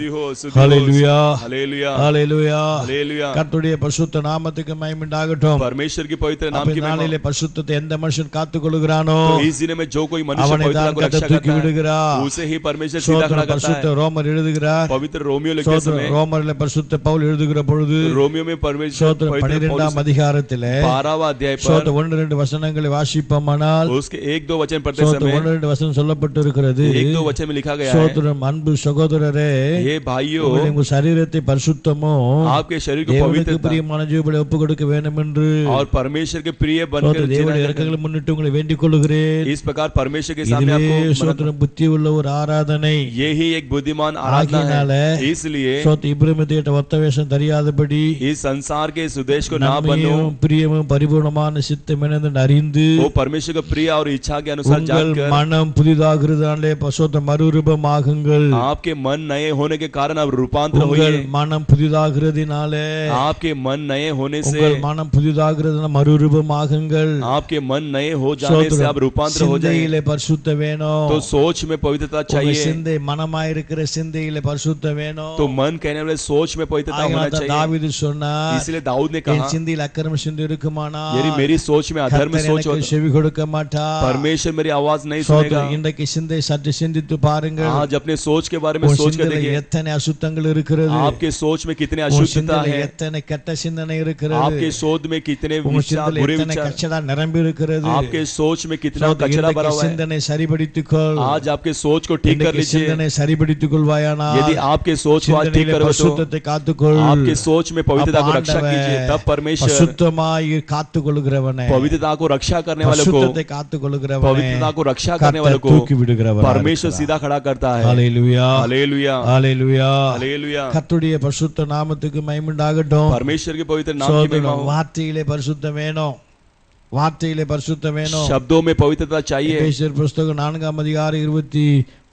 ஹalleluya हालेलुया ஹalleluya हालेलुया கர்த்தருடைய பரிசுத்த நாமத்துக்கு மகிமை உண்டாகட்டும். परमेश्वर की पवित्र नाम அப்ப की महिमा நாளிலே பரிசுத்தத்தை எந்த மனுஷன் காத்துக்கொள்கிறானோ तो इस दिन में जो कोई मनुष्य அவனை पवित्रता தான் को கர்த்தர் रक्षा தூக்கி करता है விடுகிறார். उसे ही परमेश्वर सीधा खड़ा करता பரிசுத்த है ரோமர் எழுதுகிறார். पवित्र रोमियो लिखते समय ரோமரிலே பரிசுத்த பவுல் எழுதுகிற பொழுது रोमियो में परमेश्वर சோத்திரம் पवित्र 12ஆம் அதிகாரத்திலே 12वां अध्याय पर சோத்திரம் 1-2 வசனங்களை வாசிப்போமானால் उसके 1-2 वचन पढ़ते சோத்திரம் समय 1-2 வசனம் சொல்லப்பட்டிருக்கிறது. 1-2 वचन में लिखा गया है சோத்திரம் அன்பு சகோதரரே ये भाइयों உங்கள் சரீரத்தை பரிசுத்தமோ आपके शरीर को தேவனுக்கு पवित्रता பிரியமான ஜீவபலி ஒப்புக்கொடுக்க வேண்டும் என்று और परमेश्वर के प्रिय बनकर தேவனுடைய இரக்கங்களை முன்னிட்டு உங்களை வேண்டிக் கொள்கிறேன். इस प्रकार परमेश्वर के सामने இதுவே आपको சோத்திரம் புத்தி உள்ள ஒரு ஆராதனை. यही एक बुद्धिमान आराधना ஆகினால है इसलिए சோத்திரம் இப்ரமேத்திட்ட ஒத்த வேஷம் தெரியாதபடி इस संसार के इस उद्देश्य को ना बनो நன்மையும் பிரியமும் பரிபூர்ணமான சித்தம் என்று அறிந்து वो परमेश्वर का प्रिय और इच्छा के अनुसार உங்கள் जानकर மனம் புதிதாகிறதாலே பசுத்த மறுரூபமாகுங்கள். आपके मन नए होने के कारण अब रूपांतर உங்கள் होइए மனம் புதிதாகிறதினாலே आपके मन नए होने से உங்கள் மனம் புதிதாகிறதுனால மறுரூபமாகுங்கள். आपके मन नए हो जाने से आप रूपांतर हो जाए சிந்தையிலே பரிசுத்த வேணும். तो सोच में पवित्रता உங்கள் चाहिए சிந்தை மனமாயிருக்கிற சிந்தையிலே பரிசுத்த வேணும். तो मन कहने वाले सोच में पवित्रता होना ஆகையால் चाहिए தாவீது சொன்னார், इसलिए दाऊद ने என் कहा சிந்தையில் அக்கிரம சிந்தை இருக்குமானால் यदि मेरी सोच में अधर्म கர்த்தர் सोच எனக்கு होता செவி கொடுக்க மாட்டார். परमेश्वर मेरी आवाज नहीं सुनेगा சோத்திரம், இன்றைக்கு சிந்தை சற்று சிந்தித்து பாருங்கள். आज अपने सोच के बारे में உன் सोच कर சிந்தையில देखिए எத்தனை அசுத்தங்கள் இருக்கிறது. आपके सोच में कितने உன் अशुद्धता சிந்தையில है எத்தனை கெட்ட சிந்தனை இருக்கிறது. आपके सोच में कितने உன் विचार சிந்தையில बुरे எத்தனை विचार கச்சடா நிரம்பி இருக்கிறது. आपके सोच में कितना சோத்திரம், कचरा भरा இன்றைக்கு हुआ है சிந்தனை சரிபடுத்திக்கொள். आज आपके सोच को ठीक कर இன்றைக்கு लीजिए சிந்தனை சரிபடுத்திக் கொள்வாயானால் यदि आपके सोच को आज ठीक சிந்தனையில करोगे तो பரிசுத்தத்தை காத்துக்கொள். आपके सोच में पवित्रता को அப்ப रक्षा ஆண்டவர் कीजिए तब परमेश्वर பரிசுத்தமாய் காத்துக்கொள்கிறவனே, पवित्रता को रक्षा करने वाले को பரிசுத்தத்தை காத்துக்கொள்கிறவனே पवित्रता को रक्षा करने वाले கர்த்தர் को தூக்கி விடுகிறவர். परमेश्वर सीधा खड़ा करता है ஹalleluya हालेलुया ஹalleluya. हालेलुया கர்த்தருடைய பரிசுத்த நாமத்துக்கு மகிமை உண்டாகட்டும். परमेश्वर के पवित्र नाम की महिमा हो வார்த்தையிலே பரிசுத்தம் வேணும். வார்த்தையிலே பரிசுத்தம் வேணும். शब्दों में पवित्रता चाहिए எபேசியர் புத்தகம் 4ஆம் அதிகாரம்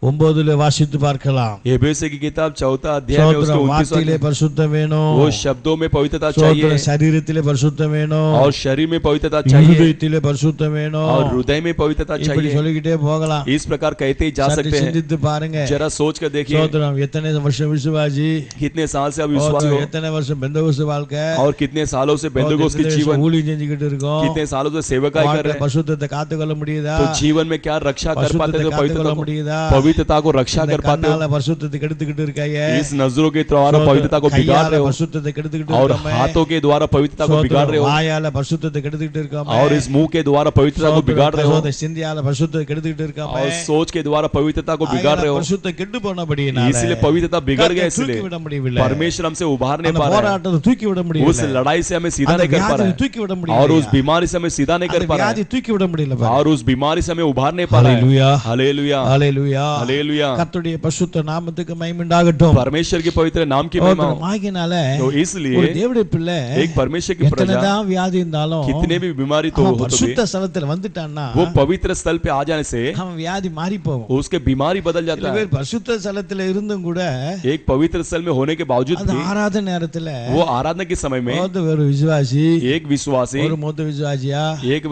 29 வாசித்து பார்க்கலாம். एबेसी की किताब 4 अध्याय में उसके சோத்திரம், 29 வார்த்தையிலே பரிசுத்தம் வேணும். वो शब्दों में पवित्रता சோத்திரம், चाहिए சரீரத்திலே பரிசுத்தம் வேணும். और शरीर में पवित्रता चाहिए இருதயத்திலே பரிசுத்தம் வேணும். और हृदय में पवित्रता இப்படி चाहिए சொல்லிக்கிட்டே போகலாம். इस प्रकार कहते ही जा சற்று सकते हैं சிந்தித்து பாருங்க. जरा सोच कर देखिए சோத்திரம், எத்தனை வருஷம் விசுவாசி, कितने साल से आप विश्वास हो எத்தனை வருஷம் பெந்தகோஸ்து வாழ்க்கை, और कितने सालों से बेंदगोस की जीवन ஊழியம் செஞ்சுக்கிட்டு இருக்கோம். कितने सालों से सेवकाई कर रहे हैं பரிசுத்தத்தை காத்துக்கொள்ள முடியுதா? तो जीवन में क्या रक्षा कर पाते பரிசுத்தத்தை थे காத்துக்கொள்ள முடியுதா? पवित्रता को रक्षा कर पाते हो கண்ணால பரிசுத்தத்தை கெடுத்துக்கிட்டு இருக்காயே, इस नजरों के द्वारा पवित्रता को बिगाड़ रहे हो பரிசுத்தத்தை கெடுத்துக்கிட்டு और இருக்காமே, हाथों के द्वारा पवित्रता को बिगाड़ रहे हो வாயால பரிசுத்தத்தை கெடுத்துக்கிட்டு இருக்காமே, और इस मुंह के द्वारा पवित्रता को बिगाड़ रहे हो சிந்தியால பரிசுத்தத்தை கெடுத்துக்கிட்டு இருக்காமே, और सोच के द्वारा पवित्रता को बिगाड़ रहे हो பரிசுத்தம் கெட்டு போனபடியினால इसलिए पवित्रता बिगड़ गया தூக்கி इसलिए விட முடியவில்லை. परमेश्वर हमसे उभार नहीं அந்த पा रहा है போராட்டத்தை தூக்கி விட उस முடியல. लड़ाई से हमें सीधा அந்த नहीं कर पा रहा வியாதியை है தூக்கி விட और முடியல. उस बीमारी से हमें सीधा नहीं कर அந்த पा रहा வியாதியை है தூக்கி விட முடியல. और उस बीमारी से हमें उभार नहीं पा रहा है ஹalleluya हालेलुया ஹalleluya. हालेलुया கர்த்தருடைய பரிசுத்த நாமத்துக்கு மகிமை உண்டாகட்டும். परमेश्वर के पवित्र नाम की महिमा हो ஆகினால तो ஒரு इसलिए தேவனுடைய பிள்ளை एक परमेश्वर की प्रजा எத்தனைதான் வியாதி இருந்தாலும் कितने भी बीमारी तो அவன் हो तो भी பரிசுத்த ஸ்தலத்துல வந்துட்டான்னா वो पवित्र स्थल पे आ जाने से அவன் வியாதி மாறி போகும். उसके बीमारी बदल சில जाता है பேர் பரிசுத்த ஸ்தலத்துல இருந்தும் கூட एक पवित्र स्थल में होने के बावजूद அந்த भी ஆராதனை நேரத்துல वो आराधना के समय में ஒரு விசுவாசி, एक विश्वासी ஒரு மூத்த விசுவாசியா, एक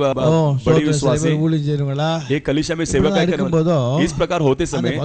बड़ी विश्वासी ஊழியம் செய்றவங்களா एक कलिशा में सेवक இருக்கும்போதோ इस प्रकार होते அந்த समय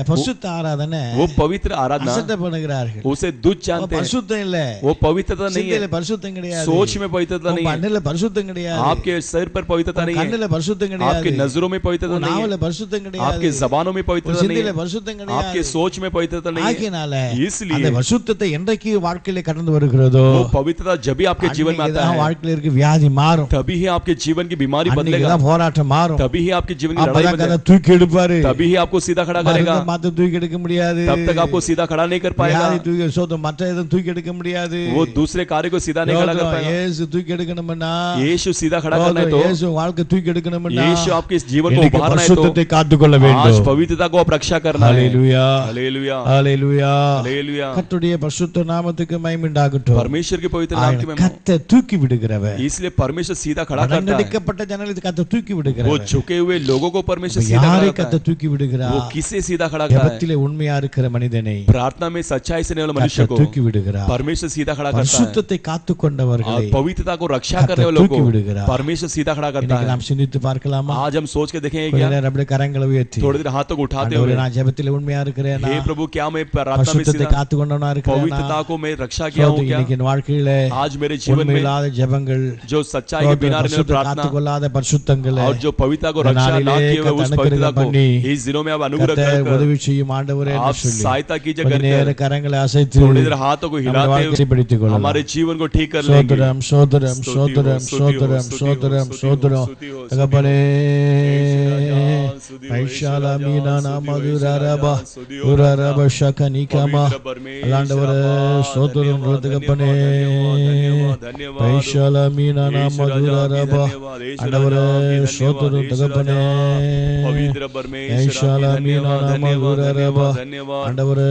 பரிசுத்த ஆராதனை वो पवित्र आराधना அசட்டை பண்ணுகிறார்கள். उसे दुष्ट जानते हैं பரிசுத்தம் இல்ல, वो पवित्रता नहीं சிந்தையில है பரிசுத்தம் கிடையாது, सोच में पवित्रता नहीं है கண்ணுல பரிசுத்தம் கிடையாது, आपके सिर पर पवित्रता नहीं है கண்ணுல பரிசுத்தம் आपके கிடையாது, नजरों में पवित्रता नहीं நாவல है பரிசுத்தம் கிடையாது, आपके जबानों में पवित्रता नहीं சிந்தையில है பரிசுத்தம் आपके கிடையாது. सोच में पवित्रता नहीं है ஆகினால इसलिए அந்த பரிசுத்தத்தை என்றைக்கு வாழ்க்கையில கடந்து வருகிறதோ वो पवित्रता जब भी आपके जीवन में आता அன்னைக்குதான் है வாழ்க்கையில இருக்க வியாதி மாறும், तभी ही आपके जीवन की बीमारी बदलेगा அன்னைக்குதான் போராட்டம் மாறும், तभी ही आपके जीवन की लड़ाई அப்பதான் बदलेगा கதை தூக்கி எடுப்பாரு. तभी ही आपको सीधा खड़ा करेगा மருந்து மாத்த தூக்கி எடுக்க முடியாது, तब तक आपको सीधा खड़ा नहीं कर पाएगा வியாதி தூக்கி சோதம் மற்ற எதுவும் தூக்கி எடுக்க முடியாது. वो दूसरे कार्य को सीधा नहीं खड़ा कर पाएगा இயேசு தூக்கி எடுக்கணும்னா, यीशु सीधा खड़ा करना है तो இயேசு வாழ்க்கை தூக்கி எடுக்கணும்னா यीशु आपके इस जीवन को இன்னைக்கு उभारना है तो பரிசுத்தத்தை காத்துக்கொள்ள आज வேண்டும். पवित्रता को आप रक्षा करना है ஹalleluya हालेलुया ஹalleluya. हालेलुया கர்த்தருடைய பரிசுத்த நாமத்துக்கு மகிமை உண்டாகட்டும். परमेश्वर के पवित्र नाम की महिमा கர்த்தர் தூக்கி விடுகிறவர், इसलिए परमेश्वर सीधा खड़ा करता है அடங்கடிக்கப்பட்ட ஜனங்களுக்கு கர்த்தர் தூக்கி वो விடுகிறவர். झुके हुए लोगों को परमेश्वर सीधा யாரை खड़ा करता கர்த்தர் है தூக்கி விடுகிறார்? விடுகிறார் वो किसे सीधा खड़ा करता है? ஜெபத்திலே உண்மையா இருக்கிற மனிதனை प्रार्थना में सच्चाई से रहने वाले मनुष्य கர்த்தர் को தூக்கி விடுகிறார் परमेश्वर सीधा खड़ा करता है பரிசுத்தத்தை காத்துக்கொண்டவர்களை और पवित्रता को रक्षा கர்த்தர் करने वालों தூக்கி விடுகிறார். को परमेश्वर सीधा खड़ा करता இன்னைக்கு है। நாம் சிந்தித்து பார்க்கலாமா? आज हम सोच के देखेंगे கொஞ்ச क्या? நேரம் அப்படியே கரங்களை உயர்த்தி थोड़ी देर हाथों को उठाते ஆண்டவரே हुए, நான் ஜெபத்திலே உண்மையா இருக்கிறேனா? हे प्रभु क्या मैं प्रार्थना में பரிசுத்தத்தை सीधा காத்துக்கொண்டவனா இருக்கிறேனா? पवित्रता को मैं रक्षा किया हूँ क्या? இன்னைக்கு என் வாழ்க்கையிலே आज मेरे जीवन में உண்மையில்லாத ஜெபங்கள் जो सच्चाई के बिना रहने वाली प्रार्थना காத்துக்கொள்ளாத பரிசுத்தங்களை और जो पवित्रता को रक्षा ना किए हुए उस पवित्रता को इस दिनों में आप अनुग्रह கர்த்தர் कर உதவி செய்யும் ஆண்டவரே என்று आप சொல்லி सहायता कीजिए கொஞ்ச நேர करके கரங்களை அசைத்து थोड़ी देर हाथों को நம்முடைய हिलाते வாழ்க்கையை हुए பிடித்துக் கொள்ளலாம். हमारे जीवन को ठीक कर लेंगे। சோதரம் சோதரம் சோதரம் சோதரம் சோதரம் சோதரம் தகப்பனே ஐஷாலா மீனானா மதுரரபா உரரப ஷகனிகமா ஆண்டவரே சோதரம் தகப்பனே ஐஷாலா மீனானா மதுரரபா ஆண்டவரே சோதரம் தகப்பனே ஐஷாலா மீனானா மதுரரபா ஆண்டவரே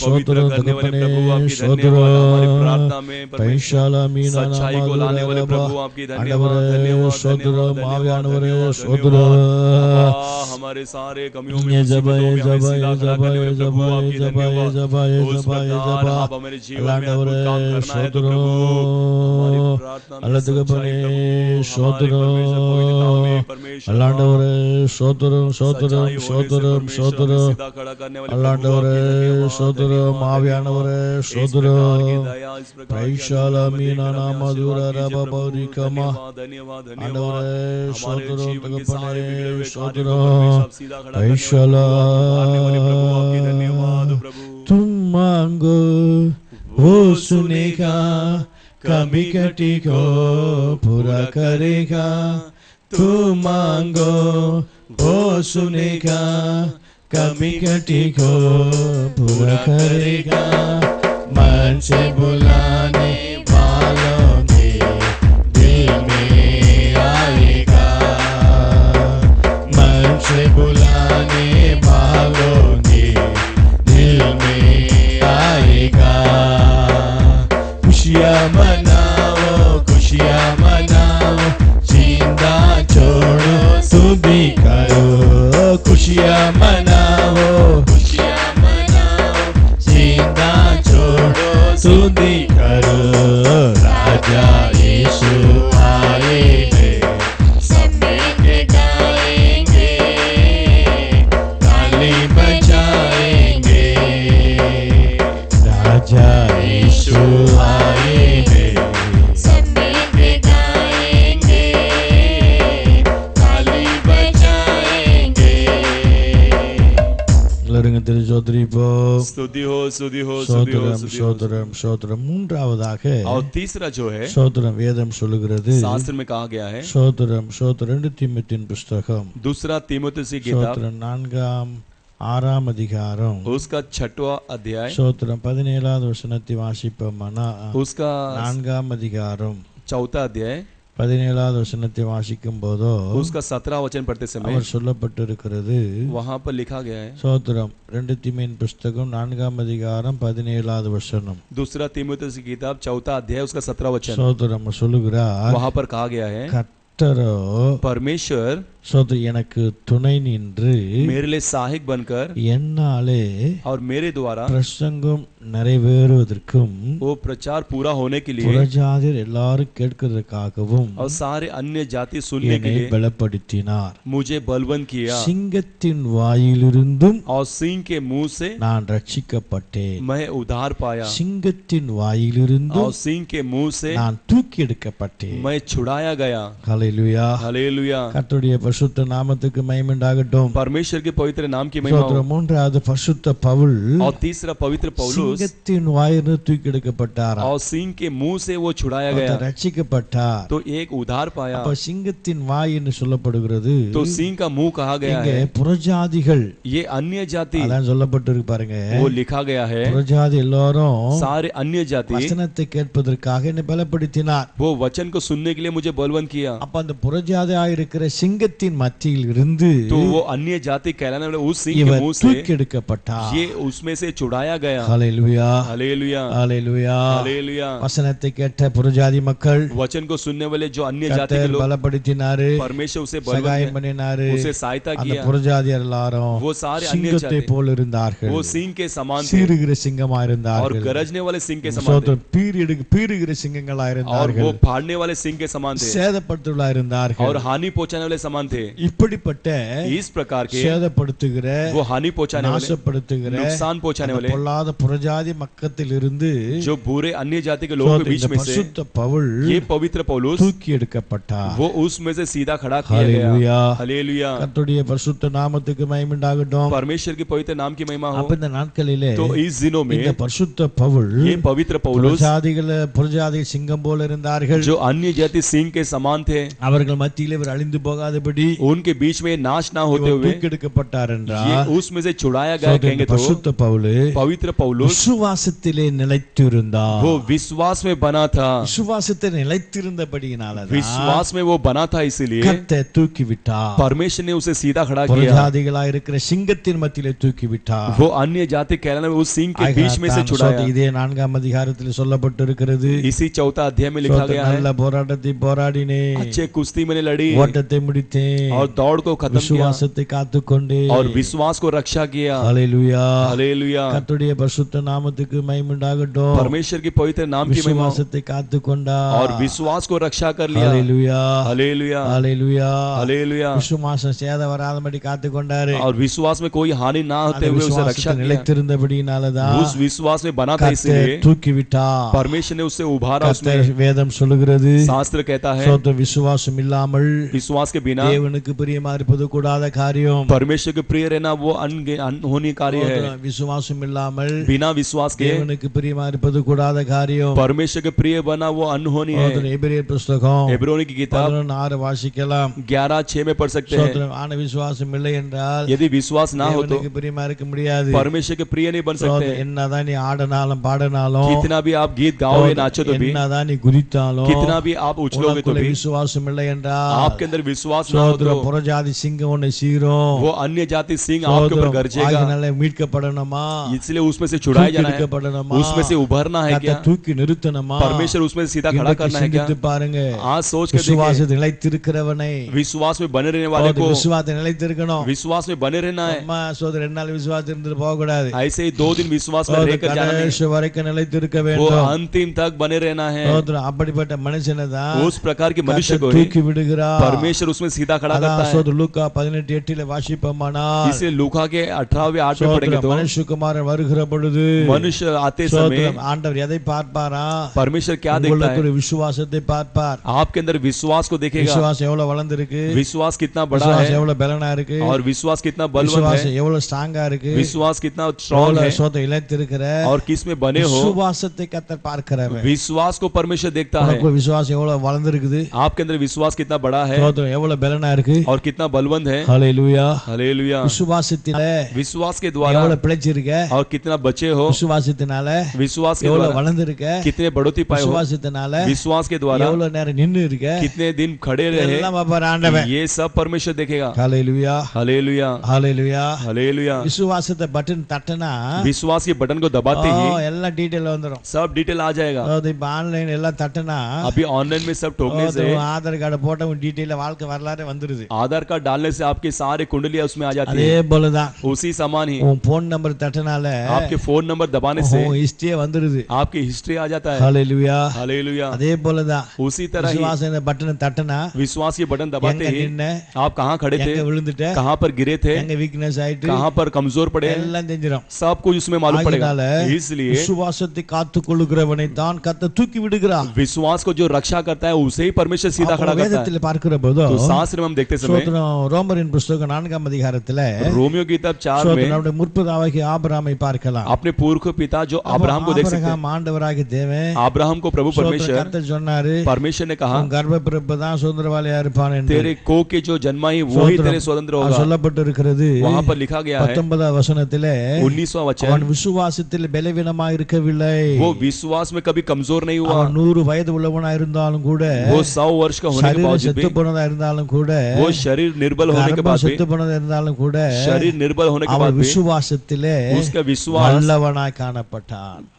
சோதரம் தகப்பனே சோதரம் ஐஷாலா மீனானா மதுரரபா ஆண்டவரே சோதரம் ஆவியானவரே சோதரம் हमारे सारे कमियों में मुसीबतों में हमें सीधा खड़ा करने वाले प्रभु आपकी धन्यवाद। उस प्रकार आप हमारे जीवन में अद्भुत काम करना है तो प्रभु हमारी प्रार्थना में सच्चाई प्रभु हमारे परमेश्वर அல்லாண்டவரே சோதரம் சோதரம் சோதரம் சோதரம் सीधा खड़ा करने वाले அல்லாண்டவரே சோதரம் ஆவியானவரே சோதரம் பைஷாலா மீனானா மதுரரபா பௌரிகமா धन्यवाद ஆண்டவரே சோதரம் தகப்பனே सब சோதரம் सीधा खड़ा பைஷாலா धन्यवाद प्रभु। तुम मांगो वो सुनेगा कमी कटी को पूरा करेगा तुम मांगो वो सुनेगा कमी कटी को पूरा करेगा मन से बुलाने वालों के दिल में आएगा मन से बुलाने वालों के दिल में आएगा खुशियाँ मनाओ चिंता छोड़ो तू भी करो खुशियाँ मनाओ चिंता छोड़ो तू भी करो राजा यीशु आए हैं सब मिलके गाएंगे ताली बजाएंगे राजा यीशु आए हैं सब मिलके गाएंगे ताली बजाएंगे எல்லாரும் திரு ஜோதிரிப்போ स्तुति हो स्तुति हो சோதரம் சோதரம் சோதரம் மூன்றாவதாக और तीसरा जो है சோதரம் வேதம் சொல்லுகிறது शास्त्र में कहा गया है சோதரம் சோதரம் 2 தீமோத்தேயின் புஸ்தகம் दूसरा तीमुथियुस की किताब சோதரம் 4ஆம் 6ஆம் அதிகாரம் उसका 6वां अध्याय சோதரம் 17வது வசனத்தை வாசிப்போமானா उसका 4ஆம் அதிகாரம் 4वां अध्याय 17வது வசனத்தை வாசிக்கும் போதோ उसका 17वां वचन पढ़ते समय அவர் சொல்லப்பட்டிருக்கிறது वहां पर लिखा गया है சோதரம் 2 தீமோத்தேயின் புஸ்தகம் 4ஆம் அதிகாரம் 17வது வசனம் दूसरा तीमुथियुस की किताब 4वां अध्याय उसका 17वां वचन சோதரம் சொல்லுகிறார் वहां पर कहा गया है கர்த்தரோ परमेश्वर சோதரம் எனக்கு துணை நின்று मेरे लिए सहायक बनकर என்னாலே और मेरे द्वारा பிரசங்கம் நிறைவேறுவதற்கும் वो प्रचार पूरा होने के लिए புறஜாதியர் எல்லாரும் கேட்கிறதுக்காகவும் और सारे अन्य जाति सुनने के என்னை लिए பலப்படுத்தினார் मुझे बलवंत किया சிங்கத்தின் வாயிலிருந்தும் और सिंह के मुंह से நான் ரட்சிக்கப்பட்டேன் मैं उद्धार पाया சிங்கத்தின் வாயிலிருந்தும் और सिंह के मुंह से நான் தூக்கி எடுக்கப்பட்டேன் मैं छुड़ाया गया। ஹல்லேலூயா हालेलुया கர்த்தருடைய பரிசுத்த நாமத்துக்கு மகிமை உண்டாகட்டும் परमेश्वर के पवित्र नाम की महिमा हो। சோதரம் மூன்றாவது பரிசுத்த பவுல் और तीसरा पवित्र पौलुस சிங்கத்தின் வாயிலிருந்து தூக்கி எடுக்கப்பட்டார் और सिंह के मुंह से वो छुड़ाया गया ரட்சிக்கப்பட்டார் तो एक उद्धार पाया। அப்ப சிங்கத்தின் வாய் என்று சொல்லப்படுகிறது तो सिंह का मुंह कहा गया இங்கே है புறஜாதிகள் ये अन्य जाति அதான் சொல்லப்பட்டிருக்கு பாருங்க वो लिखा गया है புறஜாதி எல்லாரும் सारे अन्य जाति வசனத்தை கேட்பதற்காக என்னை பலப்படுத்தினார் वो वचन को सुनने के लिए मुझे बलवंत किया। அப்ப அந்த புறஜாதியா இருக்கிற சிங்கத்தின் சிங்கத்தின் மத்தியில் இருந்து तो वो अन्य जाति कहलाने वाले उस सिंह के இவர் मुंह से தூக்கி எடுக்கப்பட்டார். ये उसमें से छुड़ाया गया. ஹல்லேலூயா, हालेलुया, ஹல்லேலூயா. हालेलुया. வசனத்தை கேட்ட புறஜாதி மக்கள் वचन को सुनने वाले जो अन्य जाति के கர்த்தர் लोग, பலப்படுத்தினாரு, परमेश्वर उसे சகாயம் बल பண்ணினாரு. उसे सहायता அந்த किया. புறஜாதியர் எல்லாரும் वो सारे अन्य சிங்கத்தை जाति போல இருந்தார்கள். वो सिंह के समान थे சீறுகிற சிங்கமா और இருந்தார்கள். गरजने वाले सिंह के समान थे சோதரம் பீறுகிற சிங்கங்களா और இருந்தார்கள். वो फाड़ने वाले सिंह के समान थे சேதப்படுத்துவளா இருந்தார்கள். और हानि पहुंचाने वाले समान थे. இப்படிப்பட்ட इस प्रकार के சேதப்படுத்துகிற, वो हानि पहुंचाने वाले, நாசப்படுத்துகிற, नुकसान पहुंचाने वाले, பொல்லாத புறஜாதி மக்கத்தில் இருந்து जो बुरे अन्य जाति के लोगों के बीच में से பரிசுத்த பவுல் ये पवित्र पौलुस தூக்கி எடுக்கப்பட்டார். वो उसमें से सीधा खड़ा किया गया. ஹல்லேலூயா. हालेलुया. கர்த்தருடைய பரிசுத்த நாமத்துக்கு மகிமை உண்டாகட்டும். परमेश्वर के पवित्र नाम की महिमा हो. அப்ப இந்த நாட்களிலே तो इस दिनों में இந்த பரிசுத்த பவுல் ये पवित्र पौलुस புறஜாதி சிங்கம் போல இருந்தார்கள். जो अन्य जाति सिंह के समान थे, அவர்கள் மத்தியிலே இவர் அழிந்து போகாதபடி उनके बीच में नाश ना होते இவர் हुए தூக்கி எடுக்கப்பட்டார் ये என்றால் उसमें से छुड़ाया गया कहेंगे तो பரிசுத்த பவுல் पवित्र पौलुस விசுவாசத்திலே நிலைத்திருந்தார். वो विश्वास में बना था. விசுவாசத்தில் நிலைத்திருந்தபடியினால विश्वास में वो बना था, इसलिए கர்த்தர் தூக்கி விட்டார். परमेश्वर ने उसे सीधा खड़ा किया. புறஜாதிகளா இருக்கிற சிங்கத்தின் மத்தியிலே தூக்கி விட்டார். वो अन्य जाति कहलाने वाले उस सिंह के बीच में से छुड़ाया. இதே 4ஆம் அதிகாரத்தில் சொல்லப்பட்டிருக்கிறது. इसी 4 अध्याय में लिखा गया है, நல்ல போராட்டத்தை போராடினேன், अच्छे कुश्ती मैंने लड़ी ஓட்டத்தை முடித்தேன், और दौड़ को खत्म किया விசுவாசத்தை காத்துக்கொண்டேன். और विश्वास को रक्षा किया. ஹல்லேலூயா. हालेलुया. கர்த்தருடைய பரிசுத்த நாமத்துக்கு மகிமை உண்டாகட்டும். परमेश्वर के पवित्र नाम की महिमा हो. விசுவாசத்தை காத்துக்கொண்டார் और विश्वास को रक्षा कर लिया. ஹல்லேலூயா. हालेलुया, ஹல்லேலூயா. हालेलुया. விசுவாசம் சேத வராதபடி காத்துக்கொண்டாரு. और विश्वास में कोई हानि ना होते हुए उसे रक्षा किया. நிலைத்திருந்தபடியினாலதான் उस विश्वास में बना था, கர்த்தர் इसलिए தூக்கி விட்டார். परमेश्वर ने उससे उभारा. उसमें கர்த்தர் வேதம் சொல்லுகிறது, शास्त्र कहता है, சோத்திரம் விசுவாசம் இல்லாமல் विश्वास के बिना தேவனுக்கு பிரியமா இருப்பது கூடாத காரியம். परमेश्वर के प्रिय रहना वो अनहोनी कार्य है. சோத்திரம் விசுவாசம் இல்லாமல் बिना विश्वास के தேவனுக்கு பிரியமா இருப்பது கூடாத காரியம். परमेश्वर के प्रिय बना वो अनहोनी है. சோத்திரம் எபிரேயர் புத்தகம் एब्रोनी की किताब 11:6 வாசிக்கலாம். 11:6 में पढ़ सकते हैं. சோத்திரம் ஆன விசுவாசம் இல்லை என்றால் यदि विश्वास ना हो तो தேவனுக்கு பிரியமா இருக்க முடியாது. परमेश्वर के प्रिय नहीं बन सकते. சோத்திரம் என்னதான் நீ ஆடினாலும் பாடினாலும், कितना भी आप गीत गाओगे नाचो तो भी, என்னதான் நீ குதித்தாலும், कितना भी आप उछलोगे तो உனக்குள்ள भी, விசுவாசம் இல்லை என்றால் आपके अंदर विश्वास ना हो तो சோத்திரம் புறஜாதி சிங்கம் உன்னை சீரும். वो अन्य जाति सिंह आपके ऊपर गरजेगा. ஆகினால மீட்கப்படணுமா, इसलिए उसमें से छुड़ाया जाना है, எடுக்கப்படணுமா, उसमें से उभरना है क्या, கர்த்தர் தூக்கி நிறுத்தணுமா. परमेश्वर उसमें से सीधा खड़ा இன்றைக்கு करना है क्या. சிந்தித்து பாருங்க. आज सोच कर देखिए, விசுவாசத்தில் நிலைத்திருக்கிறவனை, विश्वास में बने रहने वाले को விசுவாசத்தில் நிலைத்திருக்கணும். विश्वास में बने रहना है. அம்மா சோதரர் 2 நாள் விசுவாசத்தில் இருந்து போக கூடாது. ऐसे ही 2 दिन विश्वास में रहकर जाना नहीं, கடைசி வரைக்கும் நிலைத்திருக்க वो வேண்டும். अंतिम तक बने रहना है. சோதரர் அப்படிப்பட்ட மனுஷனை தான் उस प्रकार के मनुष्य को கர்த்தர் தூக்கி விடுகிறார். परमेश्वर उसमें सीधा खड़ा करता அதான் है. சோதரர் லூக்கா 18:8 வாசிப்போமானால், इसलिए लूका के 18वें 8 में पढ़ेंगे तो மனுஷகுமாரன் வருகிற பொழுது मनुष्य आते समय சோதரம் ஆண்டவர் எதை பார்ப்பாரா? परमेश्वर क्या देखता உங்களுக்கு है, விசுவாசத்தை பார்ப்பார். आपके अंदर विश्वास को देखेगा. விசுவாசம் எவ்வளவு வளர்ந்திருக்கு, विश्वास कितना बड़ा விசுவாசம் है எவ்வளவு பலனா இருக்கு, और विश्वास कितना बलवंत விசுவாசம் है, எவ்வளவு ஸ்ட்ராங்கா இருக்கு, विश्वास कितना स्ट्रांग है சோதரம் இழைத்திருக்கிற और किस में बने हो. விசுவாசத்தை கர்த்தர் பார்க்கிறவர். विश्वास को परमेश्वर देखता है. உனக்கு விசுவாசம் எவ்வளவு வளர்ந்திருக்குது, आपके अंदर विश्वास कितना बड़ा है சோதரம் எவ்வளவு பலனா இருக்கு. और कितना बलवंत है. ஹல்லேலூயா. हालेलुया. விசுவாசத்தினால विश्वास के द्वारा எவ்வளவு பிழைச்சிருக்க, और कितना बचे हो. விசுவாசத்தினால विश्वास के எவ்வளவு द्वारा வளர்ந்திருக்க, कितने बढ़ोतरी पाए हो. விசுவாசத்தினால विश्वास के द्वारा எவ்வளவு நேரம் நின்னு இருக்க, कितने दिन खड़े रहे, எல்லாம் பாப்பார் ஆண்டவன். ये सब परमेश्वर देखेगा. ஹல்லேலூயா. हालेलुया, ஹல்லேலூயா. हालेलुया. விசுவாசத்தை பட்டன் தட்டனா विश्वास के बटन को दबाते ही எல்லாம் டீடைல் வந்துரும். सब डिटेल आ जाएगा. அதாவது இப்ப ஆன்லைன் எல்லாம் தட்டனா अभी ऑनलाइन में सब ठोकने से ஆதார் கார்டு போட்ட உன் டீடைல் வாழ்க்கை வரலாறு வந்துருது. आधार कार्ड डालने से आपके सारे कुंडलियां उसमें आ जाती அதே है. போலதான் उसी समान ही உன் போன் நம்பர் தட்டனால आपके फोन नंबर दबाने से உன் ஹிஸ்டரியே வந்துருது. आपकी हिस्ट्री आ जाता है. ஹல்லேலூயா. हालेलुया. அதே போலதான் उसी तरह ही விசுவாச பட்டனை தட்டனா विश्वास के बटन दबाते எங்க ही நின்ன, आप कहाँ खड़े थे, எங்க விழுந்துட்ட, कहाँ पर गिरे थे, எங்க வீக்னஸ் ஆயிட்டு कहाँ पर कमजोर पड़े, எல்லாம் தெரிஞ்சிரும். सब कुछ उसमें मालूम पड़ेगा. ஆகையால इसलिए விசுவாசத்தை காத்துக் கொள்ளுகிறவனை தான் கர்த்தர் தூக்கி விடுகிறார். विश्वास को जो रक्षा करता है उसे ही परमेश्वर सीधा खड़ा करता है. வேதத்தில் பார்க்கிற போது तो शास्त्र में हम देखते समय சோதரம் ரோமரின் புத்தகம் 4ஆம் அதிகாரத்துல रोमियो की किताब 4 சோதரம் में நம்முடைய முற்பதாகிய ஆபிரகாமை பார்க்கலாம். अपने पूर्व पिता जो अब्राहम को देख सकते हैं. ஆபிரகாம் ஆண்டவராகிய தேவன், अब्राहम को प्रभु சோதரம் परमेश्वर கர்த்தர் சொன்னாரு, परमेश्वर ने कहा உன் கர்ப்பப்பிறப்பு தான் சுதந்திரவாளியா இருப்பான் என்று. तेरे को के जो जन्मा ही वही तेरे स्वतंत्र होगा. சொல்லப்பட்டிருக்கிறது. वहां पर लिखा गया है 19ஆம் வசனத்திலே, 19वां वचन, அவன் விசுவாசத்தில் பலவீனமா இருக்கவில்லை, वो विश्वास में कभी कमजोर नहीं हुआ. அவன் 100 வயது உள்ளவனா இருந்தாலும் கூட, वो 100 वर्ष का होने के சரீரம் बावजूद செத்து भी, போனதா இருந்தாலும் கூட, கூட वो शरीर निर्बल होने के கர்ப்பம் बाद भी, செத்து போனது இருந்தாலும் கூட शरीर निर्बल होने के அவன் बाद भी விசுவாசத்திலே उसका विश्वास, வல்லவனாய் காணப்பட்டான்.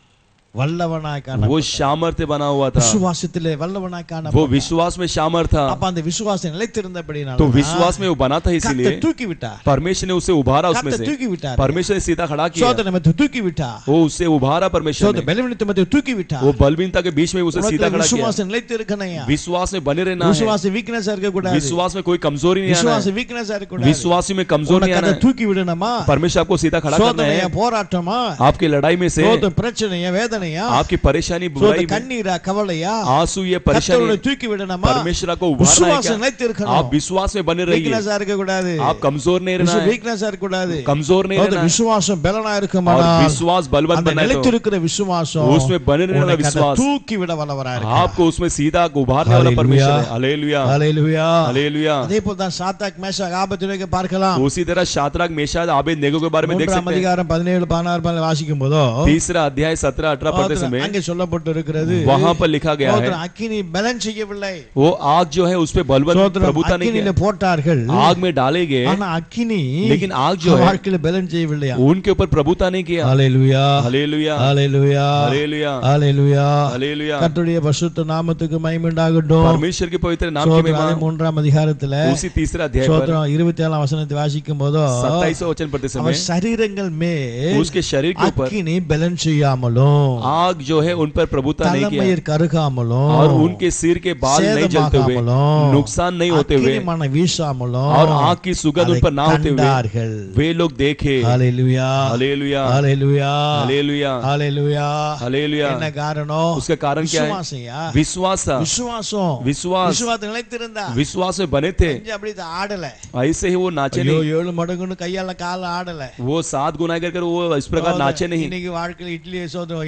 வல்லவனாய் वो காணப்பட்டான். सामर्थ्य बना हुआ था, விசுவாசத்திலே வல்லவனாய் वो காணப்பட்டான். विश्वास में सामर्थ था, அப்ப அந்த விசுவாசம் நிலைத்திருந்தபடினால तो विश्वास में वो बना था, इसीलिए கர்த்தர் தூக்கி விட்டார். परमेश्वर ने उसे उभारा उसमें கர்த்தர் से, தூக்கி விட்டார். परमेश्वर ने सीधा खड़ा किया, சோதனை நிமித்தம் தூக்கி விட்டார். वो उससे उभारा परमेश्वर சோதனை ने, பலவீன நிமித்தம் தூக்கி விட்டார். वो बलवीनता के बीच में उसे सीधा खड़ा किया। விசுவாசம் நிலைத்திருக்கணையா. विश्वास में बने रहना है, விசுவாச வீக்னஸ் இருக்க கூடாது. विश्वास में कोई कमजोरी नहीं आना விசுவாச है, வீக்னஸ் இருக்க கூடாது. विश्वास में कमजोर नहीं आना உனக்கு है। தூக்கி விடணுமா? परमेश्वर आपको सीधा खड़ा करना சோதனையா, है, போராட்டமா, आपकी लड़ाई में से, சோதனை பிரச்சனையா, வேதனையா, आपकी परेशानी बुराई சோதனை में, கண்ணீரா, கவலையா, आंसू ये கர்த்தரோட परेशानी, தூக்கி விடணுமா? परमेश्वर आपको उभारना है விசுவாசம் क्या? நிலைத்திருக்கணும். आप विश्वास में बने रहिए, வீக்னஸ் இருக்க கூடாது. आप कमजोर नहीं रहना है, வீக்னஸ் இருக்க கூடாது. कमजोर नहीं रहना है, விசுவாசம் பலனா और இருக்குமானால் विश्वास बलवंत அந்த बना है, तो நிலைத்திருக்கிற விசுவாசம் उसमें बने रहने वाला உனக்கு அதை विश्वास தூக்கி விட வல்லவராக இருக்கிறார். आपको उसमें सीधा उभारने वाला परमेश्वर है। हालेलुया, ஹalleluya. हालेलुया। அதே போல தான் சாத்ராக் மேஷாக் ஆபேத்நேகோ பார்க்கலாம். उसी तरह शाद्राक मेशाक आबेदनेगो के बारे में देख மூன்றாம் सकते हैं। அதிகாரம் 17 16 வாசிக்கும் போதோ तीसरा अध्याय 17 18 पढ़ते समय அங்கே சொல்லப்பட்டு இருக்கிறது. वहां पर लिखा गया है, அக்கினி பலன் செய்யவில்லை. वो आग जो है उस पे बलवंत प्रभुता नहीं அக்கினியில किया, போட்டார்கள். आग में डाले गए, ஆனா அக்கினி लेकिन आग जो है வாழ்க்கையில பலன் செய்யவில்லையா. उनके ऊपर प्रभुता नहीं किया। ஹalleluya, हालेलुया, ஹalleluya, हालेलुया, ஹalleluya. हालेलुया। கர்த்தருடைய பரிசுத்த நாமத்துக்கு மகிமை உண்டாகட்டும். परमेश्वर के पवित्र नाम की महिमा। மூன்றாம் அதிகாரத்துல उसी तीसरा अध्याय पर சோத்திரம் 27 வசனத்தை வாசிக்கும் போதோ 27 वचन पढ़ते समय அவர் சரீரங்கள் மேல் उसके शरीर के ऊपर அக்கினி பலன் செய்யாமலும் आग जो है उन पर प्रभुता नहीं किया, தலைமயிர் கருகாமலும் और उनके सिर के बाल नहीं जलते हुए, சேதமாகாமலும், नुकसान नहीं होते हुए, அக்கினி மணம் வீசாமலும், और आग की सुगंध उन पर ना होते हुए கண்டார்கள். वे लोग देखे। ஹalleluya, हालेलुया, ஹalleluya, हालेलुया, ஹalleluya. हालेलुया। என்ன காரணம்? उसका कारण क्या है? விசுவாசம்யா. विश्वास था, விசுவாசம். विश्वास, விசுவாசம் நிலைத்திருந்தா विश्वास में बने थे, கொஞ்சம் அப்படி ஆடல. ऐसे ही वो नाचे ஐயோ नहीं, 7 மடங்குன்னு கையால கால ஆடல. वो 7 गुना कर वो इस प्रकार नाचे नहीं। இன்னைக்கு வாழ்க்கையில இட்லி சோதனை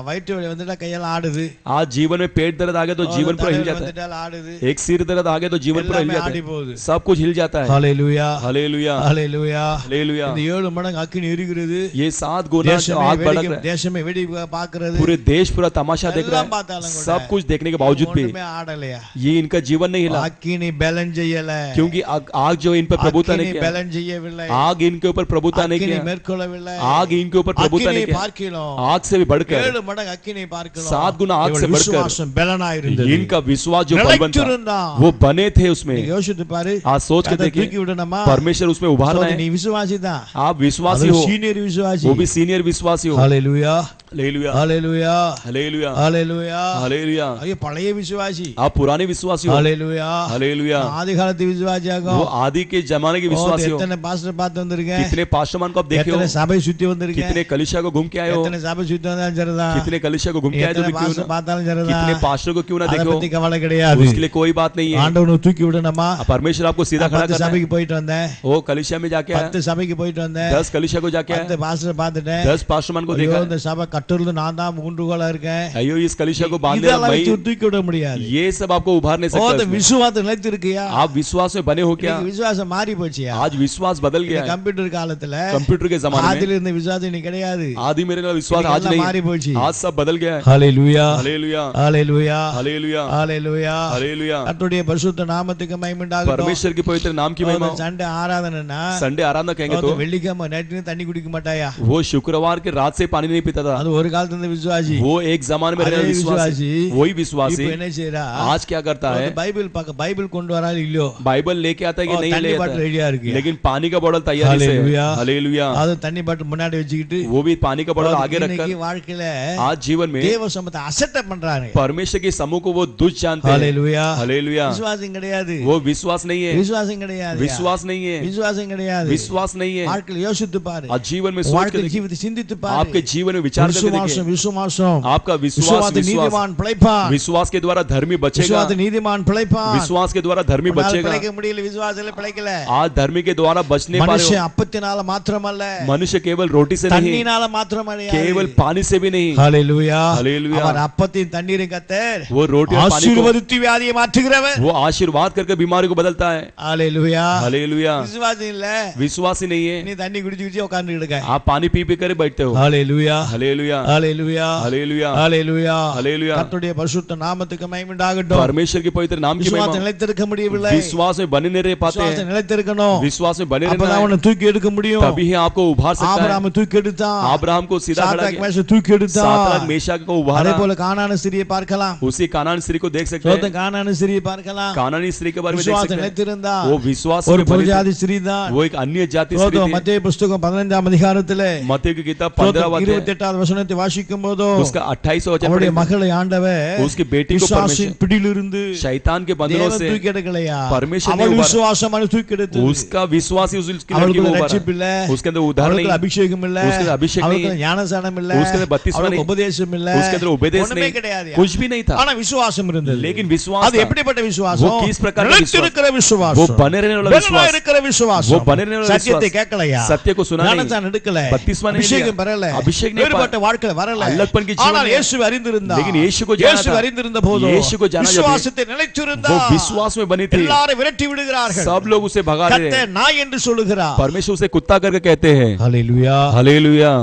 வயிற்று வலி வந்துட்டா கையால ஆடுது. आज जीवन में पेट दर्द आ गया तो जीवन पूरा हिल जाता है, வந்துட்டால ஆடுது. एक सिर दर्द आ गया तो जीवन पूरा हिल எல்லாமே जाता ஆடி है, போகுது. सब कुछ हिल जाता है। ஹalleluya, हालेलुया, ஹalleluya. हालेलुया। இந்த 7 மடங்கு அக்கினி எரிகிறது. ये 7 गुना தேசமே आग भड़क வேடிக்கை रहा है, தேசமே வேடிக்கை பார்க்கிறது. पूरे देश पूरा तमाशा देख रहा எல்லாம் பார்த்தாலும் है, கூட सब कुछ देखने के बावजूद भी ஒண்ணுமே ஆடலையா. ये इनका जीवन नहीं हिला, அக்கினி பலன் செய்யல. क्योंकि आग जो इन पर प्रभुता नहीं அக்கினி किया, பலன் செய்யவில்லை. आग इनके ऊपर प्रभुता नहीं அக்கினி किया, மேற்கொள்ளவில்லை. आग इनके ऊपर प्रभुता नहीं அக்கினி किया, பார்க்கிறோம். आग से भी बढ़कर 7 மடங்கு அக்கினி பார்க்கிறோம். 7 गुना आग से இவள் बढ़कर விசுவாசம் பலனா இருந்தது. इनका विश्वास जो बलवंत था நிலைத்திருந்தான். वो बने थे उसमें। நீ யோசித்து பாரு. आज सोच के அதை देखिए, தூக்கி விடணுமா? परमेश्वर उसमें उभारना நீ है, விசுவாசி தான். आप विश्वासी हो, சீனியர் விசுவாசி. वो भी सीनियर विश्वासी हो। ஹalleluya, हालेलुया, ஹalleluya, हालेलुया, ஹalleluya. हालेलुया। ஐயோ பழைய விசுவாசி. आप पुराने विश्वासी हो। ஹalleluya, हालेलुया, ஆதி காலத்து விசுவாசியாகும். वो आदि के जमाने के विश्वासी हो। எத்தனை பாஸ்டர் பார்த்து வந்திருக்கேன். कितने पास्टरमान को आप देखे हो, எத்தனை சபை சுத்தி வந்திருக்கேன். कितने कलीसिया को घूम के आए हो, எத்தனை சபை சுத்தி வந்தாலும் சரிதான். कितने कलीसिया को घूम के आए तो எத்தனை भी क्यों பாஸ்டர் ना, பார்த்தாலும் சரிதான். कितने पास्टर को क्यों ना அதை देखो, பத்தி கவலை கிடையாது. उसके लिए कोई बात नहीं है। ஆண்டவனை தூக்கி விடணுமா? परमेश्वर आपको सीधा खड़ा 10 करना है। சபைக்கு போயிட்டு வந்தேன். वो कलीसिया में जाके आया, 10 சபைக்கு போயிட்டு வந்தேன். 10 कलीसिया को जाके 10 आया, பாஸ்டர் பார்த்துட்டேன். 10 पास्टरमान को ஐயோ देखा, இந்த சபை கட்டுறது நான் தான் ஊன்றுகோலா இருக்கேன். अयो इस कलीसिया को बांधने वाला இதெல்லாம் मैं, வச்சு தூக்கி விட முடியாது. ये सब आपको उभार नहीं ஓ सकता அந்த इसमें। விசுவாசம் நிலைத்திருக்கியா? आप विश्वास में बने हो क्या? இன்னைக்கு விசுவாசம் மாறி போச்சியா? आज विश्वास बदल गया है। கம்ப்யூட்டர் காலத்துல कंप्यूटर के जमाने ஆதில में இருந்த விசுவாசம் இன்னைக்கு கிடையாது. आदि मेरे का विश्वास இன்னைக்கு आज எல்லாம் नहीं மாறி है, போச்சு. आज सब बदल गया है। ஹalleluya, हालेलुया, ஹalleluya, हालेलुया, ஹalleluya. हालेलुया। கர்த்தருடைய பரிசுத்த நாமத்துக்கு மகிமை உண்டாகட்டும். परमेश्वर के पवित्र नाम की महिमा हो। சண்டே ஆராதனைனா संडे आराधना कहेंगे तो வெள்ளிக்கிழமை நைட்டு தண்ணி குடிக்க மாட்டாயா? वो शुक्रवार के रात से पानी नहीं पीता था, அது ஒரு காலத்துல இருந்த விசுவாசி. वो एक जमाने में रहने वाला विश्वासी, वही विश्वासी இப்போ என்ன செய்றா? आज क्या करता है, பைபிள் பைபிள் கொண்டு வராரு இல்லையோ? बाइबल लेके आता है कि नहीं தண்ணி ले आता பாட்டில் है, ரெடியா இருக்கு. लेकिन पानी का बोतल तैयारी से है। हालेलुया। हालेलुया, அது தண்ணி பாட்டில் முன்னாடி வச்சுக்கிட்டு वो भी पानी का बोतल आगे रखकर இன்னைக்கு வாழ்க்கையில आज जीवन में தேவ சமூகத்தை அசட்டை பண்றாங்க. परमेश्वर के समूह को वो दुष्ट जानते हैं। ஹalleluya. हालेलुया, விசுவாசம் கிடையாது. वो विश्वास नहीं है, விசுவாசம் கிடையாது. विश्वास नहीं है, விசுவாசம் கிடையாது. विश्वास नहीं है। வாழ்க்கையில யோசித்து பாரு. आज जीवन में सोच के வாழ்க்கை देखिए, ஜீவிதத்தை சிந்தித்து பாரு. आपके जीवन में विचार करके விசுவாசம் देखिए, விசுவாசம் आपका विश्वास, விசுவாச विश्वास, நீதிமான் பிழைப்பான். विश्वास के द्वारा धर्मी बचेगा, விசுவாச நீதிமான் பிழைப்பான். विश्वास के द्वारा धर्मी உன்னால बचेगा। பிழைக்க முடியல, விசுவாசத்துல பிழைக்கல. आज धर्मी के द्वारा बचने पा रहे மனுஷன் हो। அப்பத்தினால மாத்திரமல்ல, मनुष्य केवल रोटी से नहीं, தண்ணீனால மாத்திரமல்ல, केवल पानी से भी नहीं। ஹalleluya. हालेलुया। அவர் அப்பத்தின் தண்ணீரை கர்த்தர் वो रोटी और पानी को ஆசீர்வதித்து வியாதியை மாற்றுகிறவர். वो आशीर्वाद करके बीमारी को बदलता है। ஹalleluya. हालेलुया, விசுவாசம் இல்ல, विश्वास ही नहीं है, நீ தண்ணி குடிச்சு குடிச்சு உட்கார்ந்து இருக்க. आप पानी पी पी कर बैठते हो। ஹalleluya. हालेलुया, हालेलुया ஹalleluya हालेलुया ஹalleluya हालेलुया கர்த்தருடைய பரிசுத்த நாமத்துக்கு மகிமை உண்டாகட்டும் परमेश्वर के पवित्र नाम की விசுவாசம் महिमा நிலைத்திருக்க முடியவில்லை विश्वास में बने नहीं रह पाते விசுவாசம் हैं நிலைத்திருக்கணும் विश्वास में बने रहना அப்பதான் है அவனை தூக்கி எடுக்க முடியும் तभी ही आपको उभार सकता है ஆபிரகாமை தூக்கி எடுத்தான் अब्राहम को सीधा खड़ा சாத்ராக் किया மேஷாக் தூக்கி எடுத்தான் सातराक मेशक को அதே उभारा போல கானான ஸ்திரியை பார்க்கலாம் उसी कानान स्त्री को देख सकते சோதம் हैं கானான ஸ்திரியை பார்க்கலாம் कानानी स्त्री के बारे में देख விசுவாசம் सकते हैं நிலைத்திருந்தா वो विश्वास ஒரு में बनी थी। புறஜாதி ஸ்திரீ தான் वो एक अन्य जाति स्त्री சோதம் थी மத்தேயு புத்தகம் 15ஆம் அதிகாரத்திலே मत्ती की किताब 15वां अध्याय 28வது வசனத்தை வாசிக்கும் போது उसका 28वां वचन அவருடைய पढ़ेंगे। மகளை ஆண்டவர் उसकी बेटी को விசுவாசின் परमेश्वर பிடியிலிருந்து शैतान के बंधनों தேவன் से தூக்கி எடுக்கலையா परमेश्वर ने அவள் उबारा। விசுவாசம் அவனை தூக்கி எடுத்தது उसका विश्वास ही उसकी लड़की அவளுக்கு को ரட்சிப்பு இல்ல उबारा उसके अंदर उद्धार அவளுக்கு नहीं அபிஷேகம் இல்ல उसके अंदर अभिषेक नहीं அவளுக்கு ஞானஸ்நானம் இல்ல उसके अंदर बपतिस्मा அவளுக்கு नहीं உபதேசம் இல்ல उसके अंदर उपदेश ஒண்ணுமே नहीं கிடையாது कुछ भी नहीं था ஆனா விசுவாசம் இருந்தது लेकिन विश्वास அது था। எப்படிப்பட்ட वो விசுவாசம் किस प्रकार का நிலைத்திருக்கிற वो விசுவாசம் बने रहने वाला பலனா विश्वास இருக்கிற விசுவாசம் वो बने रहने वाला சத்தியத்தை विश्वास கேட்கலையா सत्य को सुना नहीं ஞானஸ்நானம் எடுக்கல बपतिस्मा नहीं அபிஷேகம் लिया பெறல अभिषेक नहीं வேறுபட்ட வாழ்க்கையில வரல अलगपन की जीवन ஆனால் में இயேசுவை அறிந்திருந்தா लेकिन यीशु को जाना இயேசுவை था। அறிந்திருந்த போது यीशु को जाना जब விசுவாசத்தை நிலைத்திருந்தா वो विश्वास में बनी थी எல்லாரும் விரட்டி விடுகிறார்கள் सब लोग उसे भगा रहे கர்த்தர் हैं நாய் என்று சொல்லுகிறார் परमेश्वर उसे कुत्ता करके कहते हैं ஹalleluya हालेलुया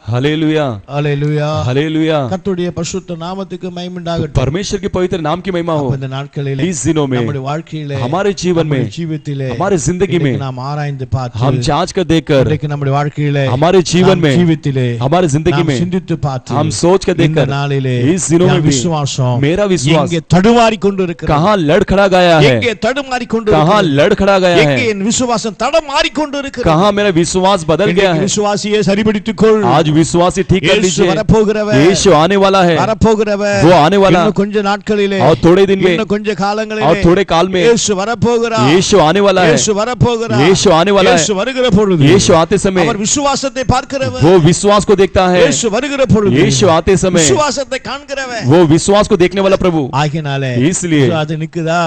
हालेलुया ஹalleluya हालेलुया கர்த்தருடைய பரிசுத்த நாமத்துக்கு மகிமை உண்டாகட்டும் परमेश्वर के पवित्र नाम की महिमा हो இந்த நாட்களிலே इस दिनों में நம்முடைய வாழ்க்கையிலே हमारे जीवन में நம்முடைய ஜீவிதத்திலே हमारे जिंदगी में நாம் ஆராய்ந்து பார்த்து हम जांच कर देखकर இன்றைக்கு நம்முடைய வாழ்க்கையிலே हमारे जीवन में ஜீவித்திலே हमारे जिंदगी में சிந்தித்து பார்த்து हम सोच कर இந்த देखकर நாளிலே इस दिनों में என் भी விசுவாசம் मेरा विश्वास எங்கே தடுமாறி கொண்டிருக்கிறது कहाँ लड़खड़ा गया है எங்கே தடுமாறி कहाँ கொண்டிருக்கிறது लड़खड़ा गया எங்கே है என் விசுவாசம் தடமாறி கொண்டிருக்கிறது कहाँ मेरा विश्वास बदल गया இன்றைக்கு है விசுவாசியை சரிபடுத்திக் கொள் आज विश्वास ठीक कर இயேசு लीजिए வரப்போகிறவர் यीशु आने वाला है வரப்போகிறவர் वो आने वाला இன்னும் கொஞ்ச நாட்களிலே और थोड़े दिन में இன்னும் கொஞ்ச காலங்களிலே और थोड़े काल में இயேசு வரப்போகிறார் यीशु आने वाला है இயேசு வரப்போகிறார் यीशु आने वाला है இயேசு வருகிற பொழுது यीशु आते समय அவர் விசுவாசத்தை பார்க்கிறவர் वो विश्वास को देखता है இயேசு வருகிற பொழுது यीशु आते समय விசுவாசத்தை காண்கிறவர் वो विश्वास को देखने वाला प्रभु ஆகினாலே इसलिए விசுவாசம் நிக்குதா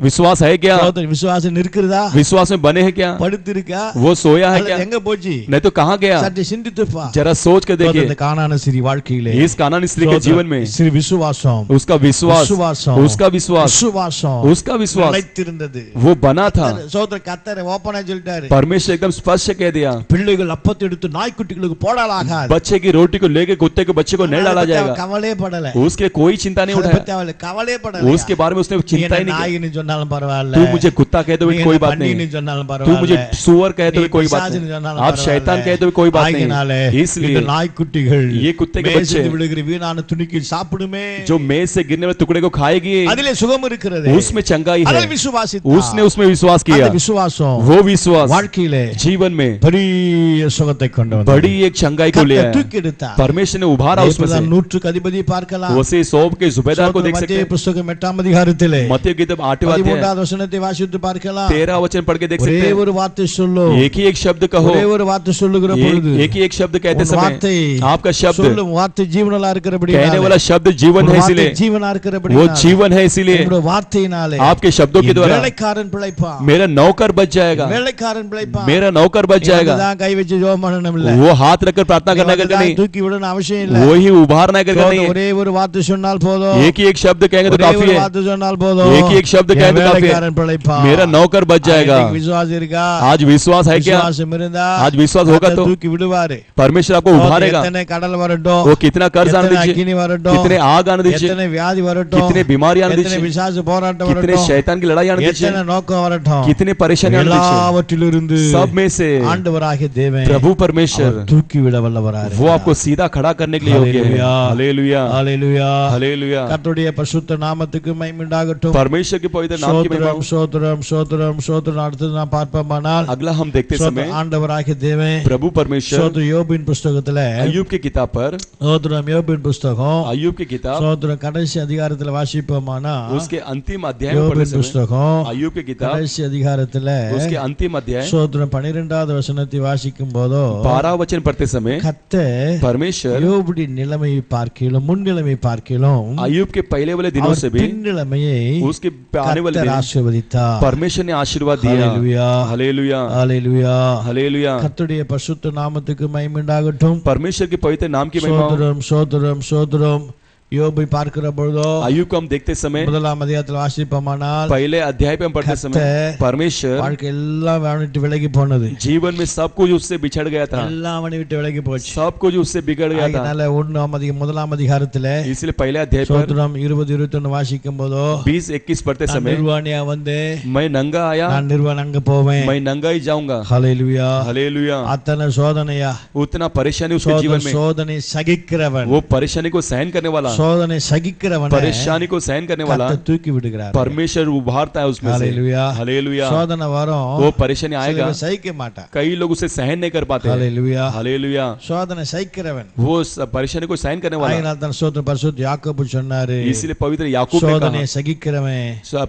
विश्वास है क्या விசுவாசம் நிற்கிறதா विश्वास में बने हैं क्या படுத்திருக்கா वो सोया है क्या அல்லது எங்க போச்சு नहीं तो कहाँ गया சற்று சிந்தித்து பார் जरा सोच कर இந்த देखिए கானான ஸ்திரீ வாழ்க்கையிலே इस कानानी स्त्री के जीवन में ஸ்ரீ விசுவாசம் उसका विश्वास விசுவாசம் उसका विश्वास விசுவாசம் उसका विश्वास நிலைத்திருந்தது वो बना था சோதர கர்த்தர் ஓபனா சொல்லிட்டாரு परमेश्वर एकदम स्पष्ट कह दिया பிள்ளைகள் அப்பத்தை எடுத்து நாய்க்குட்டிகளுக்கு போடலாகாது बच्चे की रोटी को लेके कुत्ते के बच्चे को नहीं डाला जाएगा கவலையே படல उसके कोई चिंता नहीं அதை उठाया பத்தி அவளுக்கு கவலையே படல उसके बारे में उसने चिंता ही नहीं की நாயின்னு சொன்னாலும் பரவாயில்ல तू मुझे कुत्ता कहते हुए कोई बात பன்னின்னு नहीं சொன்னாலும் तू பரவாயில்ல मुझे सुअर कहते हुए कोई बात பிசாசுன்னு नहीं சொன்னாலும் आप शैतान कहते हुए कोई बात ஆகினாலே नहीं இந்த इसलिए நாய்க்குட்டிகள் ये कुत्ते के बच्चे மேய்ச்சல் விழுகிற வீணான துணிக்கு சாப்பிடுமே जो मेज से गिरने वाले टुकड़े को खाएगी அதிலே சுகம் இருக்கிறது उसमें चंगाई है அதை விசுவாசித்தார் उसने उसमें विश्वास किया அந்த விசுவாசம் वो विश्वास வாழ்க்கையிலே जीवन में பெரிய சுகத்தை கொண்டு வந்தது बड़ी एक चंगाई को ले கர்த்தர் आया தூக்கி எடுத்தார் परमेश्वर ने उभारा उसमें से நூற்றுக்கு அதிபதி பார்க்கலாம் उसे सौंप के जुबेदार को देख सकते மத்தேயு हैं புத்தகம் 8ஆம் அதிகாரத்திலே मत्ती की किताब 8वां अध्याय 13வது வசனத்தை வாசித்து பார்க்கலாம் 13 वचन पढ़ के देख ஒரே सकते हैं ஒரு வார்த்தை சொல்லு एक ही एक शब्द कहो ஒரே ஒரு வார்த்தை சொல்லுகிற பொழுது एक ही एक शब्द कहते உன் வார்த்தை समय आपका शब्द சொல்லும் வார்த்தை ஜீவனலா இருக்கிறபடி कहने वाला शब्द जीवन है इसीलिए ஜீவனா இருக்கிறபடி वो जीवन है इसीलिए உங்களுடைய வார்த்தையினாலே आपके शब्दों के द्वारा வேலைக்காரன் பிழைப்பான் मेरा नौकर बच जाएगा வேலைக்காரன் பிழைப்பான் मेरा नौकर बच जाएगा தான் கை வச்சு ஜெபம் பண்ணணும் இல்ல वो हाथ रखकर प्रार्थना करना करके नहीं தூக்கி விடணும் அவசியம் இல்ல वो ही उभारना करके नहीं ஒரே ஒரு வார்த்தை சொன்னால் போதும் एक ही एक शब्द कहेंगे तो ஒரே काफी ஒரு है வார்த்தை சொன்னால் போதும் एक ही एक शब्द कहेंगे तो काफी வேலைக்காரன் है பிழைப்பான் मेरा नौकर बच जाएगा இன்னைக்கு விசுவாசம் இருக்கா आज विश्वास है क्या விசுவாசம் இருந்தா आज विश्वास होगा तो தூக்கி விடுவாரு परमेश्वर आपको उभारेगा எத்தனை கடல் வரட்டும் वो कितना कर्ज आने எத்தனை दीजिए அக்கினி வரட்டும் कितने आग आने दीजिए எத்தனை வியாதி வரட்டும் कितने बीमारी आने எத்தனை दीजिए பிசாசு போராட்டம் कितने வரட்டும் शैतान की लड़ाई आने दीजिए எத்தனை நோக்கம் வரட்டும் कितने परेशानी आने दीजिए எல்லாவற்றிலிருந்து सब में से ஆண்டவராகிய தேவன் प्रभु परमेश्वर தூக்கி விட வல்லவராக वो आपको सीधा खड़ा करने के लिए योग्य है हालेलुया ஹalleluya हालेलुया கர்த்தருடைய பரிசுத்த நாமத்துக்கு மகிமை உண்டாகட்டும் परमेश्वर के पवित्र नाम की महिमा हो। ஸ்தோத்திரம் ஸ்தோத்திரம் ஸ்தோத்திரம் அடுத்து நாம் பார்ப்போமானால் अगला हम देखते समय ஆண்டவராகிய தேவன் प्रभु परमेश्वर ஸ்தோத்திரம் யோபின் புத்தகத்துல अय्यूब की किताब पर ஸ்தோத்திரம் யோபின் புத்தகம் अय्यूब की किताब ஸ்தோத்திரம் கடைசி அதிகாரத்துல வாசிப்போமானா उसके अंतिम अध्याय में पढ़ने யோபின் समय புத்தகம் अय्यूब की किताब கடைசி அதிகாரத்துல उसके अंतिम अध्याय ஸ்தோத்திரம் 12வது வசனத்தை வாசிக்கும் போதோ 12 वचन पढ़ते समय கர்த்தர் परमेश्वर யோபுடைய நிலைமையை பார்க்கிலும் முன் நிலைமை பார்க்கிலும் अय्यूब के पहले वाले दिनों से भी பின் நிலைமையை उसके आने वाले கர்த்தர் दिन ஆசீர்வதித்தார் परमेश्वर ने आशीर्वाद दिया ஹalleluya हालेलुया ஹalleluya हालेलुया கர்த்தருடைய பரிசுத்த நாமத்துக்கு மகிமை உண்டாகட்டும் परमेश्वर के पवित्र नाम की महिमा हो। ஸ்தோத்திரம் ஸ்தோத்திரம் ஸ்தோத்திரம் யோபை பார்க்கிற பொழுதோ अय्यूब को हम देखते समय முதலாம் அதிகாரத்தில் வாசிப்போமானால் पहले अध्याय पे हम पढ़ते समय परमेश्वर வாழ்க்கை எல்லாம் அவனை விட்டு விலகி போனது, जीवन में सब कुछ उससे बिछड़ गया था, எல்லாம் அவனை விட்டு விலகி போச்சு. सब कुछ उससे बिगड़ गया था. அதனால முதலாம் அதிகாரத்திலே इसलिए पहले अध्याय पर சோத்திரம் 20-21 வாசிக்கும் போதோ 20-21 पढ़ते समय நிர்வாணியா வந்து मैं नंगा आया, நான் நிர்வாணம் அங்க போவேன், मैं नंगा ही जाऊंगा. ஹல்லேலூயா हालेलुया. அத்தனை சோதனையா, उतना परेशानी उसके जीवन में, சோதனை சகிக்கிறவன், वो परेशानी को सहन करने वाला, சோதனை சகிக்கிறவன் परेशानी को सहन करने वाला கர்த்தர் தூக்கி விடுகிறார். परमेश्वर उभारता है उसमें से. हालेलुया. हालेलुया. சோதனை வரும், वो परेशानी आएगा, சகிக்க மாட்டான். कई लोग उसे सहन नहीं कर पाते. हालेलुया. हालेलुया. சோதனை சகிக்கிறவன், वो परेशानी को सहन करने वाला. ஆயினால் தான் சோத்திர பரிசுத்த யாக்கோபு சொன்னாரு, इसलिए पवित्र याकूब ने சோதனை कहा சகிக்கிறவன்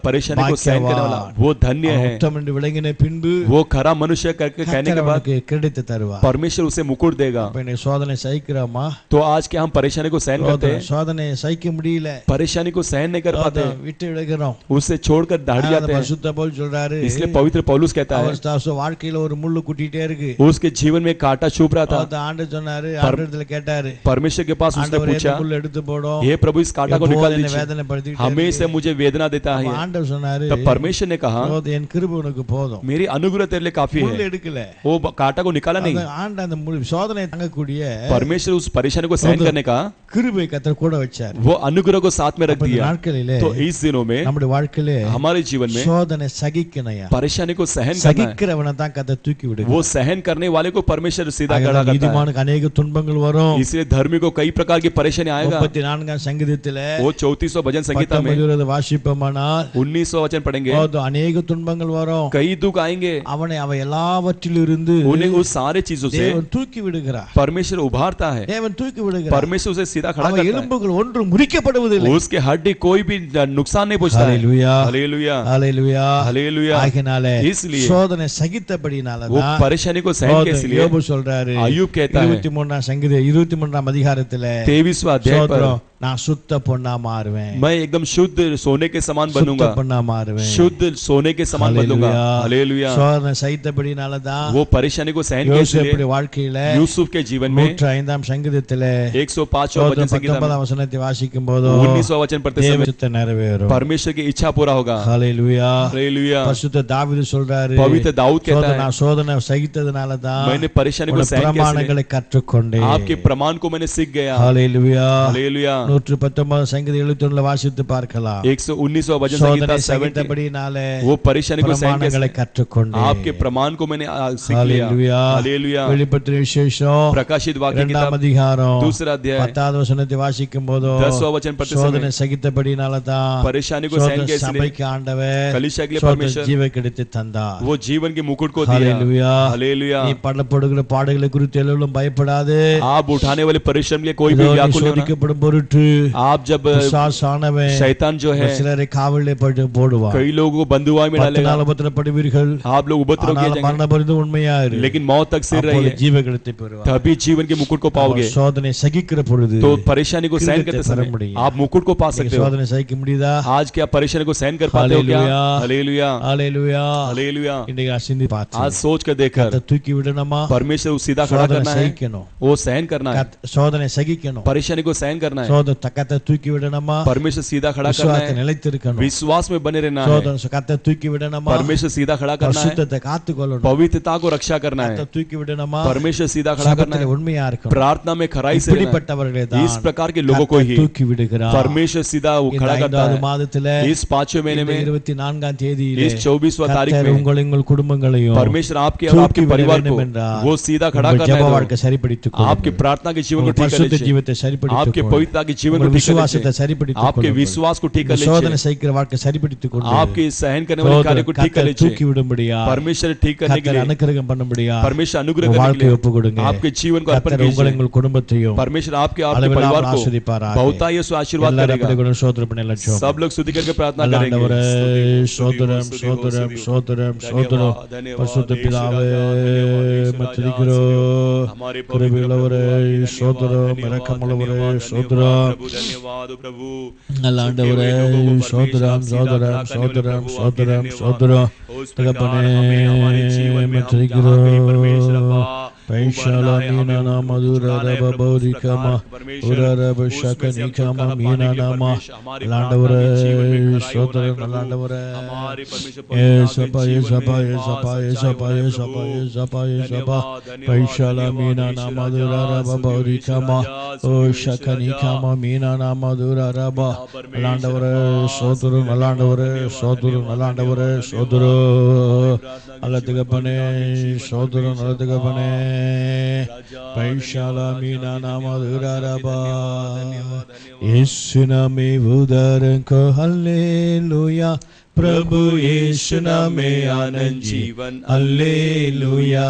परेशानी को सहन करने वाला वो धन्य है. உத்தமன் என்று விளங்கின பின்பு वो खरा मनुष्य करके कहने के बाद கிரெடிட் தருவார். परमेश्वर उसे मुकुट देगा. அப்ப சோதனை சகிக்கிறோமா? तो आज क्या हम परेशानी को सहन करते हैं? சோதனை சகிக்க முடியல, परेशानी को सहन नहीं कर पाते, விட்டு விடுகிறோம், उससे छोड़कर दाढ़ जाते हैं. பரிசுத்த பவுல் சொல்றாரு, इसलिए पवित्र पौलुस कहता है வாழ்க்கையில ஒரு முள்ளு குட்டிட்டே இருக்கு, उसके जीवन में कांटा छुप रहा था. ஆண்டவர் சொன்னாரு, ஆண்டவர்ல கேட்டாரு, परमेश्वर के पास उसने पूछा, முள்ளு எடுத்து போடும், हे प्रभु इस कांटा को निकाल दीजिए, வேதனை படுத்தி हमेशा मुझे वेदना देता है. ஆண்டவர் சொன்னாரு, तब परमेश्वर ने कहा என் கிருபை உனக்கு போதும், मेरी अनुग्रह तेरे लिए काफी முள்ளு है. எடுக்கல, वो कांटा को निकाला नहीं. ஆண்ட அந்த சோதனை தாங்கக்கூடிய परमेश्वर उस परेशानी को सहन करने का கிருபை கர்த்தர் கூட வச்சார். वो अनुग्रह को साथ में रख दिया. நாட்களிலே तो इस दिनों में நம்முடைய வாழ்க்கையிலே हमारे जीवन में சோதனை சகிக்கணையா, परेशानी को सहन करना है. சகிக்கிறவனை தான் கர்த்தர் தூக்கி விடுகிறார். वो सहन करने वाले को परमेश्वर सीधा खड़ा करता है. நீதிமானுக்கு अनेक துன்பங்கள் வரும், इसलिए धर्मी को कई प्रकार की परेशानी आएगा. 34 சங்கீதத்திலே वो 3400 भजन संगीता में 19 வாசிப்போமானால் 1900 वचन पढ़ेंगे. अनेक துன்பங்கள் வரும், कई दुख आएंगे, அவனை அவ எல்லாவற்றிலிருந்து उन्हें उस सारे चीजों से தேவன் தூக்கி விடுகிறார். परमेश्वर उभारता है. தேவன் தூக்கி விடுகிறார். परमेश्वर उसे सीधा खड़ा அவ करता है. எலும்புகள் ஒன்றும் முறிக்கப்படுவதில்லை. उसके हड्डी कोई भी नुकसान नहीं पहुंचता है. हालेलुया. हालेलुया. हालेलुया. हालेलुया. ஆகினாலே इसलिए சோதனை சகித்தபடினால वो தான் परेशानी को सहन के इसलिए யோபு சொல்றாரு, अय्यूब कहता है 23 சங்கீதம் 23 அதிகாரத்திலே 23वां अध्याय पर நான் சுத்த பொன்னா மாறுவேன், मैं एकदम शुद्ध सोने के समान बनूंगा, சுத்த பொன்னா மாறுவேன், शुद्ध सोने के समान बनूंगा. हालेलुया. சோதனை சகித்தபடினால தான் वो परेशानी को सहन के इसलिए யோசேப்புடைய வாழ்க்கையில यूसुफ के जीवन में 105 சங்கீதத்திலே 105वां वचन संगीता 19 वचनத்தை வாசிக்கும் போது 19वां वचन पढ़ते समय சித்த நிறைவேறும், परमेश्वर की इच्छा पूरा होगा. ஹalleluya. हालेलुया. பரிசுத்த தாவீது சொல்றாரு, पवित्र दाऊद कहता है நான் சோதனை சகித்ததனால தான் मैंने परेशानी को सहन के பிரமாணங்களை கற்றுக்கொண்டேன், आपके प्रमाण को मैंने सीख गया. ஹalleluya. हालेलुया. 119 சங்கீதம் 71 வாசித்து பார்க்கலாம். 119वां वचन संगीता 70 சகித்தபடினாலே वो परेशानी को सहन பிரமாணங்களை के கற்றுக்கொண்டேன், आपके प्रमाण को मैंने सीख लिया. ஹalleluya. हालेलुया. வெளிப்படுத்தின விசேஷம் प्रकाशित वाक्य 2 किताब அதிகாரம் दूसरा अध्याय 10வது வசனத்தை வாசிக்கும் போது 10वां वचन पढ़ते சோதனை समय சகித்தபடினால தான் परेशानी को सहन के इसलिए சபைக்கு ஆண்டவர் कलीसिया के लिए சோதனை परमेश्वर ஜீவ கிடைத்து தந்தார். वो जीवन के मुकुट को दिया. ஹalleluya. हालेलुया. நீ படப்படுகிற பாடுகளை குறித்து எல்லாம் பயப்படாதே, आप उठाने वाले परिश्रम के लिए कोई भी இதோ நீ व्याकुल नहीं होना. சோதிக்கப்படும் பொருட்டு आप जब பிசாசானவன் शैतान जो है சிலரை காவலிலே போடுவான், कई लोगों को बंधुआई में 10 डालेगा, நாள் உபத்திரப்படுவீர்கள், आप लोग उपद्रव किए ஆனால் जाएंगे, மரண பரிந்து உண்மையா இரு, लेकिन मौत तक सिर रही அப்பொழுது है, ஜீவ கிடைத்து பெறுவார். तभी जीवन के मुकुट को पाओगे. சோதனை சகிக்கிற பொழுது तो परेशानी को सहन करते समय आप मुकुट को पा सकते हो. சோதனை சகிக்க முடியுதா? आज क्या परेशानी को सहन कर पाते हो क्या? हालेलुया. ஹalleluya. हालेलुया. இன்றைக்கு சிந்தி பார்த்து आज सोच कर देखकर கர்த்தர் தூக்கி விடணுமா? परमेश्वर सीधा खड़ा சோதனை करना है, சகிக்கணும், वो सहन करना है, சோதனை சகிக்கணும், परेशानी को सहन करना है, சோதனை கர்த்தர் தூக்கி விடணுமா? परमेश्वर सीधा खड़ा करना விசுவாசத்தில் है, நிலைத்திருக்கணும், विश्वास में बने रहना है, சோதனை கர்த்தர் தூக்கி விடணுமா? परमेश्वर सीधा खड़ा करना है, பரிசுத்தத்தை காத்துக்கொள்ளணும், पवित्रता को रक्षा करना है, கர்த்தர் தூக்கி விடணுமா? परमेश्वर सीधा खड़ा करना சபத்தில் है, உண்மையா இருக்கணும், प्रार्थना में खराई से रहना है. இப்படிப்பட்டவர்களே தான் इस प्रकार के लोगों को ही தூக்கி விடுகிறார். परमेश्वर सीधा वो இந்த खड़ा करता 5வது है. மாதத்திலே इस 5वें महीने में 24ஆம் தேதியிலே इस 24वां तारीख கர்த்தர் में உங்கள் குடும்பங்களையும் परमेश्वर आपके और தூக்கி आपके விட परिवार வேண்டும் को என்றால் वो सीधा खड़ा உங்கள் करना ஜெப है. வாழ்க்கை சரிப்படுத்திக் तो आपके கொள்ளுங்கள், प्रार्थना के जीवन को உங்கள் ठीक कर பரிசுத்த लीजिए, ஜீவித்தை சரிப்படுத்திக் आपके கொள்ளுங்கள், पवित्रता के जीवन को உங்கள் ठीक कर விசுவாசத்தை लीजिए, சரிப்படுத்திக் आपके கொள்ளுங்கள், विश्वास को ठीक कर சோதனை लीजिए, சகிக்கிற வாழ்க்கை சரிப்படுத்திக் கொள்ளுங்கள், आपके सहन करने वाले कार्य को ठीक कर கர்த்தர் தூக்கி लीजिए, விடும்படியா, परमेश्वर ठीक करने के கர்த்தர் लिए அனுக்கிரகம் பண்ணும்படியா, परमेश्वर अनुग्रह உங்கள் करने के வாழ்க்கையை लिए ஒப்புக் கொடுங்க. आपके जीवन को अर्पण கர்த்தர் உங்கள் कीजिए. உங்கள் குடும்பத்தையும் परमेश्वर आपके आपके அளவில்லாமல் परिवार को ஆசீர்வதிப்பாராக. बहुतायत से आशीर्वाद எல்லாரும் करेगा. அப்படி கூட ஸ்தோத்திரம் பண்ணி லட்சம். सब लोग स्तुति करके प्रार्थना ஆண்டவரே, करेंगे. ஸ்தோத்திரம் ஸ்தோத்திரம் ஸ்தோத்திரம் ஸ்தோத்திரம். பரிசுத்த பிதாவே, மத்திரிக்கிறோம், கிருபையுள்ளவரே, ஸ்தோத்திரம், இரக்கமுள்ளவரே, ஸ்தோத்திரம். நல்ல ஆண்டவரே, ஸ்தோத்திரம் ஸ்தோத்திரம் ஸ்தோத்திரம் ஸ்தோத்திரம் ஸ்தோத்திரம். தகப்பனே, மத்திரிக்கிறோம், Paishala mina nama dura raba bauri kama ura raba shakani kama mina nama landavare sodara landavare Yesapa Yesapa Yesapa Yesapa Yesapa Yesapa Yesapa Paishala mina nama dura raba bauri kama o shakani kama mina nama dura raba landavare sodara landavare sodara landavare sodara Aladagapane sodara aladagapane Paishala mina nama dura raba Yesu name udaran ko hallelujah Prabhu Yesu name anand jeevan hallelujah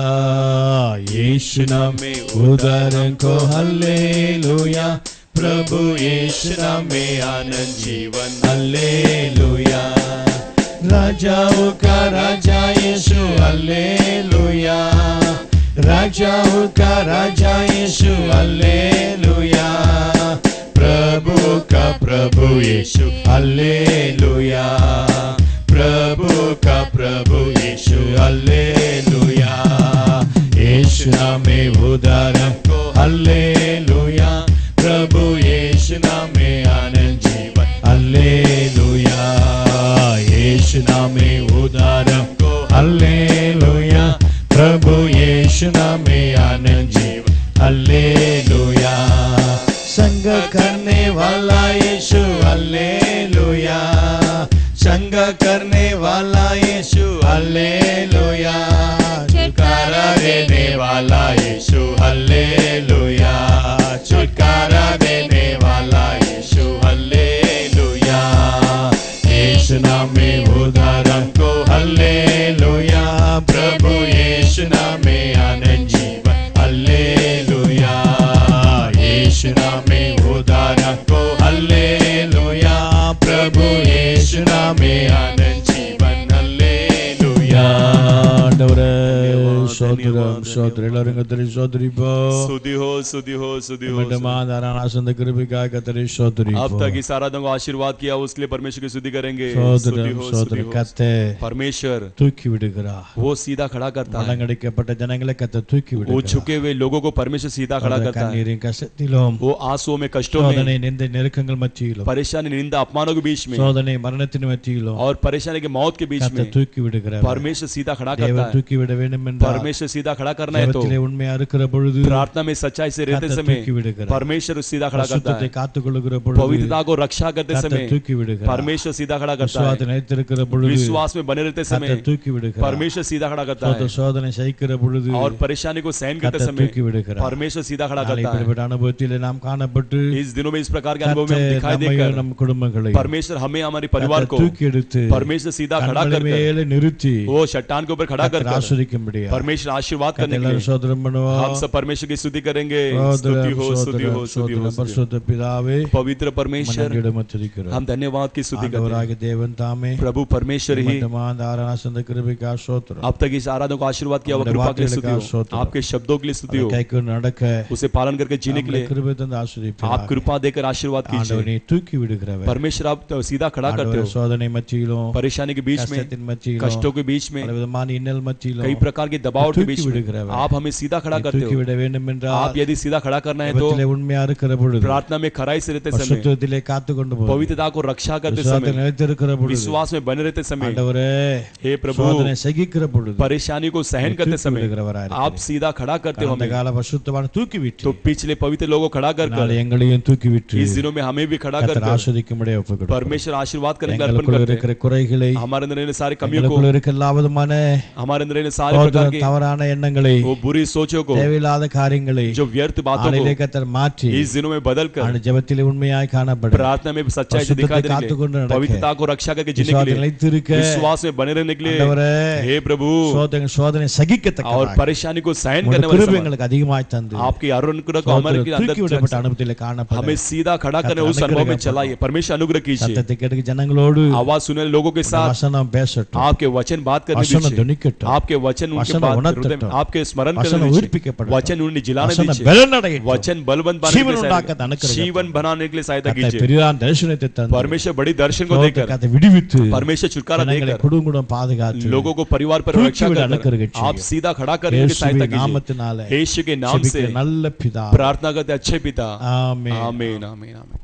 Yesu name udaran ko hallelujah Prabhu Yesu name anand jeevan hallelujah Rajaओं का राजा यीशु hallelujah राजाओं का राजा यीशु hallelujah प्रभु का प्रभु यीशु hallelujah प्रभु का प्रभु यीशु hallelujah यीशु नामे उद्धारक को hallelujah प्रभु यीशु नामे आनंद जीवन hallelujah यीशु नामे उद्धारक को hallelujah प्रभु यीशु नामे आनंद जीवन hallelujah संग करने वाला यीशु हालेलुया संग करने वाला यीशु हालेलुया छुटकारा देने वाला यीशु हालेलुया छुटकारा देने वाला यीशु हालेलुया यीशु नामे उद्धारक को हालेलुया प्रभु यीशु नामे आनंद जीवन हालेलुया यीशु नामे उद्धारक को हालेलुया प्रभु यीशु नामे आनंद जीवन हालेलुया ஆண்டவரே சோதரம் சோதரி எல்லாரும் கத்தரி சோதரிப்போ स्तुति हो स्तुति हो स्तुति हो மட்டமாதான ஆசந்த கிருபைக்காக கத்தரி சோதரிப்போ अब तक इस आराधना को आशीर्वाद किया उसके लिए परमेश्वर की स्तुति करेंगे சோதரம் சோதரி கத்தே परमेश्वर தூக்கி விடுகிறார் वो सीधा खड़ा करता है மடங்கடிக்கப்பட்ட ஜனங்களை கத்த தூக்கி वो விடுகிறார் झुके हुए लोगों को परमेश्वर सीधा खड़ा करता है கண்ணீரின் கஷ்டத்திலும் वो आंसुओं में कष्टों में சோதனை நிந்தை நெருக்கங்கள் மத்தியிலும் परेशानी निंदा अपमानों के बीच में சோதனை மரணத்தின் மத்தியிலும் और परेशानी के मौत के बीच கத்த में தூக்கி விடுகிறார் परमेश्वर सीधा खड़ा करता தேவன் है தூக்கி விட வேண்டும் என்றால் परमेश्वर सीधा खड़ा करना है तो ஜெபத்திலே உண்மையா இருக்கிற பொழுது प्रार्थना में सच्चाई से रहते கத்த समय தூக்கி விடுகிறார் परमेश्वर सीधा खड़ा करता சுத்தத்தை है காத்துக்கொள்ளுகிற பொழுது पवित्रता को रक्षा करते கத்த समय தூக்கி விடுகிறார் परमेश्वर सीधा खड़ा करता है விசுவாசத்தை நிலைத்திருக்கிற பொழுது विश्वास में बने रहते கத்த समय தூக்கி விடுகிறார் परमेश्वर सीधा खड़ा करता है சோதனை சகிக்கிற பொழுது और परेशानी को सहन करते கத்த समय தூக்கி விடுகிறார் परमेश्वर सीधा खड़ा நாளை करता है இப்படிப்பட்ட அனுபவத்திலே நாம் காணப்பட்டு इस दिनों में इस प्रकार के अनुभव में हम दिखाई நம்மையும் देकर நம் குடும்பங்களை परमेश्वर हमें हमारे परिवार को தூக்கி எடுத்து परमेश्वर सीधा खड़ा கண்களை कर மேலே நிறுத்தி वो चट्टान के ऊपर खड़ा कर ஆசீர்வதிக்கும்படியா परमेश्वर आशीर्वाद करने के எல்லாரும் लिए சோதரம் பண்ணுவோம் हम सब परमेश्वर की स्तुति करेंगे स्तुति हो स्तुति हो स्तुति हो பரிசுத்த பிதாவே पवित्र परमेश्वर மனதிடமத்திருக்கிறோம் हम धन्यवाद की स्तुति करते हैं ஆண்டவராகிய தேவன் தாமே प्रभु परमेश्वर ही மட்டமான ஆராதனை கிருபைக்காக ஸ்தோத்திரம் अब तक इस आराधना को आशीर्वाद किया हुआ कृपा के लिए स्तुति हो आपके शब्दों के लिए स्तुति हो கைக்கு நடக்க उसे पालन करके जीने के लिए கிருபை தந்து ஆசீர்வதிப்பார் आप कृपा देकर आशीर्वाद कीजिए ஆண்டவரே தூக்கி விடுகிறவர் परमेश्वर आप सीधा खड़ा करते हो சோதனை மத்தியிலும் परेशानी के बीच में கஷ்டத்தின் மத்தியிலும் कष्टों के बीच में பலவிதமான இன்னல் மத்தியிலும் कई प्रकार के दबाव के बीच में விடுகிறவர் आप हमें सीधा खड़ा करते தூக்கி हो விட வேண்டும் என்றால் आप यदि सीधा खड़ा करना है तो ஜெபத்திலே உண்மையா இருக்கிற பொழுது प्रार्थना में खराई से रहते समय பரிசுத்தத்திலே காத்து கொண்டு போகும் पवित्रता को रक्षा करते விசுவாசத்தில் समय நிலைத்திருக்கிற பொழுது विश्वास में बने रहते समय ஆண்டவரே हे प्रभु சோதனை சகிக்கிற பொழுது परेशानी को सहन करते समय விடுகிறவராய் आप सीधा खड़ा करते हो அந்த हमें கால பரிசுத்தவான் தூக்கி விட்டு तो पिछले पवित्र लोगों को खड़ा कर நாளை எங்களையும் தூக்கி விட்டு इस दिनों में हमें भी खड़ा कर கர்த்தர் ஆசீர்வதிக்கும்படி ஒப்புக்கொடுக்கிறோம் परमेश्वर आशीर्वाद करने का अर्पण எங்களுக்குள்ள करते இருக்கிற குறைகளை हैं हमारे अंदर रहने सारे कमियों को எங்களுக்குள்ள இருக்கிற எல்லா விதமான हमारे अंदर रहने सारे प्रकार के தவறான எண்ணங்களை वो बुरी सोचों को தேவையில்லாத காரியங்களை जो व्यर्थ बातों ஆளிலே को கர்த்தர் மாற்றி इस दिनों में बदल कर அந்த ஜெபத்திலே உண்மையாய் காணப்பட प्रार्थना में सच्चाई से दिखाई देने के लिए पवित्रता को रक्षा करके जीने के लिए நிலைத்திருக்க विश्वास में बने रहने के लिए ஆண்டவரே हे प्रभु சோதனை சகிக்கத்தக்க और परेशानी को सहन करने वाले கிருபை समय எங்களுக்கு அதிகமாய் தந்து आपकी अनुग्रह को हमारे के தூக்கி விடப்பட்ட अंदर அனுபவத்திலே காணப்பட हमें सीधा खड़ा करने उस अनुभव में चलाइए परमेश्वर अनुग्रह कीजिए சத்தத்தை கேட்க ஜனங்களோடு आवाज सुनने लोगों के साथ வசனம் பேசட்டும் आपके वचन बात करने வசனம் दीजिए துணிக்கட்டும் आपके वचन उनके वचन बात उणर्तட்டும் உணர்த்தட்டும். आपके स्मरण வசனம் करने दीजिए, உயிர்ப்பிக்கப்படட்டும். वचन उन्हें जिलाने வசனம் दीजिए, பலனடையட்டும். वचन बलवंत बनाने जीवन के लिए உண்டாக்க सहायता अनुग्रह कीजिए, जीवन बनाने के लिए सहायता கர்த்தர் कीजिए। பெரிதான தரிசனத்தை தந்து परमेश्वर बड़ी दर्शन को देकर, அதை விடுவித்து परमेश्वर छुटकारा ஜனங்களை देकर குடும்பம் பாதுகாத்து लोगों को परिवार पर தூக்கி रक्षा விட कर अनुग्रह आप செய்யும். सीधा खड़ा करने की இயேசுவின் सहायता कीजिए, நாமத்தினாலே यीशु के नाम से ஜெபிக்கிற நல்ல பிதா प्रार्थना करते अच्छे पिता, ஆமென். आमीन आमीन आमीन।